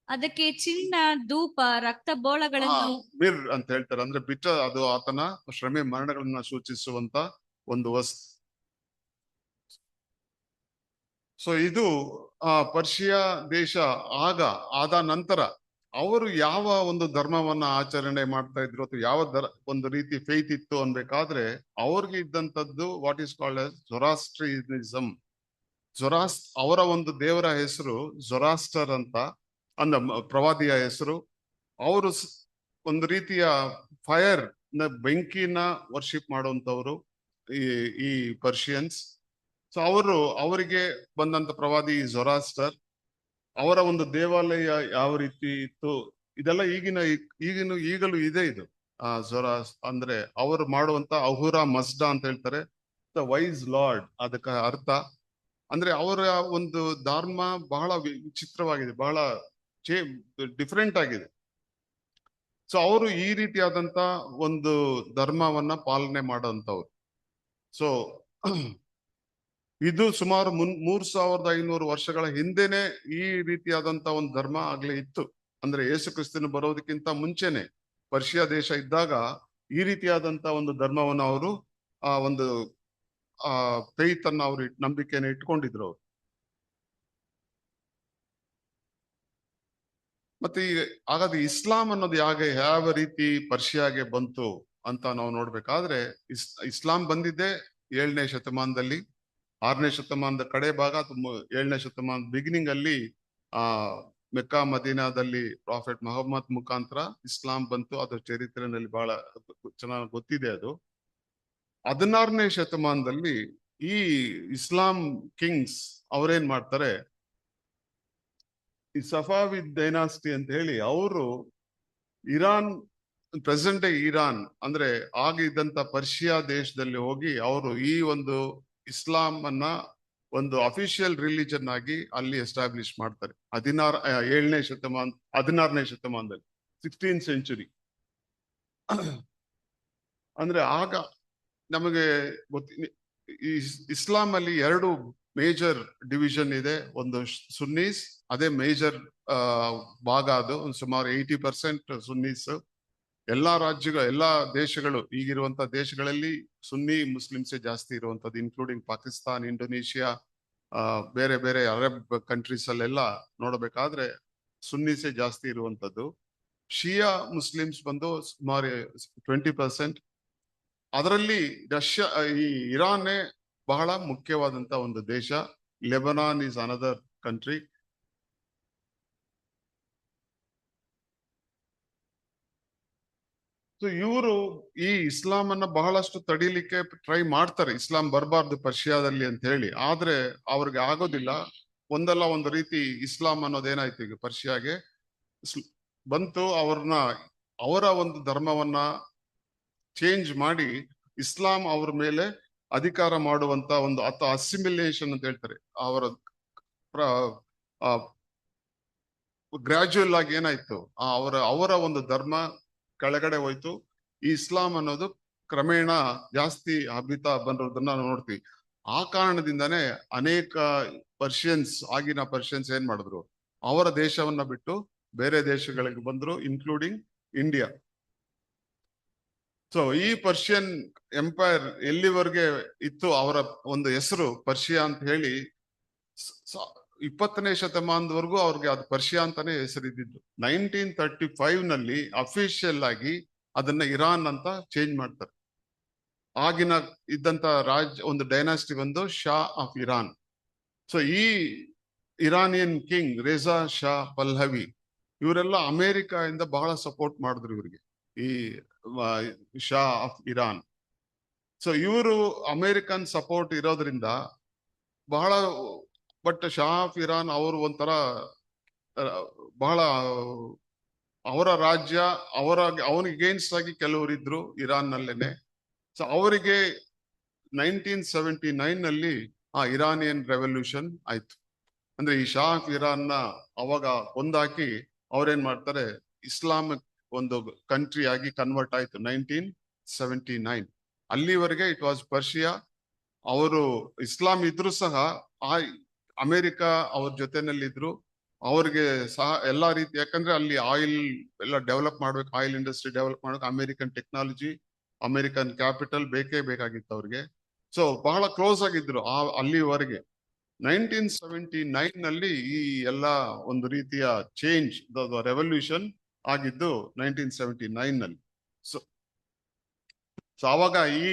ಅದಕ್ಕೆ ಚಿನ್ನ, ಧೂಪ, ರಕ್ತಬೋಳಗಳನ್ನು ಮಿರ್ ಅಂತ ಹೇಳ್ತಾರೆ. ಅಂದ್ರೆ ಬಿಟ್ಟ ಅದು ಆತನ ಶ್ರಮೆ ಮರಣಗಳನ್ನ ಸೂಚಿಸುವಂತ ಒಂದು ವಸ್ತು. ಸೊ ಇದು ಪರ್ಷಿಯಾ ದೇಶ ಆದ ನಂತರ ಅವರು ಯಾವ ಒಂದು ಧರ್ಮವನ್ನ ಆಚರಣೆ ಮಾಡ್ತಾ ಇದ್ರು ಅಥವಾ ಯಾವ ಒಂದು ರೀತಿ ಫೇತ್ ಇತ್ತು ಅನ್ಬೇಕಾದ್ರೆ ಅವ್ರಿಗೆ ಇದ್ದಂಥದ್ದು ವಾಟ್ ಈಸ್ ಕಾಲ್ಡ್ ಆಸ್ ಜೊರಾಸ್ಟ್ರಿನಿಸಮ್. ಅವರ ಒಂದು ದೇವರ ಹೆಸರು ಜೊರಾಸ್ಟರ್ ಅಂತ, ಪ್ರವಾದಿಯ ಹೆಸರು. ಅವರು ಒಂದು ರೀತಿಯ ಫೈರ್ ಬೆಂಕಿನ ವರ್ಷಿಪ್ ಮಾಡುವಂತವ್ರು ಈ ಪರ್ಷಿಯನ್ಸ್. ಸೊ ಅವರಿಗೆ ಬಂದಂತ ಪ್ರವಾದಿ ಜೊರಾಸ್ಟರ್. ಅವರ ಒಂದು ದೇವಾಲಯ ಯಾವ ರೀತಿ ಇತ್ತು ಇದೆಲ್ಲ ಈಗಲೂ ಇದೆ. ಇದು ಜೊರಾಸ್ ಅಂದ್ರೆ ಅವರು ಮಾಡುವಂತ ಅಹುರಾ ಮಸ್ಡಾ ಅಂತ ಹೇಳ್ತಾರೆ, ದ ವೈಸ್ ಲಾರ್ಡ್. ಅದಕ್ಕೆ ಅರ್ಥ ಅಂದ್ರೆ ಅವರ ಒಂದು ಧರ್ಮ ಬಹಳ ವಿಚಿತ್ರವಾಗಿದೆ, ಬಹಳ ಡಿಫರೆಂಟ್ ಆಗಿದೆ. ಸೊ ಅವರು ಈ ರೀತಿಯಾದಂತ ಒಂದು ಧರ್ಮವನ್ನ ಪಾಲನೆ ಮಾಡುವಂತವ್ರು. ಸೊ ಇದು ಸುಮಾರು 3500 ವರ್ಷಗಳ ಹಿಂದೆನೆ ಈ ರೀತಿಯಾದಂತ ಒಂದು ಧರ್ಮ ಆಗ್ಲೇ ಇತ್ತು. ಅಂದ್ರೆ ಯೇಸು ಕ್ರಿಸ್ತನು ಬರೋದಕ್ಕಿಂತ ಮುಂಚೆನೆ ಪರ್ಷಿಯಾ ದೇಶ ಇದ್ದಾಗ ಈ ರೀತಿಯಾದಂತ ಒಂದು ಧರ್ಮವನ್ನ ಅವರು ಒಂದು ಫೇತ್ ಅನ್ನ ಅವರು ನಂಬಿಕೆಯನ್ನು ಇಟ್ಕೊಂಡಿದ್ರು ಅವರು. ಮತ್ತೆ ಹಾಗಾದ್ರೆ ಇಸ್ಲಾಂ ಅನ್ನೋದು ಯಾವ ರೀತಿ ಪರ್ಷಿಯಾಗೆ ಬಂತು ಅಂತ ನಾವು ನೋಡ್ಬೇಕಾದ್ರೆ, ಇಸ್ಲಾಂ ಬಂದಿದ್ದೆ 7ನೇ ಶತಮಾನದಲ್ಲಿ. 6ನೇ ಶತಮಾನದ ಕಡೆ ಭಾಗ, 7ನೇ ಶತಮಾನದ ಬಿಗಿನಿಂಗ್ ಅಲ್ಲಿ ಮೆಕ್ಕಾ ಮದೀನಾದಲ್ಲಿ ಪ್ರಾಫೆಟ್ ಮೊಹಮ್ಮದ್ ಮುಖಾಂತರ ಇಸ್ಲಾಂ ಬಂತು. ಅದರ ಚರಿತ್ರೆಯಲ್ಲಿ ಬಹಳ ಚೆನ್ನಾಗಿ ಗೊತ್ತಿದೆ ಅದು. 16ನೇ ಶತಮಾನದಲ್ಲಿ ಈ ಇಸ್ಲಾಂ ಕಿಂಗ್ಸ್ ಅವರೇನ್ ಮಾಡ್ತಾರೆ, ಈ ಸಫಾವಿದ್ ಡೈನಾಸ್ಟಿ ಅಂತ ಹೇಳಿ ಅವರು ಇರಾನ್, ಪ್ರೆಸೆಂಟ್ ಡೇ ಇರಾನ್ ಅಂದ್ರೆ ಆಗ ಇದ್ದಂತ ಪರ್ಷಿಯಾ ದೇಶದಲ್ಲಿ ಹೋಗಿ ಅವರು ಈ ಒಂದು ಇಸ್ಲಾಂ ಅನ್ನ ಒಂದು ಅಫಿಷಿಯಲ್ ರಿಲಿಜನ್ ಆಗಿ ಅಲ್ಲಿ ಎಸ್ಟಾಬ್ಲಿಷ್ ಮಾಡ್ತಾರೆ. 16ನೇ ಶತಮಾನದಲ್ಲಿ 16th ಸೆಂಚುರಿ. ಅಂದ್ರೆ ಆಗ ನಮಗೆ ಇಸ್ಲಾಂ ಅಲ್ಲಿ 2 ಮೇಜರ್ ಡಿವಿಷನ್ ಇದೆ. ಒಂದು ಸುನ್ನೀಸ್, ಅದೇ ಮೇಜರ್ ಭಾಗ. ಅದು ಸುಮಾರು 80% ಸುನ್ನೀಸ್. ಎಲ್ಲಾ ದೇಶಗಳು, ಈಗಿರುವಂತ ದೇಶಗಳಲ್ಲಿ ಸುನ್ನಿ ಮುಸ್ಲಿಮ್ಸೇ ಜಾಸ್ತಿ ಇರುವಂತದ್ದು, ಇನ್ಕ್ಲೂಡಿಂಗ್ ಪಾಕಿಸ್ತಾನ್, ಇಂಡೋನೇಷಿಯಾ, ಬೇರೆ ಬೇರೆ ಅರಬ್ ಕಂಟ್ರೀಸ್ ಅಲ್ಲೆಲ್ಲ ನೋಡಬೇಕಾದ್ರೆ ಸುನ್ನೀಸೇ ಜಾಸ್ತಿ ಇರುವಂತದ್ದು. ಶಿಯಾ ಮುಸ್ಲಿಮ್ಸ್ ಬಂದು ಸುಮಾರು 20%, ಅದರಲ್ಲಿ ರಷ್ಯಾ, ಈ ಇರಾನ್ನೇ ಬಹಳ ಮುಖ್ಯವಾದಂತ ಒಂದು ದೇಶ. Lebanon is another country. So ಇವರು ಈ ಇಸ್ಲಾಂ ಅನ್ನ ಬಹಳಷ್ಟು ತಡಿಲಿಕ್ಕೆ ಟ್ರೈ ಮಾಡ್ತಾರೆ, ಇಸ್ಲಾಂ ಬರಬಾರ್ದು ಪರ್ಷಿಯಾದಲ್ಲಿ ಅಂತ ಹೇಳಿ. ಆದ್ರೆ ಅವ್ರಿಗೆ ಆಗೋದಿಲ್ಲ. ಒಂದಲ್ಲ ಒಂದು ರೀತಿ ಇಸ್ಲಾಂ ಅನ್ನೋದೇನಾಯ್ತು ಈಗ ಪರ್ಷಿಯಾಗೆ ಬಂತು. ಅವರ ಒಂದು ಧರ್ಮವನ್ನ ಚೇಂಜ್ ಮಾಡಿ ಇಸ್ಲಾಂ ಅವ್ರ ಮೇಲೆ ಅಧಿಕಾರ ಮಾಡುವಂತ ಒಂದು ಅಸಿಮಿಲೇಷನ್ ಅಂತ ಹೇಳ್ತಾರೆ. ಅವರ ಗ್ರಾಜುಯಲ್ ಆಗಿ ಏನಾಯ್ತು, ಅವರ ಒಂದು ಧರ್ಮ ಕೆಳಗಡೆ ಹೋಯ್ತು. ಈ ಇಸ್ಲಾಂ ಅನ್ನೋದು ಕ್ರಮೇಣ ಜಾಸ್ತಿ ಹಬ್ಬಿತಾ ಬಂದಿರೋದನ್ನ ನಾವು ನೋಡ್ತೀವಿ. ಆ ಕಾರಣದಿಂದಾನೇ ಅನೇಕ ಆಗಿನ ಪರ್ಷಿಯನ್ಸ್ ಏನ್ ಮಾಡಿದ್ರು, ಅವರ ದೇಶವನ್ನ ಬಿಟ್ಟು ಬೇರೆ ದೇಶಗಳಿಗೆ ಬಂದ್ರು, ಇನ್ಕ್ಲೂಡಿಂಗ್ ಇಂಡಿಯಾ. ಸೊ ಈ ಪರ್ಷಿಯನ್ ಎಂಪೈರ್ ಎಲ್ಲಿವರೆಗೆ ಇತ್ತು, ಅವರ ಒಂದು ಹೆಸರು ಪರ್ಷಿಯಾ ಅಂತ ಹೇಳಿ 20ನೇ ಶತಮಾನದವರೆಗೂ ಅವ್ರಿಗೆ ಅದು ಪರ್ಷಿಯಾ ಅಂತಾನೆ ಹೆಸರಿದ್ದು. 1935 ನಲ್ಲಿ ಅಫಿಷಿಯಲ್ ಆಗಿ ಅದನ್ನ ಇರಾನ್ ಅಂತ ಚೇಂಜ್ ಮಾಡ್ತಾರೆ. ಆಗಿನ ಇದ್ದಂತ ಒಂದು ಡೈನಾಸ್ಟಿ ಬಂದು ಶಾ ಆಫ್ ಇರಾನ್. ಸೊ ಈ ಇರಾನಿಯನ್ ಕಿಂಗ್ ರೇಜಾ ಶಾ ಪಲ್ಹವಿ ಇವರೆಲ್ಲ ಅಮೆರಿಕ ಬಹಳ ಸಪೋರ್ಟ್ ಮಾಡಿದ್ರು ಇವರಿಗೆ, ಈ ಶಾ ಆಫ್ ಇರಾನ್. ಸೊ ಇವರು ಅಮೆರಿಕನ್ ಸಪೋರ್ಟ್ ಇರೋದ್ರಿಂದ ಬಹಳ, ಬಟ್ ಶಾ ಆಫ್ ಇರಾನ್ ಅವರು ಒಂಥರ ಬಹಳ ಅವರ ರಾಜ್ಯ, ಅವನಿಗೆ ಅಗೇನ್ಸ್ಟ್ ಆಗಿ ಕೆಲವರು ಇದ್ರು ಇರಾನ್ ನಲ್ಲೇನೆ. ಸೊ ಅವರಿಗೆ 1979 ನಲ್ಲಿ ಆ ಇರಾನಿಯನ್ ರೆವಲ್ಯೂಷನ್ ಆಯ್ತು. ಅಂದ್ರೆ ಈ ಶಾ ಆಫ್ ಇರಾನ್ ನ ಅವಾಗ ಕೊಂದಾಕಿ ಅವ್ರೇನ್ ಮಾಡ್ತಾರೆ, ಇಸ್ಲಾಮಿಕ್ ಒಂದು ಕಂಟ್ರಿ ಆಗಿ ಕನ್ವರ್ಟ್ ಆಯ್ತು 1979. ಅಲ್ಲಿವರೆಗೆ ಇಟ್ ವಾಸ್ ಪರ್ಷಿಯಾ. ಅವರು ಇಸ್ಲಾಂ ಇದ್ರು ಸಹ ಆ ಅಮೆರಿಕ ಅವ್ರ ಜೊತೆನಲ್ಲಿದ್ರು. ಅವ್ರಿಗೆ ಸಹ ಎಲ್ಲಾ ರೀತಿ, ಯಾಕಂದ್ರೆ ಅಲ್ಲಿ ಆಯಿಲ್ ಎಲ್ಲ ಡೆವಲಪ್ ಮಾಡ್ಬೇಕು, ಆಯಿಲ್ ಇಂಡಸ್ಟ್ರಿ ಡೆವಲಪ್ ಮಾಡ್ಬೇಕು, ಅಮೆರಿಕನ್ ಟೆಕ್ನಾಲಜಿ, ಅಮೆರಿಕನ್ ಕ್ಯಾಪಿಟಲ್ ಬೇಕೇ ಬೇಕಾಗಿತ್ತು ಅವ್ರಿಗೆ. ಸೊ ಬಹಳ ಕ್ಲೋಸ್ ಆಗಿದ್ರು ಅಲ್ಲಿವರೆಗೆ. 1979 ನಲ್ಲಿ ಈ ಎಲ್ಲ ಒಂದು ರೀತಿಯ ಚೇಂಜ್, ರೆವಲ್ಯೂಷನ್ ಆಗಿದ್ದು 1979 ನಲ್ಲಿ. ಸೊ ಅವಾಗ ಈ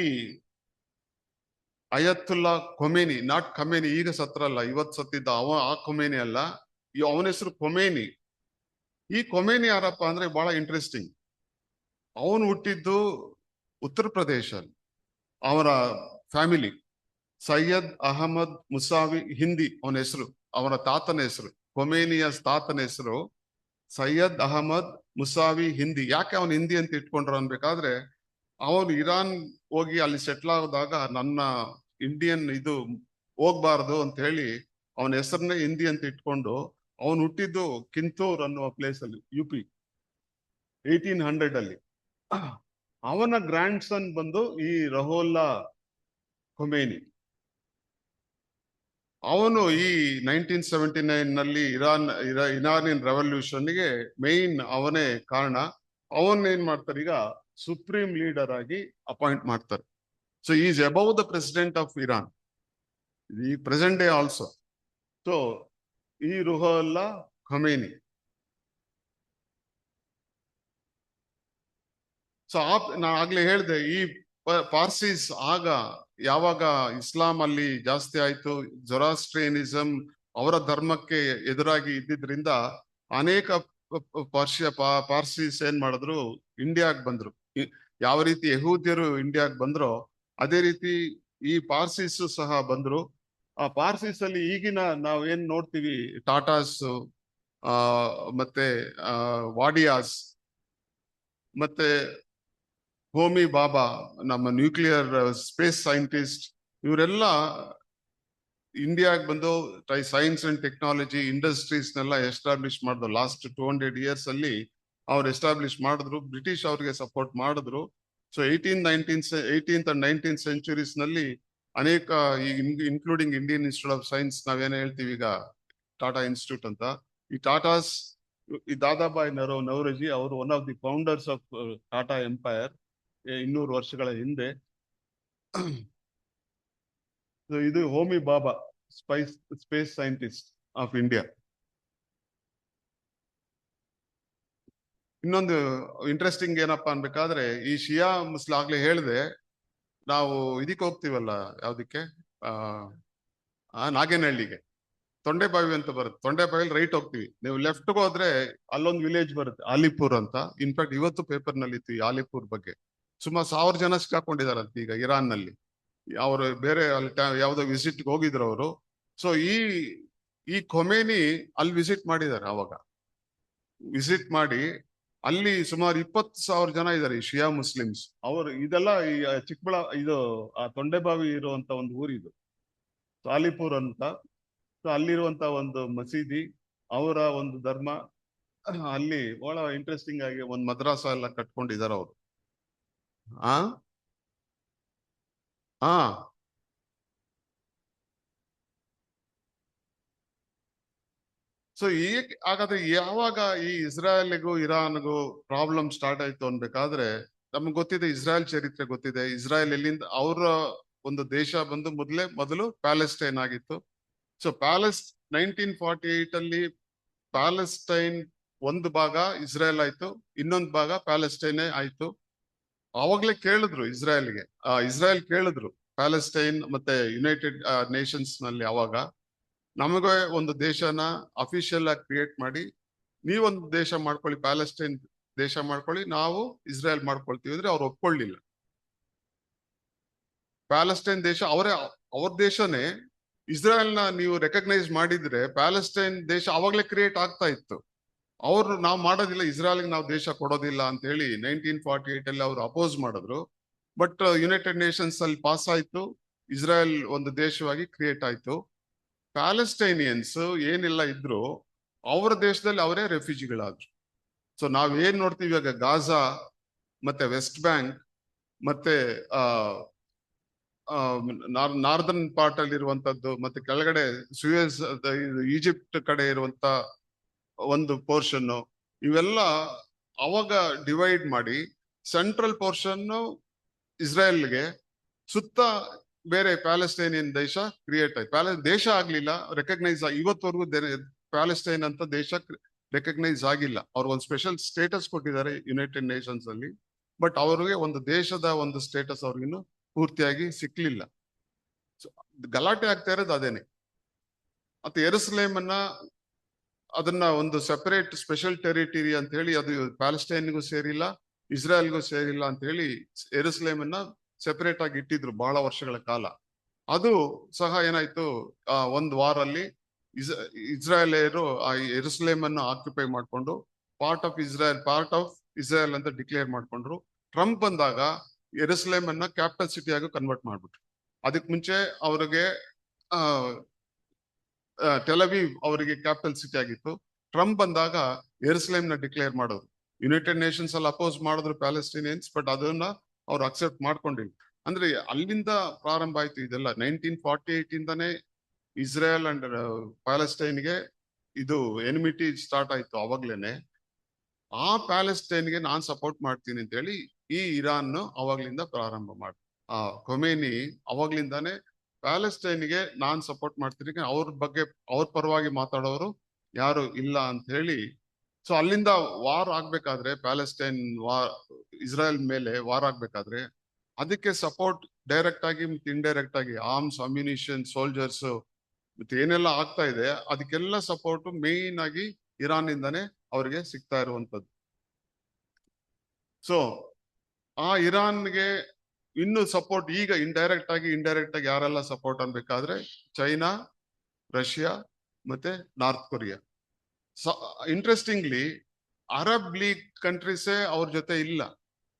ಅಯತುಲ್ಲಾ ಖೊಮೇನಿ, ನಾಟ್ ಖಮೇನಿ, ಈಗ ಸತ್ರಲ್ಲ, ಇವತ್ ಸತ್ತಿದ್ದ ಆ ಖೊಮೇನಿ ಅಲ್ಲ, ಅವನ ಹೆಸರು ಖೊಮೇನಿ. ಈ ಖೊಮೇನಿ ಯಾರಪ್ಪ ಅಂದ್ರೆ ಬಹಳ ಇಂಟ್ರೆಸ್ಟಿಂಗ್. ಅವನು ಹುಟ್ಟಿದ್ದು ಉತ್ತರ ಪ್ರದೇಶ. ಅವರ ಫ್ಯಾಮಿಲಿ ಸೈಯದ್ ಅಹಮದ್ ಮುಸಾವಿ ಹಿಂದಿ ಅವನ ಹೆಸರು, ಅವನ ತಾತನ ಹೆಸರು. ಖೊಮೇನಿಯ ತಾತನ ಹೆಸರು ಸೈಯದ್ ಅಹಮದ್ ಮುಸಾವಿ ಹಿಂದಿ. ಯಾಕೆ ಅವನು ಹಿಂದಿ ಅಂತ ಇಟ್ಕೊಂಡ್ರು ಅನ್ಬೇಕಾದ್ರೆ, ಅವನು ಇರಾನ್ ಹೋಗಿ ಅಲ್ಲಿ ಸೆಟ್ಲ್ ಆದಾಗ ನನ್ನ ಇಂಡಿಯನ್ ಇದು ಹೋಗ್ಬಾರ್ದು ಅಂತ ಹೇಳಿ ಅವನ ಹೆಸರನ್ನೇ ಹಿಂದಿ ಅಂತ ಇಟ್ಕೊಂಡು, ಅವನು ಹುಟ್ಟಿದ್ದು ಕಿಂತೂರ್ ಅನ್ನುವ ಪ್ಲೇಸ್ ಅಲ್ಲಿ, UP, 1800 ಅಲ್ಲಿ. ಅವನ ಗ್ರ್ಯಾಂಡ್ ಸನ್ ಬಂದು ಈ ರಹೋಲ್ಲಾ ಖೊಮೇನಿ. ಅವನು ಈ 1979 ನಲ್ಲಿ ಇರಾನಿಯನ್ ರೆವಲ್ಯೂಷನ್ಗೆ ಮೇನ್ ಅವನೇ ಕಾರಣ. ಅವನ್ನೇನ್ ಮಾಡ್ತಾರೆ, ಈಗ ಸುಪ್ರೀಂ ಲೀಡರ್ ಆಗಿ ಅಪಾಯಿಂಟ್ ಮಾಡ್ತಾರೆ. So is above the president of Iran ಈ ಪ್ರೆಸೆಂಟ್ ಡೇ ಆಲ್ಸೋ. ಸೊ ಈ ರುಹಲ್ಲಾ ಖಮೇನಿ. ಸೊ ನಾನು ಆಗ್ಲೇ ಹೇಳಿದೆ, ಈ ಪಾರ್ಸೀಸ್ ಆಗ ಯಾವಾಗ ಇಸ್ಲಾಂ ಅಲ್ಲಿ ಜಾಸ್ತಿ ಆಯ್ತು, ಜೊರಾಸ್ಟ್ರಿಯನಿಸಂ ಅವರ ಧರ್ಮಕ್ಕೆ ಎದುರಾಗಿ ಇದ್ದಿದ್ರಿಂದ ಅನೇಕ ಪಾರ್ಸೀಸ್ ಏನ್ ಮಾಡಿದ್ರು, ಇಂಡಿಯಾಗ್ ಬಂದ್ರು. ಯಾವ ರೀತಿ ಯಹೂದ್ಯರು ಇಂಡಿಯಾಗ್ ಬಂದ್ರೋ ಅದೇ ರೀತಿ ಈ ಪಾರ್ಸೀಸ್ ಸಹ ಬಂದ್ರು. ಆ ಪಾರ್ಸೀಸ್ ಅಲ್ಲಿ ಈಗಿನ ನಾವ್ ಏನ್ ನೋಡ್ತೀವಿ, ಟಾಟಾಸ್, ಮತ್ತೆ ವಾಡಿಯಾಸ್, ಮತ್ತೆ ಹೋಮಿ ಬಾಬಾ, ನಮ್ಮ ನ್ಯೂಕ್ಲಿಯರ್ ಸ್ಪೇಸ್ ಸೈಂಟಿಸ್ಟ್, ಇವರೆಲ್ಲ ಇಂಡಿಯಾಗ್ ಬಂದು ಸೈನ್ಸ್ ಅಂಡ್ ಟೆಕ್ನಾಲಜಿ ಇಂಡಸ್ಟ್ರೀಸ್ ನೆಲ್ಲ ಎಸ್ಟಾಬ್ಲಿಷ್ ಮಾಡಿದ್ರು. ಲಾಸ್ಟ್ 200 years ಅಲ್ಲಿ ಅವ್ರು ಎಸ್ಟಾಬ್ಲಿಷ್ ಮಾಡಿದ್ರು. ಬ್ರಿಟಿಷ್ ಅವ್ರಿಗೆ ಸಪೋರ್ಟ್ ಮಾಡಿದ್ರು. So 18th and 19th centuries ನಲ್ಲಿ ಅನೇಕ, including Indian Institute of Science, ನಾವೇನೇ ಹೇಳ್ತೀವಿ ಈಗ ಟಾಟಾ ಇನ್ಸ್ಟಿಟ್ಯೂಟ್ ಅಂತ, ಈ ಟಾಟಾಸ್, ಈ ದಾದಾಬಾಯಿ ನವರೋಜಿ ಅವರು one of the founders of Tata empire 200 ವರ್ಷಗಳ ಹಿಂದೆ. ಇದು ಹೋಮಿ ಬಾಬಾ, ಸ್ಪೇಸ್ ಸೈಂಟಿಸ್ಟ್ ಆಫ್ ಇಂಡಿಯಾ. ಇನ್ನೊಂದು ಇಂಟ್ರೆಸ್ಟಿಂಗ್ ಏನಪ್ಪಾ ಅನ್ಬೇಕಾದ್ರೆ, ಈ ಶಿಯಾ ಮುಸ್ಲಿಂ ಆಗ್ಲೇ ಹೇಳಿದೆ, ನಾವು ಇದಕ್ಕೆ ಹೋಗ್ತೀವಲ್ಲ, ಯಾವ್ದಕ್ಕೆ, ನಾಗೇನಹಳ್ಳಿಗೆ ತೊಂಡೆಬಾವಿ ಅಂತ ಬರುತ್ತೆ. ತೊಂಡೆಬಾವಿಲಿ ರೈಟ್ ಹೋಗ್ತೀವಿ. ನೀವು ಲೆಫ್ಟ್ ಹೋದ್ರೆ ಅಲ್ಲೊಂದು ವಿಲೇಜ್ ಬರುತ್ತೆ, ಆಲಿಪುರ್ ಅಂತ. ಇನ್ಫ್ಯಾಕ್ಟ್ ಇವತ್ತು ಪೇಪರ್ ನಲ್ಲಿ ಇತ್ತು ಈ ಆಲಿಪುರ್ ಬಗ್ಗೆ. ಸುಮಾರು 1000 ಜನ ಸಿಕ್ಕಾಕೊಂಡಿದಾರಂತೆ ಈಗ ಇರಾನ್ ನಲ್ಲಿ. ಅವರು ಬೇರೆ ಅಲ್ಲಿ ಯಾವ್ದೋ ವಿಸಿಟ್ ಹೋಗಿದ್ರು ಅವರು. ಸೊ ಈ ಖೊಮೇನಿ ಅಲ್ಲಿ ವಿಸಿಟ್ ಮಾಡಿದ್ದಾರೆ. ಅವಾಗ ವಿಸಿಟ್ ಮಾಡಿ ಅಲ್ಲಿ ಸುಮಾರು 20,000 ಜನ ಇದ್ದಾರೆ ಈ ಶಿಯಾ ಮುಸ್ಲಿಮ್ಸ್. ಅವರು ಇದೆಲ್ಲ ಈ ಇದು ಆ ತೊಂಡೆಬಾವಿ ಇರುವಂತ ಒಂದು ಊರಿದು ಆಲಿಪುರ್ ಅಂತ. ಸೊ ಅಲ್ಲಿರುವಂತ ಒಂದು ಮಸೀದಿ, ಅವರ ಒಂದು ಧರ್ಮ, ಅಲ್ಲಿ ಬಹಳ ಇಂಟ್ರೆಸ್ಟಿಂಗ್ ಆಗಿ ಒಂದು ಮದ್ರಾಸ ಎಲ್ಲ ಕಟ್ಕೊಂಡಿದ್ದಾರೆ ಅವರು. ಆ ಹಾ ಸೊ ಹಾಗಾದ್ರೆ ಯಾವಾಗ ಈ ಇಸ್ರಾಯೇಲ್ಗೂ ಇರಾನ್ಗೂ ಪ್ರಾಬ್ಲಮ್ ಸ್ಟಾರ್ಟ್ ಆಯ್ತು ಅನ್ಬೇಕಾದ್ರೆ, ನಮ್ಗೆ ಗೊತ್ತಿದೆ ಇಸ್ರಾಯೇಲ್ ಚರಿತ್ರೆ ಗೊತ್ತಿದೆ. ಇಸ್ರಾಯೇಲ್ ಎಲ್ಲಿಂದ, ಅವರ ಒಂದು ದೇಶ ಬಂದು ಮೊದಲು ಪ್ಯಾಲೆಸ್ಟೈನ್ ಆಗಿತ್ತು. ಸೊ 1948 ಅಲ್ಲಿ ಪ್ಯಾಲೆಸ್ಟೈನ್ ಒಂದು ಭಾಗ ಇಸ್ರಾಯೇಲ್ ಆಯ್ತು, ಇನ್ನೊಂದು ಭಾಗ ಪ್ಯಾಲೆಸ್ಟೈನೇ ಆಯ್ತು. ಅವಾಗ್ಲೇ ಕೇಳಿದ್ರು ಇಸ್ರಾಯೇಲ್ ಕೇಳಿದ್ರು ಪ್ಯಾಲೆಸ್ಟೈನ್ ಮತ್ತೆ ಯುನೈಟೆಡ್ ನೇಷನ್ಸ್ ನಲ್ಲಿ. ಅವಾಗ ನಮಗೆ ಒಂದು ದೇಶನ ಅಫಿಷಿಯಲ್ ಆಗಿ ಕ್ರಿಯೇಟ್ ಮಾಡಿ, ನೀವೊಂದು ದೇಶ ಮಾಡ್ಕೊಳ್ಳಿ, ಪ್ಯಾಲೆಸ್ಟೈನ್ ದೇಶ ಮಾಡ್ಕೊಳ್ಳಿ, ನಾವು ಇಸ್ರಾಯೇಲ್ ಮಾಡ್ಕೊಳ್ತೀವಿ ಅಂದ್ರೆ ಅವ್ರು ಒಪ್ಕೊಳ್ಳಿಲ್ಲ. ಪ್ಯಾಲೆಸ್ಟೈನ್ ದೇಶ ಅವ್ರ ದೇಶನೇ. ಇಸ್ರಾಯೇಲ್ನ ನೀವು ರೆಕಗ್ನೈಸ್ ಮಾಡಿದ್ರೆ ಪ್ಯಾಲೆಸ್ಟೈನ್ ದೇಶ ಅವಾಗ್ಲೇ ಕ್ರಿಯೇಟ್ ಆಗ್ತಾ ಇತ್ತು. ಅವ್ರು ನಾವು ಮಾಡೋದಿಲ್ಲ, ಇಸ್ರಾಯಲ್ಗೆ ನಾವು ದೇಶ ಕೊಡೋದಿಲ್ಲ ಅಂತ ಹೇಳಿ 1948 ಅಲ್ಲಿ ಅವರು ಅಪೋಸ್ ಮಾಡಿದ್ರು. ಬಟ್ ಯುನೈಟೆಡ್ ನೇಷನ್ಸ್ ಅಲ್ಲಿ ಪಾಸ್ ಆಯ್ತು, ಇಸ್ರಾಯೇಲ್ ಒಂದು ದೇಶವಾಗಿ ಕ್ರಿಯೇಟ್ ಆಯ್ತು. ಪ್ಯಾಲೆಸ್ಟೈನಿಯನ್ಸ್ ಏನೆಲ್ಲ ಇದ್ರು ಅವರ ದೇಶದಲ್ಲಿ ಅವರೇ ರೆಫ್ಯೂಜಿಗಳಾದ್ರು. ಸೊ ನಾವೇನ್ ನೋಡ್ತೀವಿ ಇವಾಗ ಗಾಜಾ ಮತ್ತೆ ವೆಸ್ಟ್ ಬ್ಯಾಂಕ್ ಮತ್ತೆ ನಾರ್ದರ್ನ್ ಪಾರ್ಟ್ ಅಲ್ಲಿ ಇರುವಂತದ್ದು, ಮತ್ತೆ ಕೆಳಗಡೆ ಸುಯೇಜ್ ಈಜಿಪ್ಟ್ ಕಡೆ ಇರುವಂತ ಒಂದು ಪೋರ್ಷನ್, ಇವೆಲ್ಲ ಅವಾಗ ಡಿವೈಡ್ ಮಾಡಿ ಸೆಂಟ್ರಲ್ ಪೋರ್ಷನ್ ಇಸ್ರಾಯೇಲ್ಗೆ, ಸುತ್ತ ಬೇರೆ ಪ್ಯಾಲೆಸ್ಟೈನಿಯನ್ ದೇಶ ಕ್ರಿಯೇಟ್ ಆಯ್ತು. ದೇಶ ಆಗ್ಲಿಲ್ಲ, ರೆಕಗ್ನೈಸ್ ಇವತ್ತವರೆಗೂ ಪ್ಯಾಲೆಸ್ಟೈನ್ ಅಂತ ದೇಶ ರೆಕಗ್ನೈಸ್ ಆಗಿಲ್ಲ. ಅವ್ರು ಒಂದು ಸ್ಪೆಷಲ್ ಸ್ಟೇಟಸ್ ಕೊಟ್ಟಿದ್ದಾರೆ ಯುನೈಟೆಡ್ ನೇಷನ್ಸ್ ಅಲ್ಲಿ, ಬಟ್ ಅವ್ರಿಗೆ ಒಂದು ದೇಶದ ಒಂದು ಸ್ಟೇಟಸ್ ಅವ್ರಿಗಿನ್ನು ಪೂರ್ತಿಯಾಗಿ ಸಿಕ್ಲಿಲ್ಲ. ಗಲಾಟೆ ಆಗ್ತಾ ಇರೋದು ಅದೇನೆ. ಮತ್ತೆ ಯೆರೂಸಲೇಮ್ ಅದನ್ನ ಒಂದು ಸೆಪರೇಟ್ ಸ್ಪೆಷಲ್ ಟೆರಿಟರಿ ಅಂತ ಹೇಳಿ, ಅದು ಪ್ಯಾಲೆಸ್ಟೈನ್ಗೂ ಸೇರಿಲ್ಲ, ಇಸ್ರಾಯಲ್ಗೂ ಸೇರಿಲ್ಲ ಅಂತ ಹೇಳಿ ಯೆರೂಸಲೇಮ್ ಸೆಪರೇಟ್ ಆಗಿ ಇಟ್ಟಿದ್ರು ಬಹಳ ವರ್ಷಗಳ ಕಾಲ. ಅದು ಸಹ ಏನಾಯ್ತು, ಒಂದು ವಾರಲ್ಲಿ ಇಸ್ರಾಯೇಲಿಯರು ಆ ಯೆರೂಸಲೇಮ್ ಆಕ್ಯುಪೈ ಮಾಡ್ಕೊಂಡು ಪಾರ್ಟ್ ಆಫ್ ಇಸ್ರಾಯೇಲ್ ಅಂತ ಡಿಕ್ಲೇರ್ ಮಾಡ್ಕೊಂಡ್ರು. ಟ್ರಂಪ್ ಬಂದಾಗ ಯೆರೂಸಲೇಮ್ ಕ್ಯಾಪಿಟಲ್ ಸಿಟಿ ಆಗಿ ಕನ್ವರ್ಟ್ ಮಾಡ್ಬಿಟ್ರು. ಅದಕ್ಕೆ ಮುಂಚೆ ಅವ್ರಿಗೆ ಟೆಲವೀವ್ ಅವರಿಗೆ ಕ್ಯಾಪಿಟಲ್ ಸಿಟಿ ಆಗಿತ್ತು. ಟ್ರಂಪ್ ಬಂದಾಗ ಯೆರೂಸಲೇಮ್ ಡಿಕ್ಲೇರ್ ಮಾಡೋದು. ಯುನೈಟೆಡ್ ನೇಷನ್ಸ್ ಅಲ್ಲಿ ಅಪೋಸ್ ಮಾಡಿದ್ರು ಪ್ಯಾಲೆಸ್ಟೀನಿಯನ್ಸ್, ಬಟ್ ಅದನ್ನ ಅವ್ರು ಅಕ್ಸೆಪ್ಟ್ ಮಾಡ್ಕೊಂಡಿಲ್ಲ. ಅಂದ್ರೆ ಅಲ್ಲಿಂದ ಪ್ರಾರಂಭ ಆಯ್ತು ಇದೆಲ್ಲ. 1948 ಇಂದಾನೇ ಇಸ್ರೇಲ್ ಅಂಡ್ ಪ್ಯಾಲೆಸ್ಟೈನ್ಗೆ ಇದು ಎನಿಮಿಟಿ ಸ್ಟಾರ್ಟ್ ಆಯ್ತು. ಅವಾಗ್ಲೇನೆ ಆ ಪ್ಯಾಲೆಸ್ಟೈನ್ಗೆ ನಾನ್ ಸಪೋರ್ಟ್ ಮಾಡ್ತೀನಿ ಅಂತ ಹೇಳಿ ಈ ಇರಾನ್ ಅವಾಗ್ಲಿಂದ ಪ್ರಾರಂಭ ಮಾಡಿ, ಆ ಖೊಮೇನಿ ಅವಾಗ್ಲಿಂದಾನೇ ಪ್ಯಾಲೆಸ್ಟೈನ್ಗೆ ನಾನ್ ಸಪೋರ್ಟ್ ಮಾಡ್ತೀನಿ, ಅವ್ರ ಪರವಾಗಿ ಮಾತಾಡೋರು ಯಾರು ಇಲ್ಲ ಅಂತ ಹೇಳಿ. ಸೊ ಅಲ್ಲಿಂದ ವಾರ್ ಆಗ್ಬೇಕಾದ್ರೆ, ಪ್ಯಾಲೆಸ್ಟೈನ್ ಇಸ್ರಾಯೇಲ್ ಮೇಲೆ ವಾರ್ ಆಗ್ಬೇಕಾದ್ರೆ ಅದಕ್ಕೆ ಸಪೋರ್ಟ್ ಡೈರೆಕ್ಟ್ ಆಗಿ ಮತ್ತೆ ಇಂಡೈರೆಕ್ಟ್ ಆಗಿ ಆರ್ಮ್ಸ್, ಅಮ್ಯುನಿಷನ್, ಸೋಲ್ಜರ್ಸ್ ಮತ್ತೆ ಏನೆಲ್ಲ ಆಗ್ತಾ ಇದೆ ಅದಕ್ಕೆಲ್ಲ ಸಪೋರ್ಟ್ ಮೇನ್ ಆಗಿ ಇರಾನ್ ಇಂದಾನೆ ಅವ್ರಿಗೆ ಸಿಗ್ತಾ ಇರುವಂತದ್ದು. ಸೊ ಆ ಇರಾನ್ಗೆ ಇನ್ನು ಸಪೋರ್ಟ್ ಈಗ ಇಂಡೈರೆಕ್ಟ್ ಆಗಿ ಯಾರೆಲ್ಲ ಸಪೋರ್ಟ್ ಅನ್ಬೇಕಾದ್ರೆ ಚೈನಾ, ರಷ್ಯಾ ಮತ್ತೆ North Korea. Interestingly Arab League ಕಂಟ್ರೀಸೇ ಅವ್ರ ಜೊತೆ ಇಲ್ಲ.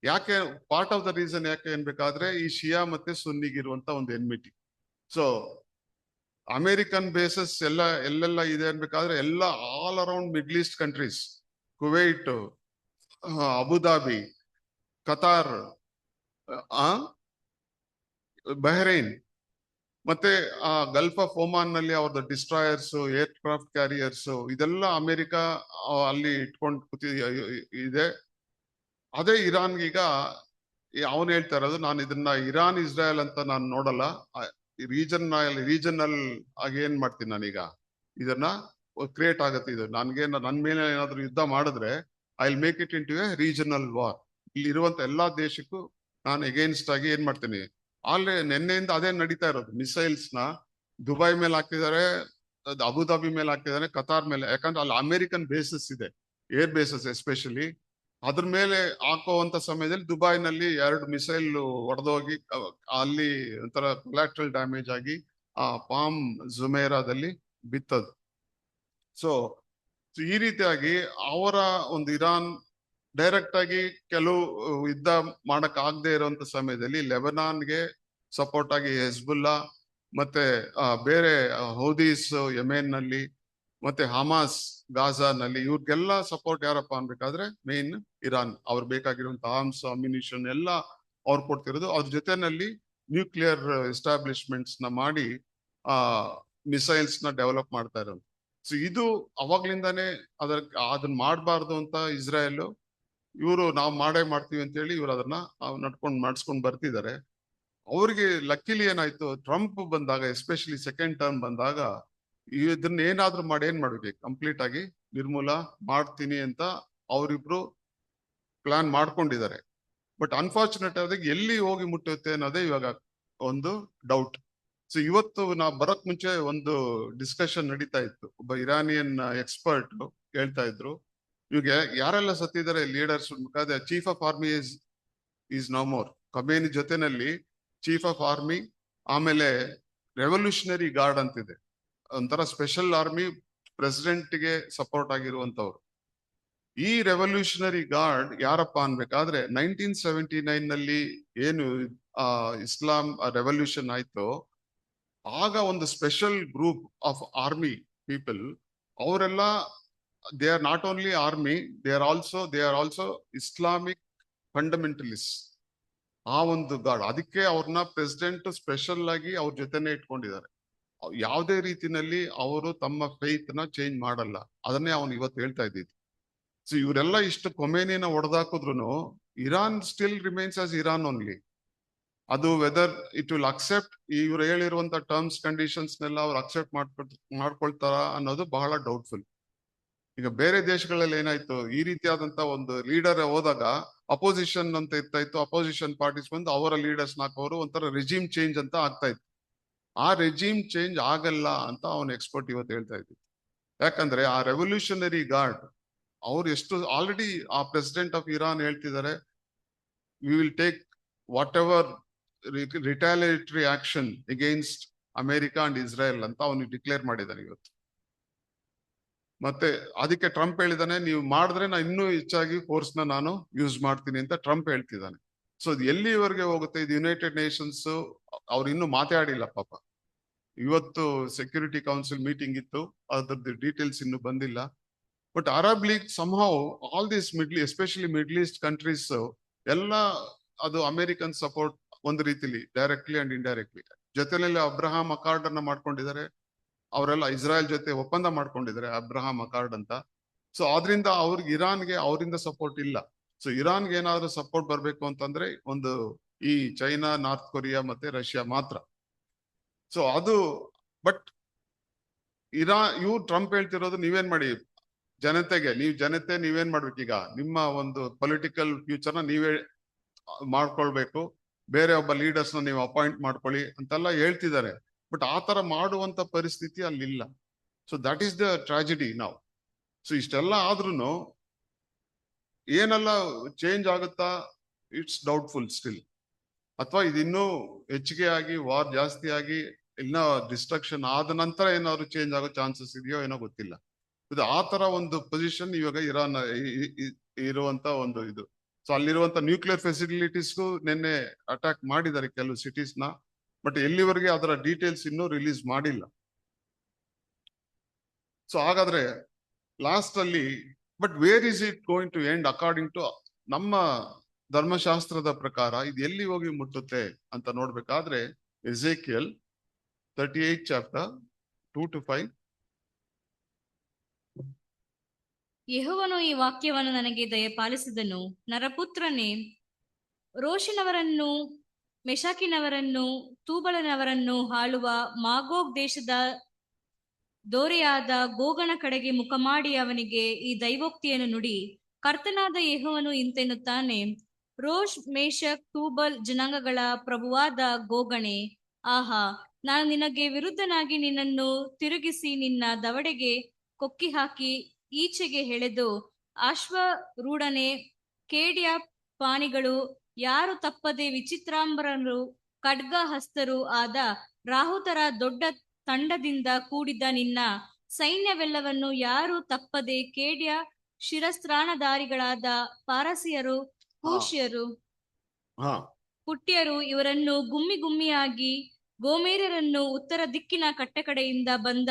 ಯಾಕೆ? ಪಾರ್ಟ್ ಆಫ್ ದ ರೀಸನ್ ಯಾಕೆ ಅನ್ಬೇಕಾದ್ರೆ ಈ ಶಿಯಾ ಮತ್ತೆ ಸುನ್ನಿಗಿರುವಂತ ಒಂದು ಎನ್ಮಿಟಿ. ಸೊ ಅಮೆರಿಕನ್ ಬೇಸಸ್ ಎಲ್ಲೆಲ್ಲ ಇದೆ ಅನ್ಬೇಕಾದ್ರೆ ಎಲ್ಲ all around middle East countries, Kuwait, Abu Dhabi, Qatar, Bahrain ಮತ್ತೆ ಆ ಗಲ್ಫ್ ಆಫ್ ಒಮಾನ್ ನಲ್ಲಿ ಅವ್ರದ್ದು ಡಿಸ್ಟ್ರಾಯರ್ಸ್, ಏರ್ ಕ್ರಾಫ್ಟ್ ಕ್ಯಾರಿಯರ್ಸ್, ಇದೆಲ್ಲ ಅಮೆರಿಕ ಅಲ್ಲಿ ಇಟ್ಕೊಂಡು ಇದೆ. ಅದೇ ಇರಾನ್ಗೀಗ ಅವನು ಹೇಳ್ತಾ ಇರೋದು, ನಾನು ಇದನ್ನ ಇರಾನ್ ಇಸ್ರಾಯಲ್ ಅಂತ ನಾನು ನೋಡಲ್ಲ, ರೀಜನಲ್ ಆಗಿ ಏನ್ ಮಾಡ್ತೀನಿ ನಾನೀಗ, ಇದನ್ನ ಕ್ರಿಯೇಟ್ ಆಗತ್ತೆ. ಇದು ನನ್ ಮೇಲೆ ಏನಾದ್ರು ಯುದ್ಧ ಮಾಡಿದ್ರೆ I will make it into a regional war. ಇಲ್ಲಿ ಇರುವಂತ ಎಲ್ಲಾ ದೇಶಕ್ಕೂ ನಾನು ಎಗೇನ್ಸ್ಟ್ ಆಗಿ ಏನ್ ಮಾಡ್ತೀನಿ, ಅಲ್ಲೇ ನಿನ್ನೆಯಿಂದ ಅದೇ ನಡೀತಾ ಇರೋದು. ಮಿಸೈಲ್ಸ್ ನ ದುಬೈ ಮೇಲೆ ಹಾಕಿದ್ದಾರೆ, ಅಬುದಾಬಿ ಮೇಲೆ ಹಾಕಿದ್ದಾರೆ, ಕತಾರ್ ಮೇಲೆ. ಯಾಕಂದ್ರೆ ಅಲ್ಲಿ ಅಮೆರಿಕನ್ ಬೇಸಸ್ ಇದೆ, ಏರ್ ಬೇಸಸ್ ಎಸ್ಪೆಷಲಿ. ಅದ್ರ ಮೇಲೆ ಹಾಕುವಂತ ಸಮಯದಲ್ಲಿ ದುಬೈನಲ್ಲಿ 2 ಮಿಸೈಲ್ ಹೊಡೆದೋಗಿ ಅಲ್ಲಿ ಒಂಥರ ಕೊಲಾಟ್ರಲ್ ಡ್ಯಾಮೇಜ್ ಆಗಿ ಆ ಪಾಮ್ ಜುಮೇರಾದಲ್ಲಿ ಬಿತ್ತದು. ಸೊ ಈ ರೀತಿಯಾಗಿ ಅವರ ಒಂದು ಇರಾನ್ ಡೈರೆಕ್ಟ್ ಆಗಿ ಕೆಲವು ಯುದ್ಧ ಮಾಡಕ್ ಆಗದೆ ಇರುವಂತ ಸಮಯದಲ್ಲಿ ಲೆಬನಾನ್ಗೆ ಸಪೋರ್ಟ್ ಆಗಿ ಹೆಜ್ಬುಲ್ಲಾ ಮತ್ತೆ ಬೇರೆ ಹೌದೀಸ್ ಯೆಮೆನ್ ನಲ್ಲಿ, ಮತ್ತೆ ಹಮಾಸ್ ಗಾಜಾನಲ್ಲಿ, ಇವ್ರಿಗೆಲ್ಲ ಸಪೋರ್ಟ್ ಯಾರಪ್ಪ ಅನ್ಬೇಕಾದ್ರೆ ಮೇನ್ ಇರಾನ್. ಅವ್ರು ಬೇಕಾಗಿರುವಂತ ಆರ್ಮ್ಸ್ ಅಮ್ಯುನಿಷನ್ ಎಲ್ಲ ಅವ್ರು ಕೊಡ್ತಿರೋದು. ಅದ್ರ ಜೊತೆನಲ್ಲಿ ನ್ಯೂಕ್ಲಿಯರ್ ಎಸ್ಟಾಬ್ಲಿಷ್ಮೆಂಟ್ಸ್ ನ ಮಾಡಿ ಮಿಸೈಲ್ಸ್ ನ ಡೆವಲಪ್ ಮಾಡ್ತಾ ಇರೋದು. ಸೊ ಇದು ಅವಾಗ್ಲಿಂದಾನೇ ಅದನ್ನ ಮಾಡಬಾರ್ದು ಅಂತ ಇಸ್ರಾಯೇಲ್ ಇವರು ನಾವು ಮಾಡ್ತೀವಿ ಅಂತ ಹೇಳಿ ಇವ್ರು ಅದನ್ನ ನಡ್ಸ್ಕೊಂಡ್ ಬರ್ತಿದ್ದಾರೆ. ಅವ್ರಿಗೆ ಲಕ್ಕಿಲಿ ಏನಾಯ್ತು, ಟ್ರಂಪ್ ಬಂದಾಗ, ಎಸ್ಪೆಷಲಿ ಸೆಕೆಂಡ್ ಟರ್ಮ್ ಬಂದಾಗ, ಇದನ್ನ ಏನಾದ್ರೂ ಮಾಡಿ ಏನ್ ಮಾಡ್ಬೇಕು, ಕಂಪ್ಲೀಟ್ ಆಗಿ ನಿರ್ಮೂಲ ಮಾಡ್ತೀನಿ ಅಂತ ಅವರಿಬ್ರು ಪ್ಲಾನ್ ಮಾಡ್ಕೊಂಡಿದ್ದಾರೆ. ಬಟ್ ಅನ್ಫಾರ್ಚುನೇಟ್ ಆಗಿ ಎಲ್ಲಿ ಹೋಗಿ ಮುಟ್ಟುತ್ತೆ ಅನ್ನೋದೇ ಇವಾಗ ಒಂದು ಡೌಟ್. ಸೊ ಇವತ್ತು ನಾವು ಬರಕ್ ಮುಂಚೆ ಒಂದು ಡಿಸ್ಕಷನ್ ನಡೀತಾ ಇತ್ತು. ಒಬ್ಬ ಇರಾನಿಯನ್ ಎಕ್ಸ್ಪರ್ಟ್ ಹೇಳ್ತಾ ಇದ್ರು, ಇವಾಗ ಯಾರೆಲ್ಲ ಸತ್ತಿದ್ದಾರೆ leaders, chief of army is no more. Khamenei ಜೊತೆನಲ್ಲಿ ಚೀಫ್ ಆಫ್ ಆರ್ಮಿ, ಆಮೇಲೆ ರೆವಲ್ಯೂಷನರಿ ಗಾರ್ಡ್ ಅಂತಿದೆ, ಒಂಥರ ಸ್ಪೆಷಲ್ ಆರ್ಮಿ, ಪ್ರೆಸಿಡೆಂಟ್ಗೆ ಸಪೋರ್ಟ್ ಆಗಿರುವಂತವ್ರು. ಈ ರೆವಲ್ಯೂಷನರಿ ಗಾರ್ಡ್ ಯಾರಪ್ಪ ಅನ್ಬೇಕಾದ್ರೆ 1979 ನಲ್ಲಿ ಏನು ಇಸ್ಲಾಂ ರೆವಲ್ಯೂಷನ್ ಆಯ್ತು, ಆಗ ಒಂದು special group of army people, ಅವರೆಲ್ಲ they are not only army, they are also Islamic fundamentalist. ಆ ಒಂದು ಗಾರ್ಡ್, ಅದಕ್ಕೆ ಅವ್ರನ್ನ ಪ್ರೆಸಿಡೆಂಟ್ ಸ್ಪೆಷಲ್ ಆಗಿ ಅವ್ರ ಜೊತೆನೆ ಇಟ್ಕೊಂಡಿದ್ದಾರೆ. ಯಾವುದೇ ರೀತಿನಲ್ಲಿ ಅವರು ತಮ್ಮ ಫೇತ್ ನ ಚೇಂಜ್ ಮಾಡಲ್ಲ. ಅದನ್ನೇ ಅವನು ಇವತ್ತು ಹೇಳ್ತಾ ಇದ್ದಿದ್ದು. ಸೊ ಇವರೆಲ್ಲ ಇಷ್ಟು ಖೊಮೇನಿನ ಹೊಡೆದಾಕಿದ್ರು Iran still remains as Iran only. ಅದು ವೆದರ್ ಇಟ್ ವಿಲ್ ಅಕ್ಸೆಪ್ಟ್ ಇವ್ರು ಹೇಳಿರುವಂತ ಟರ್ಮ್ಸ್ ಕಂಡೀಷನ್ಸ್ ನೆಲ್ಲ ಅವ್ರು ಅಕ್ಸೆಪ್ಟ್ ಮಾಡ್ಕೊಳ್ತಾರ ಅನ್ನೋದು ಬಹಳ ಡೌಟ್ಫುಲ್. ಈಗ ಬೇರೆ ದೇಶಗಳಲ್ಲಿ ಏನಾಯ್ತು, ಈ ರೀತಿಯಾದಂತ ಒಂದು ಲೀಡರ್ ಹೋದಾಗ ಅಪೋಸಿಷನ್ ಅಂತ ಇರ್ತಾ ಇತ್ತು, ಅಪೋಸಿಷನ್ ಪಾರ್ಟೀಸ್ ಬಂದು ಅವರ ಲೀಡರ್ಸ್ ಹಾಕೋರು, ಒಂಥರ ರೆಜಿಮ್ ಚೇಂಜ್ ಅಂತ ಆಗ್ತಾ ಇತ್ತು. ಆ ರೆಜಿಮ್ ಚೇಂಜ್ ಆಗಲ್ಲ ಅಂತ ಅವನ ಎಕ್ಸ್ಪರ್ಟ್ ಇವತ್ತು ಹೇಳ್ತಾ ಇದ್ವಿ. ಯಾಕಂದ್ರೆ ಆ ರೆವಲ್ಯೂಷನರಿ ಗಾರ್ಡ್ ಅವ್ರು ಎಷ್ಟು ಆಲ್ರೆಡಿ ಆ ಪ್ರೆಸಿಡೆಂಟ್ ಆಫ್ ಇರಾನ್ ಹೇಳ್ತಿದ್ದಾರೆ, we will take whatever retaliatory action against America and Israel ಅಂತ ಅವನು ಡಿಕ್ಲೇರ್ ಮಾಡಿದ್ದಾನೆ ಇವತ್ತು. ಮತ್ತೆ ಅದಕ್ಕೆ ಟ್ರಂಪ್ ಹೇಳಿದಾನೆ, ನೀವು ಮಾಡಿದ್ರೆ ನಾನು ಇನ್ನೂ ಹೆಚ್ಚಾಗಿ ಫೋರ್ಸ್ ನಾನು ಯೂಸ್ ಮಾಡ್ತೀನಿ ಅಂತ ಟ್ರಂಪ್ ಹೇಳ್ತಿದ್ದಾನೆ. ಸೊ ಅದು ಎಲ್ಲಿವರೆಗೆ ಹೋಗುತ್ತೆ ಇದು? ಯುನೈಟೆಡ್ ನೇಷನ್ಸ್ ಅವ್ರು ಇನ್ನೂ ಮಾತಾಡಿಲ್ಲ ಪಾಪ. ಇವತ್ತು ಸೆಕ್ಯೂರಿಟಿ ಕೌನ್ಸಿಲ್ ಮೀಟಿಂಗ್ ಇತ್ತು, ಅದ್ರದ್ದು ಡೀಟೇಲ್ಸ್ ಇನ್ನೂ ಬಂದಿಲ್ಲ. But Arab league somehow all this especially middle East countries ಎಲ್ಲ ಅದು ಅಮೆರಿಕನ್ ಸಪೋರ್ಟ್ ಒಂದು ರೀತಿಲಿ ಡೈರೆಕ್ಟ್ಲಿ ಅಂಡ್ ಇಂಡೈರೆಕ್ಟ್ಲಿ. ಜೊತೆಯಲ್ಲಿ ಅಬ್ರಹಾಂ ಅಕಾರ್ಡ್ ಅನ್ನ ಮಾಡ್ಕೊಂಡಿದ್ದಾರೆ, ಅವರೆಲ್ಲ ಇಸ್ರಾಯೇಲ್ ಜೊತೆ ಒಪ್ಪಂದ ಮಾಡ್ಕೊಂಡಿದ್ದಾರೆ, ಅಬ್ರಹಾಂ ಅಕಾರ್ಡ್ ಅಂತ. ಸೊ ಆದ್ರಿಂದ ಅವ್ರಿಗೆ ಇರಾನ್ಗೆ ಅವರಿಂದ ಸಪೋರ್ಟ್ ಇಲ್ಲ. ಸೊ ಇರಾನ್ಗೆ ಏನಾದ್ರು ಸಪೋರ್ಟ್ ಬರ್ಬೇಕು ಅಂತಂದ್ರೆ ಒಂದು ಈ ಚೈನಾ, ನಾರ್ತ್ ಕೊರಿಯಾ ಮತ್ತೆ ರಷ್ಯಾ ಮಾತ್ರ. ಸೊ ಅದು ಬಟ್ ಇವ್ರು ಟ್ರಂಪ್ ಹೇಳ್ತಿರೋದು, ನೀವೇನ್ ಮಾಡಿ ನೀವೇನ್ ಮಾಡ್ಬೇಕೀಗ, ನಿಮ್ಮ ಒಂದು ಪೊಲಿಟಿಕಲ್ ಫ್ಯೂಚರ್ ನ ನೀವೇ ಮಾಡ್ಕೊಳ್ಬೇಕು, ಬೇರೆ ಒಬ್ಬ ಲೀಡರ್ಸ್ ನ ನೀವು ಅಪಾಯಿಂಟ್ ಮಾಡ್ಕೊಳ್ಳಿ ಅಂತೆಲ್ಲ ಹೇಳ್ತಿದ್ದಾರೆ. ಬಟ್ ಆ ತರ ಮಾಡುವಂತ ಪರಿಸ್ಥಿತಿ ಅಲ್ಲಿಲ್ಲ. So that is the tragedy ನಾವು. ಸೊ ಇಷ್ಟೆಲ್ಲ ಆದ್ರೂ ಏನೆಲ್ಲ ಚೇಂಜ್ ಆಗುತ್ತಾ, ಇಟ್ಸ್ ಡೌಟ್ಫುಲ್ ಸ್ಟಿಲ್. ಅಥವಾ ಇದಿನ್ನೂ ಹೆಚ್ಚಿಗೆ ಆಗಿ ವಾರ್ ಜಾಸ್ತಿ ಆಗಿ ಇನ್ನ ಡಿಸ್ಟ್ರಕ್ಷನ್ ಆದ ನಂತರ ಏನಾದ್ರು ಚೇಂಜ್ ಆಗೋ ಚಾನ್ಸಸ್ ಇದೆಯೋ ಏನೋ ಗೊತ್ತಿಲ್ಲ. ಇದು ಆ ತರ ಒಂದು ಪೊಸಿಷನ್ ಇವಾಗ ಇರಾನ್ ಇರುವಂತ ಒಂದು ಇದು. ಸೊ ಅಲ್ಲಿರುವಂತ ನ್ಯೂಕ್ಲಿಯರ್ ಫೆಸಿಲಿಟೀಸ್ಗೂ ನಿನ್ನೆ ಅಟ್ಯಾಕ್ ಮಾಡಿದ್ದಾರೆ ಕೆಲವು ಸಿಟೀಸ್ ನ. ಬಟ್ ಎಲ್ಲಿವರೆಗೆ ಅದರ ಡೀಟೇಲ್ಸ್ ಇನ್ನೂ ರಿಲೀಸ್ ಮಾಡಿಲ್ಲ. ಸೊ ಹಾಗಾದ್ರೆ ಲಾಸ್ಟ್ ಅಲ್ಲಿ but where is it going to end according to ನಮ್ಮ ಧರ್ಮಶಾಸ್ತ್ರದ ಪ್ರಕಾರ ಇದು ಎಲ್ಲಿ ಹೋಗಿ ಮುಟ್ಟುತ್ತೆ ಅಂತ ನೋಡ್ಬೇಕಾದ್ರೆ ಎಜೆಕಿಯಲ್ 38 ಚಾಪ್ಟರ್ 2-5. ಯೆಹೋವನು ಈ ವಾಕ್ಯವನ್ನು ನನಗೆ ದಯಪಾಲಿಸಿದನು. ನರಪುತ್ರನೇ, ರೋಷಿನವರನ್ನು, ಮೆಷಾಕಿನವರನ್ನು, ತೂಬಲನವರನ್ನು ಆಳುವ ಮಾಗೋಗ್ ದೇಶದ ದೋರೆಯಾದ ಗೋಗನ ಕಡೆಗೆ ಮುಖ ಮಾಡಿ ಅವನಿಗೆ ಈ ದೈವೋಕ್ತಿಯನ್ನು ನುಡಿ. ಕರ್ತನಾದ ಯೆಹೋವನು ಇಂತೆನ್ನುತ್ತಾನೆ, ರೋಷ್, ಮೇಷಕ್, ತೂಬಲ್ ಜನಾಂಗಗಳ ಪ್ರಭುವಾದ ಗೋಗಣೆ, ಆಹಾ, ನಾನು ನಿನಗೆ ವಿರುದ್ಧನಾಗಿ ನಿನ್ನನ್ನು ತಿರುಗಿಸಿ ನಿನ್ನ ದವಡೆಗೆ ಕೊಕ್ಕಿ ಹಾಕಿ ಈಚೆಗೆ ಎಳೆದು ಅಶ್ವರೂಢನೆ, ಖೇಡ್ಯ ಪಾಣಿಗಳು, ಯಾರು ತಪ್ಪದೆ ವಿಚಿತ್ರಾಂಬರರು, ಖಡ್ಗ ಹಸ್ತರು ಆದ ರಾಹುತರ ದೊಡ್ಡ ತಂಡದಿಂದ ಕೂಡಿದ ನಿನ್ನ ಸೈನ್ಯವೆಲ್ಲವನ್ನು ಯಾರು ತಪ್ಪದೆ ಖೇಡ್ಯ ಶಿರಸ್ತ್ರಾಣಧಾರಿಗಳಾದ ಪಾರಸಿಯರು, ಹಾ ಕೂಶ್ಯರು, ಹಾ ಪುಟ್ಯರು ಇವರನ್ನು ಗುಮ್ಮಿ ಗುಮ್ಮಿಯಾಗಿ, ಗೋಮೇರ್ಯರನ್ನು ಉತ್ತರ ದಿಕ್ಕಿನ ಕಟ್ಟಕಡೆಯಿಂದ ಬಂದ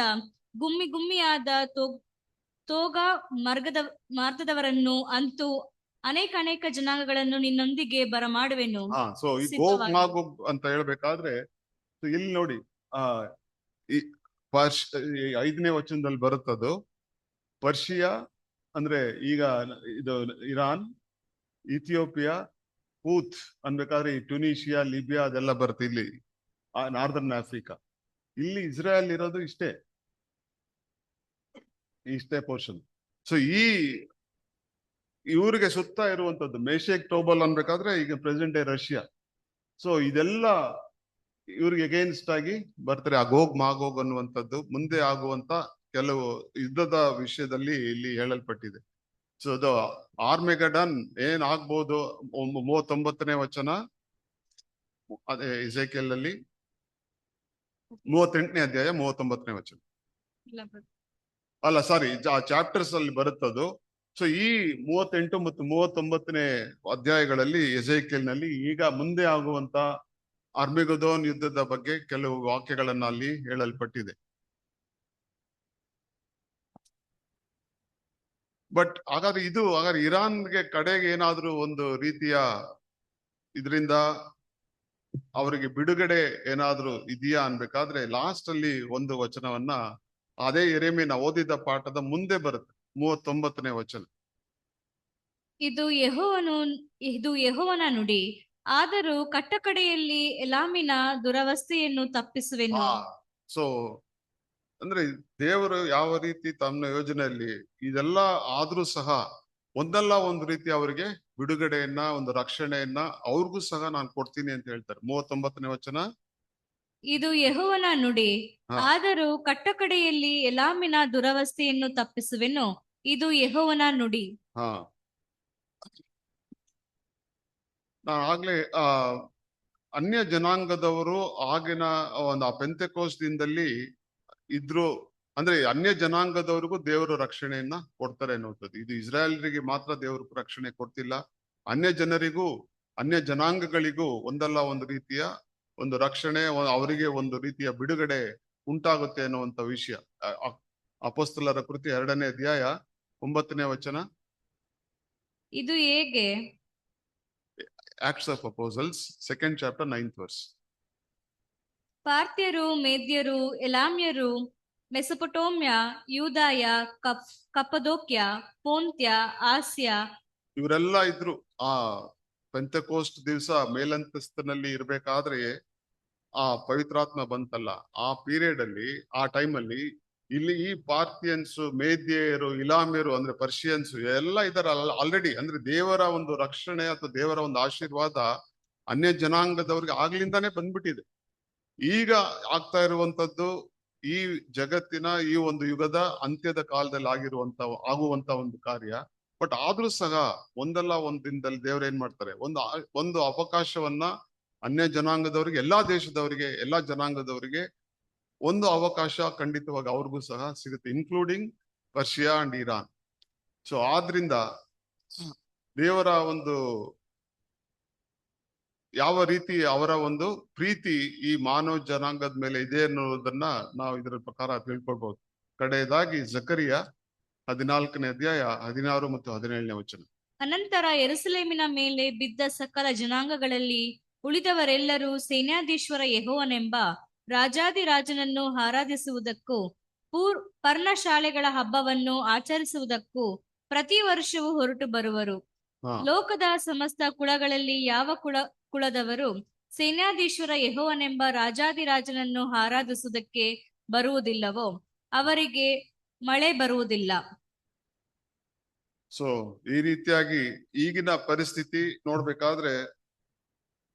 ಗುಮ್ಮಿ ಗುಮ್ಮಿಯಾದ ತೋಗ ಮಾರ್ಗದವರನ್ನು, ಅಂತೂ ಅನೇಕ ಜನಾಂಗಗಳನ್ನು ನಿನ್ನೊಂದಿಗೆ ಬರಮಾಡುವೆನು. ಹಾ ಸೊ ಈ ಗೋಗ್ ಸಿದ್ಧವಾಗಿ ಮಾಗೋಗ್ ಅಂತ ಹೇಳ್ಬೇಕಾದ್ರೆ so ಇಲ್ಲಿ ನೋಡಿ ಆ ಈ ಈ 5ನೇ ವಚನದಲ್ಲಿ ಬರುತ್ತದು. ಪರ್ಷಿಯಾ ಅಂದ್ರೆ ಈಗ ಇದು ಇರಾನ್, ಇಥಿಯೋಪಿಯಾ, ಕೂತ್ ಅನ್ಬೇಕಾದ್ರೆ ಈ ಟ್ಯುನೀಷಿಯಾ, ಲಿಬಿಯಾ ಅದೆಲ್ಲ ಬರುತ್ತೆ ಇಲ್ಲಿ ನಾರ್ದರ್ನ್ ಆಫ್ರಿಕಾ. ಇಲ್ಲಿ ಇಸ್ರೇಲ್ ಇರೋದು ಇಷ್ಟೇ ಪೋರ್ಷನ್. ಸೊ ಇವ್ರಿಗೆ ಸುತ್ತ ಇರುವಂತದ್ದು ಮೇಷೇಕ್, ಟೋಬಲ್ ಅನ್ಬೇಕಾದ್ರೆ ಈಗ ಪ್ರೆಸೆಂಟ್ ಡೇ ರಷ್ಯಾ. ಸೊ ಇದೆಲ್ಲ ಇವ್ರಿಗೆ ಅಗೇನ್ಸ್ಟ್ ಆಗಿ ಬರ್ತಾರೆ. ಆ ಗೋಗ್ ಮಾಗೋಗ್ ಅನ್ನುವಂಥದ್ದು ಮುಂದೆ ಆಗುವಂತ ಕೆಲವು ಯುದ್ಧದ ವಿಷಯದಲ್ಲಿ ಇಲ್ಲಿ ಹೇಳಲ್ಪಟ್ಟಿದೆ. ಸೊ ಅದು ಆರ್ಮೆಗಡನ್ ಏನ್ ಆಗ್ಬೋದು 39ನೇ ವಚನ, ಅದೇ ಇಸೈಕೆಲ್ ಅಲ್ಲಿ 38ನೇ ಅಧ್ಯಾಯ 39ನೇ ವಚನ ಅಲ್ಲ ಸಾರಿ ಚಾಪ್ಟರ್ಸ್ ಅಲ್ಲಿ ಬರುತ್ತದು. ಸೊ ಈ 38 ಮತ್ತು 39ನೇ ಅಧ್ಯಾಯಗಳಲ್ಲಿ ಎಸೇಕಿಯಲ್ ನಲ್ಲಿ ಈಗ ಮುಂದೆ ಆಗುವಂತ ಅರ್ಮೆಗದೋನ್ ಯುದ್ಧದ ಬಗ್ಗೆ ಕೆಲವು ವಾಕ್ಯಗಳನ್ನ ಅಲ್ಲಿ ಹೇಳಲ್ಪಟ್ಟಿದೆ. ಬಟ್ ಹಾಗಾದ್ರೆ ಇರಾನ್ಗೆ ಕಡೆಗೆ ಏನಾದ್ರೂ ಒಂದು ರೀತಿಯ ಇದರಿಂದ ಅವರಿಗೆ ಬಿಡುಗಡೆ ಏನಾದ್ರೂ ಇದೆಯಾ ಅನ್ಬೇಕಾದ್ರೆ ಲಾಸ್ಟ್ ಅಲ್ಲಿ ಒಂದು ವಚನವನ್ನ ಅದೇ ಯೆರೆಮೀಯನ ಓದಿದ ಪಾಠದ ಮುಂದೆ ಬರುತ್ತೆ, 39ನೇ ವಚನ. ಇದು ಯೆಹೋವನ ನುಡಿ, ಆದರೂ ಕಟ್ಟಕಡೆಯಲ್ಲಿ ಎಲಾಮಿನ ದುರವಸ್ಥೆಯನ್ನು ತಪ್ಪಿಸುವೆನು. ಸೊ ಅಂದ್ರೆ ದೇವರು ಯಾವ ರೀತಿ ತನ್ನ ಯೋಜನೆಯಲ್ಲಿ ಇದೆಲ್ಲ ಆದ್ರೂ ಸಹ ಒಂದಲ್ಲ ಒಂದು ರೀತಿ ಅವರಿಗೆ ಬಿಡುಗಡೆಯನ್ನ, ಒಂದು ರಕ್ಷಣೆಯನ್ನ ಅವ್ರಿಗೂ ಸಹ ನಾನು ಕೊಡ್ತೀನಿ ಅಂತ ಹೇಳ್ತಾರೆ. 39ನೇ ವಚನ, ಇದು ಯೆಹೋವನ ನುಡಿ, ಹಾ. ಆದರೂ ಕಟ್ಟಕಡೆಯಲ್ಲಿ ಎಲಾಮಿನ ದುರವಸ್ಥೆಯನ್ನು ತಪ್ಪಿಸುವೆನು. ಇದು ಯೆಹೋವನ ನುಡಿ. ಹಾ ನಾನು ಆಗ್ಲೇ ಅನ್ಯ ಜನಾಂಗದವರು ಆಗಿನ ಒಂದು ಆ ಪೆಂತೆಕೋಸ್ದಿಂದಲ್ಲಿ ಇದ್ರು. ಅಂದ್ರೆ ಅನ್ಯ ಜನಾಂಗದವ್ರಿಗೂ ದೇವರು ರಕ್ಷಣೆಯನ್ನ ಕೊಡ್ತಾರೆ ಅನ್ನುವಂಥದ್ದು. ಇದು ಇಸ್ರಾಯೇಲ್ರಿಗೆ ಮಾತ್ರ ದೇವರು ರಕ್ಷಣೆ ಕೊಡ್ತಿಲ್ಲ, ಅನ್ಯ ಜನರಿಗೂ ಅನ್ಯ ಜನಾಂಗಗಳಿಗೂ ಒಂದಲ್ಲ ಒಂದು ರೀತಿಯ ಒಂದು ರಕ್ಷಣೆ, ಅವರಿಗೆ ಒಂದು ರೀತಿಯ ಬಿಡುಗಡೆ ಉಂಟಾಗುತ್ತೆ ಅನ್ನುವಂಥ ವಿಷಯ. ಅಪೊಸ್ತಲರ ಕೃತಿ 2ನೇ ಅಧ್ಯಾಯ 9ನೇ ವಚನ. ಇದು ಹೇಗೆ? Acts of apostles 2nd chapter 9th verse. ಪಾರ್ಥ್ಯರು, ಮೇದ್ಯರು, ಎಲಾಮ್ಯರು, ಮೆಸೊಪೊಟೋಮ್ಯ, ಯೂದಾಯ, ಕಪ್ಪದೋಕ್ಯ, ಪೋಂತ್ಯ, ಆಸ್ಯ ಇವರೆಲ್ಲ ಇದ್ರು. ಆ ಪೆಂತೆಕೋಸ್ಟ್ ದಿವಸ ಮೇಲಂತಸ್ತಿನಲ್ಲಿ ಇರ್ಬೇಕಾದ್ರೆ ಆ ಪವಿತ್ರಾತ್ಮ ಬಂತಲ್ಲ, ಆ ಪೀರಿಯಡ್ ಅಲ್ಲಿ, ಆ ಟೈಮ್ ಅಲ್ಲಿ ಇಲ್ಲಿ ಈ ಪಾರ್ಥಿಯನ್ಸ್, ಮೇದ್ಯರು, ಇಲಾಮ್ಯರು ಅಂದ್ರೆ ಪರ್ಷಿಯನ್ಸ್ ಎಲ್ಲ ಇದಾರಲ್ಲ ಆಲ್ರೆಡಿ. ಅಂದ್ರೆ ದೇವರ ಒಂದು ರಕ್ಷಣೆ ಅಥವಾ ದೇವರ ಒಂದು ಆಶೀರ್ವಾದ ಅನ್ಯ ಜನಾಂಗದವ್ರಿಗೆ ಆಗ್ಲಿಂದಾನೇ ಬಂದ್ಬಿಟ್ಟಿದೆ. ಈಗ ಆಗ್ತಾ ಇರುವಂತದ್ದು ಈ ಜಗತ್ತಿನ ಈ ಒಂದು ಯುಗದ ಅಂತ್ಯದ ಕಾಲದಲ್ಲಿ ಆಗುವಂತ ಒಂದು ಕಾರ್ಯ. ಬಟ್ ಆದ್ರೂ ಸಹ ಒಂದಲ್ಲ ಒಂದ್ ದಿನದಲ್ಲಿ ದೇವ್ರ ಏನ್ ಮಾಡ್ತಾರೆ, ಒಂದು ಅವಕಾಶವನ್ನ ಅನ್ಯ ಜನಾಂಗದವರಿಗೆ, ಎಲ್ಲಾ ದೇಶದವರಿಗೆ, ಎಲ್ಲಾ ಜನಾಂಗದವರಿಗೆ ಒಂದು ಅವಕಾಶ ಖಂಡಿತವಾಗಿ ಅವ್ರಿಗೂ ಸಹ ಸಿಗುತ್ತೆ, including Persia and Iran. So ಆದ್ರಿಂದ ದೇವರ ಒಂದು ಯಾವ ರೀತಿ ಅವರ ಒಂದು ಪ್ರೀತಿ ಈ ಮಾನವ ಜನಾಂಗದ ಮೇಲೆ ಇದೆ ಅನ್ನೋದನ್ನ ನಾವು ಇದರ ಪ್ರಕಾರ ತಿಳ್ಕೊಳ್ಬಹುದು. ಕಡೆಯದಾಗಿ ಜಕರಿಯ 14ನೇ ಅಧ್ಯಾಯ 16 ಮತ್ತು 17ನೇ ವಚನ. ಅನಂತರ ಯೆರೂಸಲೇಮಿನ ಮೇಲೆ ಬಿದ್ದ ಸಕಲ ಜನಾಂಗಗಳಲ್ಲಿ ಉಳಿದವರೆಲ್ಲರೂ ಸೇನಾಧೀಶ್ವರ ಯೆಹೋವನೆಂಬ ರಾಜಾದಿರಾಜನನ್ನು ಆರಾಧಿಸುವುದಕ್ಕೂ ಪರ್ಣಶಾಲೆಗಳ ಹಬ್ಬವನ್ನು ಆಚರಿಸುವುದಕ್ಕೂ ಪ್ರತಿ ವರ್ಷವೂ ಹೊರಟು ಬರುವರು. ಲೋಕದ ಸಮಸ್ತ ಕುಳಗಳಲ್ಲಿ ಯಾವ ಕುಳದವರು ಸೇನಾಧೀಶ್ವರ ಯೆಹೋವನೆಂಬ ರಾಜಾದಿರಾಜನನ್ನು ಆರಾಧಿಸುವುದಕ್ಕೆ ಬರುವುದಿಲ್ಲವೋ ಅವರಿಗೆ ಮಳೆ ಬರುವುದಿಲ್ಲ. ಸೊ ಈ ರೀತಿಯಾಗಿ ಈಗಿನ ಪರಿಸ್ಥಿತಿ ನೋಡ್ಬೇಕಾದ್ರೆ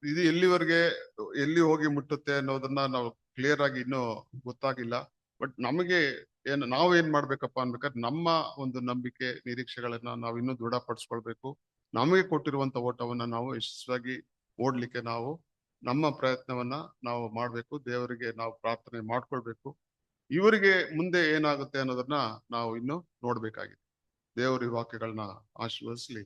ಇದು ಎಲ್ಲಿ ಹೋಗಿ ಮುಟ್ಟುತ್ತೆ ಅನ್ನೋದನ್ನ ನಾವು ಕ್ಲಿಯರ್ ಆಗಿ ಇನ್ನೂ ಗೊತ್ತಾಗಿಲ್ಲ. ಬಟ್ ನಮಗೆ ನಾವು ಏನ್ ಮಾಡ್ಬೇಕಪ್ಪ ಅನ್ಬೇಕಾದ್ರೆ ನಮ್ಮ ಒಂದು ನಂಬಿಕೆ ನಿರೀಕ್ಷೆಗಳನ್ನ ನಾವು ಇನ್ನೂ ದೃಢಪಡಿಸ್ಕೊಳ್ಬೇಕು. ನಮಗೆ ಕೊಟ್ಟಿರುವಂತ ಓಟವನ್ನ ನಾವು ಯಶಸ್ವಿಯಾಗಿ ಓಡ್ಲಿಕ್ಕೆ ನಾವು ನಮ್ಮ ಪ್ರಯತ್ನವನ್ನ ನಾವು ಮಾಡ್ಬೇಕು. ದೇವರಿಗೆ ನಾವು ಪ್ರಾರ್ಥನೆ ಮಾಡ್ಕೊಳ್ಬೇಕು. ಇವರಿಗೆ ಮುಂದೆ ಏನಾಗುತ್ತೆ ಅನ್ನೋದನ್ನ ನಾವು ಇನ್ನು ನೋಡ್ಬೇಕಾಗಿದೆ. ದೇವರು ಈ ವಾಕ್ಯಗಳನ್ನ ಆಶೀರ್ವದಿಸ್ಲಿ.